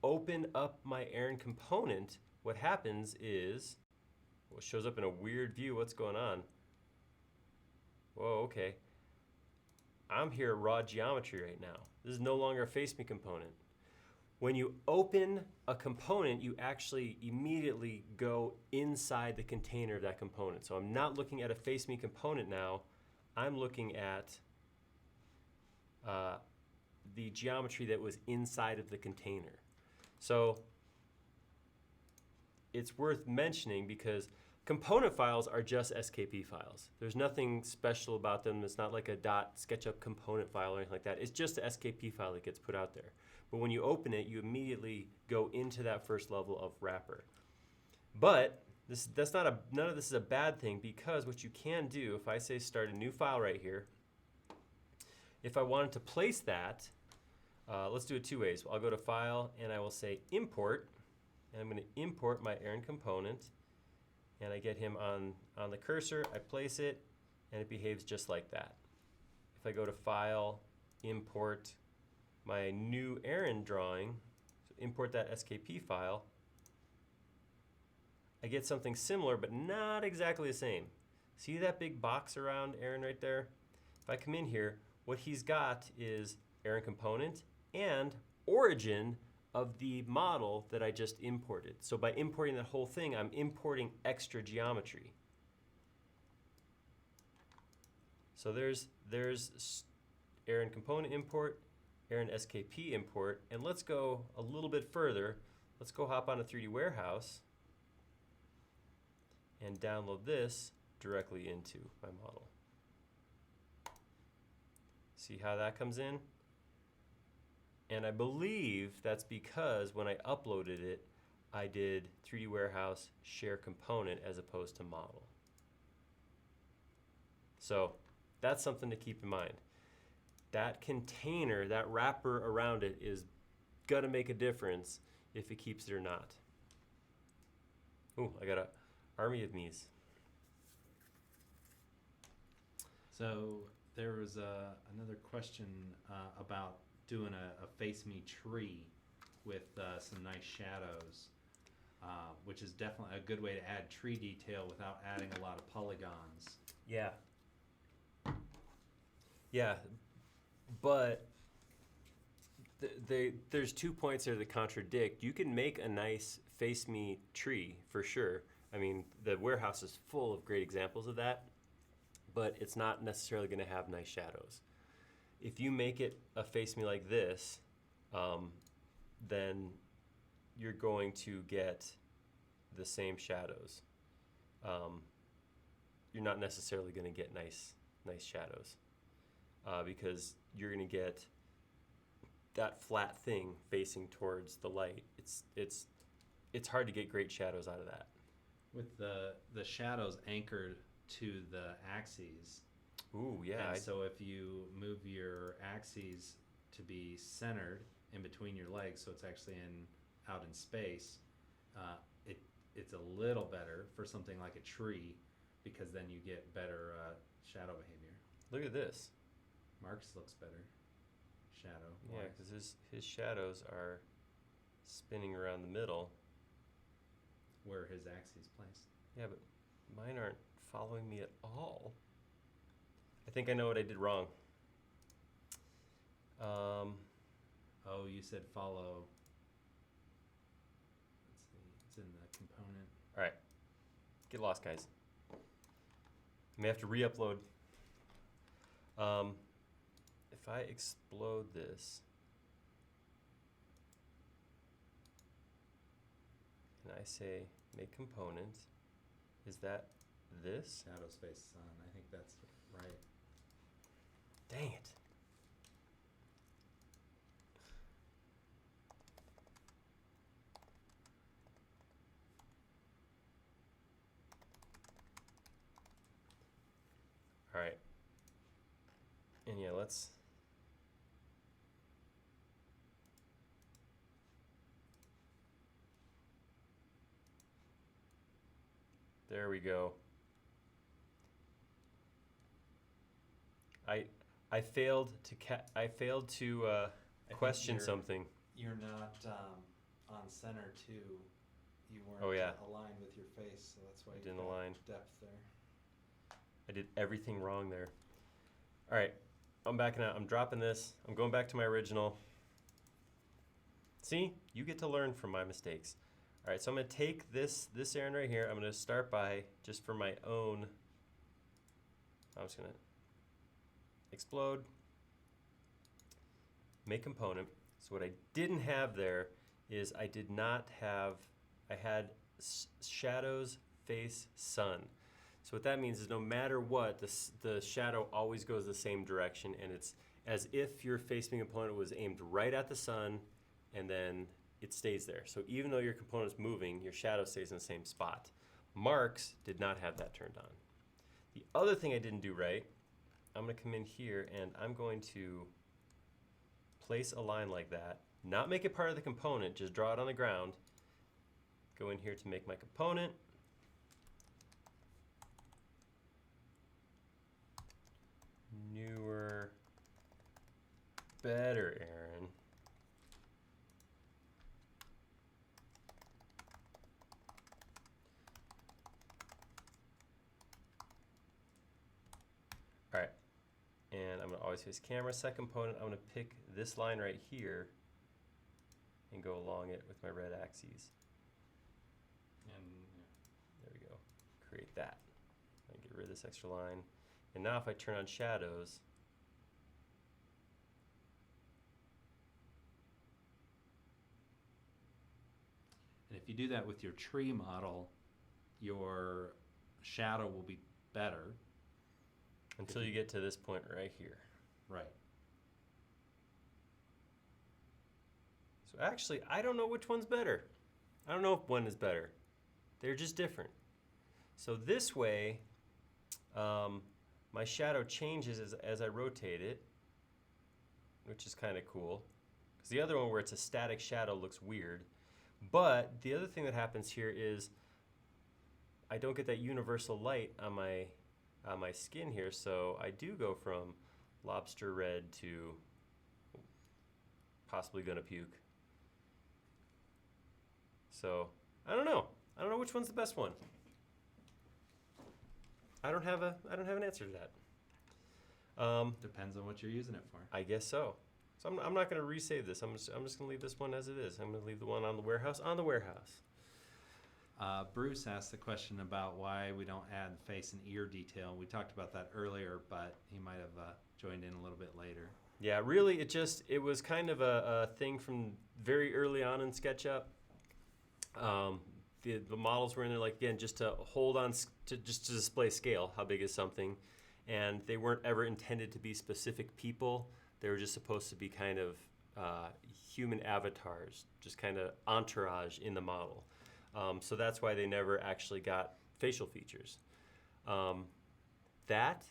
open up my Aaron component, what happens is, well, it shows up in a weird view. What's going on? Whoa, okay. I'm here at raw geometry right now. This is no longer a face me component. When you open a component, you actually immediately go inside the container of that component. So I'm not looking at a face me component now. I'm looking at the geometry that was inside of the container. So it's worth mentioning because component files are just SKP files. There's nothing special about them. It's not like a .SketchUp component file or anything like that. It's just an SKP file that gets put out there. But when you open it, you immediately go into that first level of wrapper. But none of this is a bad thing, because what you can do, if I say start a new file right here, if I wanted to place that, let's do it two ways. I'll go to File and I will say Import, and I'm going to import my Aaron component, and I get him on the cursor, I place it, and it behaves just like that. If I go to File, Import my new Aaron drawing, so import that SKP file, I get something similar but not exactly the same. See that big box around Aaron right there? If I come in here, what he's got is Aaron component and origin of the model that I just imported. So by importing that whole thing, I'm importing extra geometry. So there's Aaron component import, Aaron SKP import, and let's go a little bit further. Let's go hop on a 3D warehouse and download this directly into my model. See how that comes in? And I believe that's because when I uploaded it, I did 3D Warehouse share component as opposed to model. So that's something to keep in mind. That container, that wrapper around it is gonna make a difference if it keeps it or not. Ooh, I got an army of me's. So there was another question about doing a face me tree with some nice shadows, which is definitely a good way to add tree detail without adding a lot of polygons. Yeah. Yeah, but there's 2 points there that contradict. You can make a nice face me tree for sure. I mean, the warehouse is full of great examples of that, but it's not necessarily going to have nice shadows. If you make it a face me like this, then you're going to get the same shadows. You're not necessarily going to get nice shadows because you're going to get that flat thing facing towards the light. It's hard to get great shadows out of that. With the shadows anchored to the axes. Ooh, yeah. And so if you move your axes to be centered in between your legs, so it's actually out in space, it's a little better for something like a tree, because then you get better shadow behavior. Look at this. Mark's looks better shadow. Yeah, because his shadows are spinning around the middle. Where his axis placed. Yeah, but mine aren't following me at all. I think I know what I did wrong. Oh, you said follow. Let's see, it's in the component. All right, get lost, guys. I may have to re-upload. If I explode this, and I say make component, is that this? Shadow space sun. I think that's right. Dang it. All right. And yeah, let's. There we go. I failed to question something. You're not on center too. You weren't Oh, yeah. aligned with your face, so that's why you Didn't got align. depth there. I did everything wrong there. All right, I'm backing out. I'm dropping this. I'm going back to my original. See, you get to learn from my mistakes. All right, so I'm gonna take this errand right here. I'm gonna start by, just for my own, I'm just gonna explode, make component. So what I didn't have there is I had shadows face sun. So what that means is no matter what, the shadow always goes the same direction, and it's as if your facing component was aimed right at the sun, and then it stays there. So even though your component is moving, your shadow stays in the same spot. Mark's did not have that turned on. The other thing I didn't do right, I'm gonna come in here and I'm going to place a line like that, not make it part of the component, just draw it on the ground. Go in here to make my component. Newer, better Aaron. All right, and I'm gonna always face camera. Second component, I'm gonna pick this line right here and go along it with my red axes. And There we go, create that. And get rid of this extra line. And now if I turn on shadows, and if you do that with your tree model, your shadow will be better. until you get to this point right here. Right. So actually, I don't know which one's better. I don't know if one is better. They're just different. So this way, my shadow changes as I rotate it, which is kind of cool. Because the other one where it's a static shadow looks weird. But the other thing that happens here is I don't get that universal light on my skin here, so I do go from lobster red to possibly gonna puke. So I don't know. I don't know which one's the best one. I don't have an answer to that. Depends on what you're using it for. I guess so. So I'm not going to resave this. I'm just going to leave this one as it is. I'm going to leave the one on the warehouse on the warehouse. Bruce asked the question about why we don't add face and ear detail. We talked about that earlier, but he might have joined in a little bit later. Yeah, really, it was kind of a thing from very early on in SketchUp. The models were in there, like, again, just to hold on, just to display scale, how big is something. And they weren't ever intended to be specific people. They were just supposed to be kind of human avatars, just kind of entourage in the model. So that's why they never actually got facial features. That,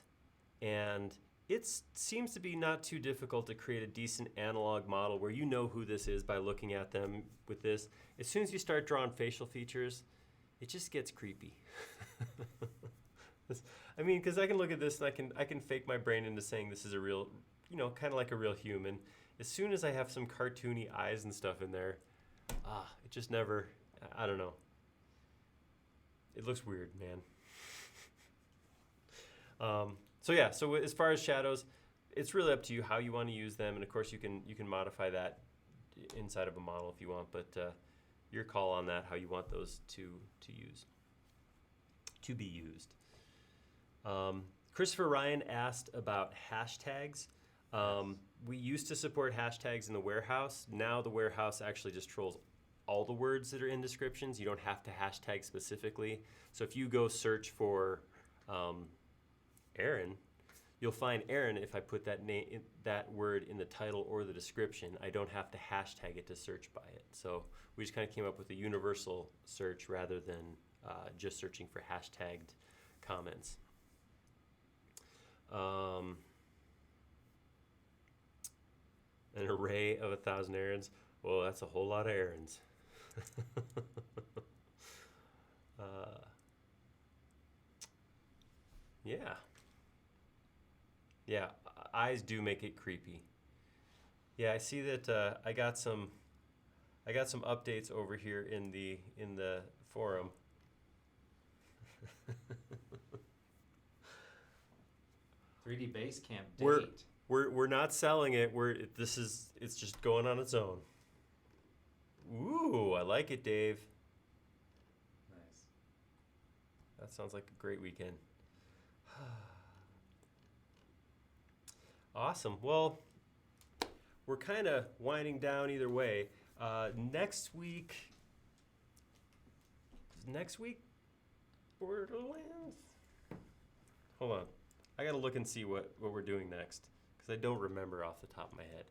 and it seems to be not too difficult to create a decent analog model where you know who this is by looking at them with this. As soon as you start drawing facial features, it just gets creepy. I mean, because I can look at this and I can fake my brain into saying this is a real, kind of like a real human. As soon as I have some cartoony eyes and stuff in there, it just never, I don't know. It looks weird, man. So yeah, so as far as shadows, it's really up to you how you want to use them, and of course you can modify that inside of a model if you want, but your call on that, how you want those to be used. Christopher Ryan asked about hashtags. We used to support hashtags in the warehouse. Now the warehouse actually just trolls all the words that are in descriptions. You don't have to hashtag specifically. So if you go search for Aaron, you'll find Aaron if I put that word in the title or the description. I don't have to hashtag it to search by it. So we just kind of came up with a universal search rather than just searching for hashtagged comments. day of 1,000 errands. Well, that's a whole lot of errands. Yeah. Yeah, eyes do make it creepy. Yeah, I see that I got some updates over here in the forum. 3D Base Camp date. We're not selling it. It's just going on its own. Ooh, I like it, Dave. Nice. That sounds like a great weekend. Awesome. Well, we're kind of winding down either way. Next week, Borderlands? Hold on. I got to look and see what we're doing next because I don't remember off the top of my head.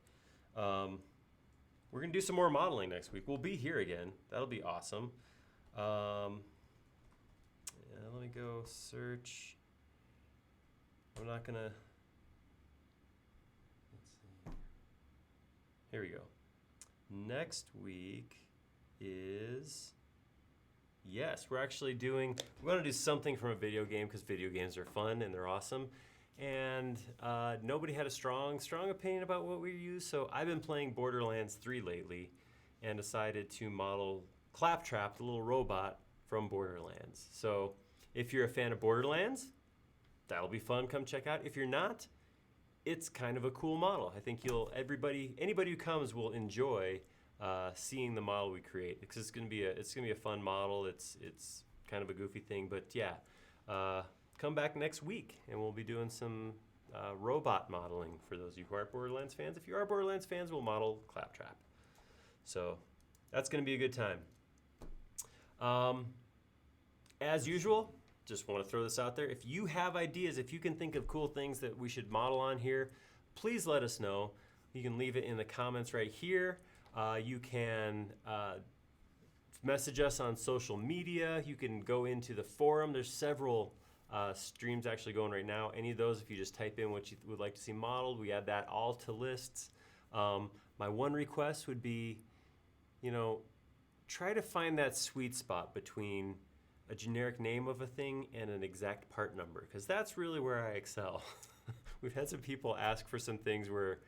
We're going to do some more modeling next week. We'll be here again. That'll be awesome. Yeah, let me go search. I'm not going to... Here we go. Next week is, yes, we're going to do something from a video game because video games are fun and they're awesome. And nobody had a strong opinion about what we use, so I've been playing Borderlands 3 lately and decided to model Claptrap, the little robot from Borderlands. So if you're a fan of Borderlands, that'll be fun. Come check out. If you're not, it's kind of a cool model. I think anybody who comes will enjoy seeing the model we create because it's gonna be a fun model. It's kind of a goofy thing, but yeah, come back next week and we'll be doing some robot modeling for those of you who aren't Borderlands fans. If you are Borderlands fans, we'll model Claptrap. So that's gonna be a good time. As usual. Just want to throw this out there. If you have ideas, if you can think of cool things that we should model on here, please let us know. You can leave it in the comments right here. You can message us on social media. You can go into the forum. There's several streams actually going right now. Any of those, if you just type in what you would like to see modeled, we add that all to lists. My one request would be, try to find that sweet spot between a generic name of a thing and an exact part number, because that's really where I excel. We've had some people ask for some things where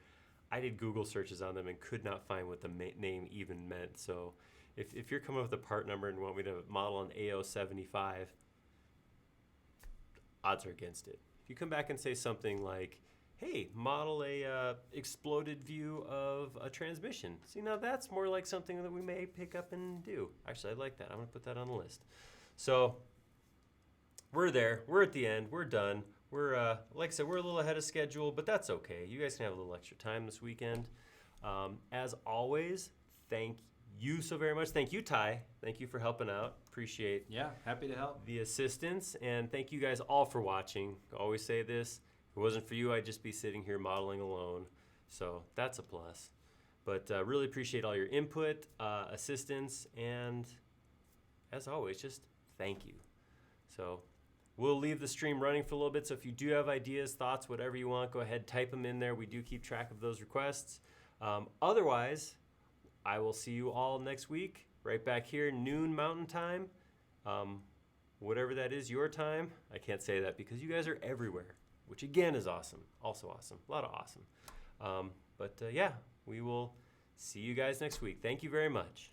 I did Google searches on them and could not find what the name even meant. So if you're coming up with a part number and want me to model an AO75, odds are against it. If you come back and say something like, hey, model a exploded view of a transmission. See, now that's more like something that we may pick up and do. Actually, I like that. I'm going to put that on the list. So we're there. We're at the end. We're done. We're, like I said, we're a little ahead of schedule, but that's okay. You guys can have a little extra time this weekend. As always, thank you so very much. Thank you, Ty. Thank you for helping out. Appreciate happy to help. The assistance. And thank you guys all for watching. I always say this. If it wasn't for you, I'd just be sitting here modeling alone. So that's a plus. But really appreciate all your input, assistance, and as always, just thank you. So we'll leave the stream running for a little bit. So if you do have ideas, thoughts, whatever you want, go ahead, type them in there. We do keep track of those requests. Otherwise, I will see you all next week, right back here, noon Mountain Time. Whatever that is, your time. I can't say that because you guys are everywhere, which again is awesome. Also awesome. A lot of awesome. But yeah, we will see you guys next week. Thank you very much.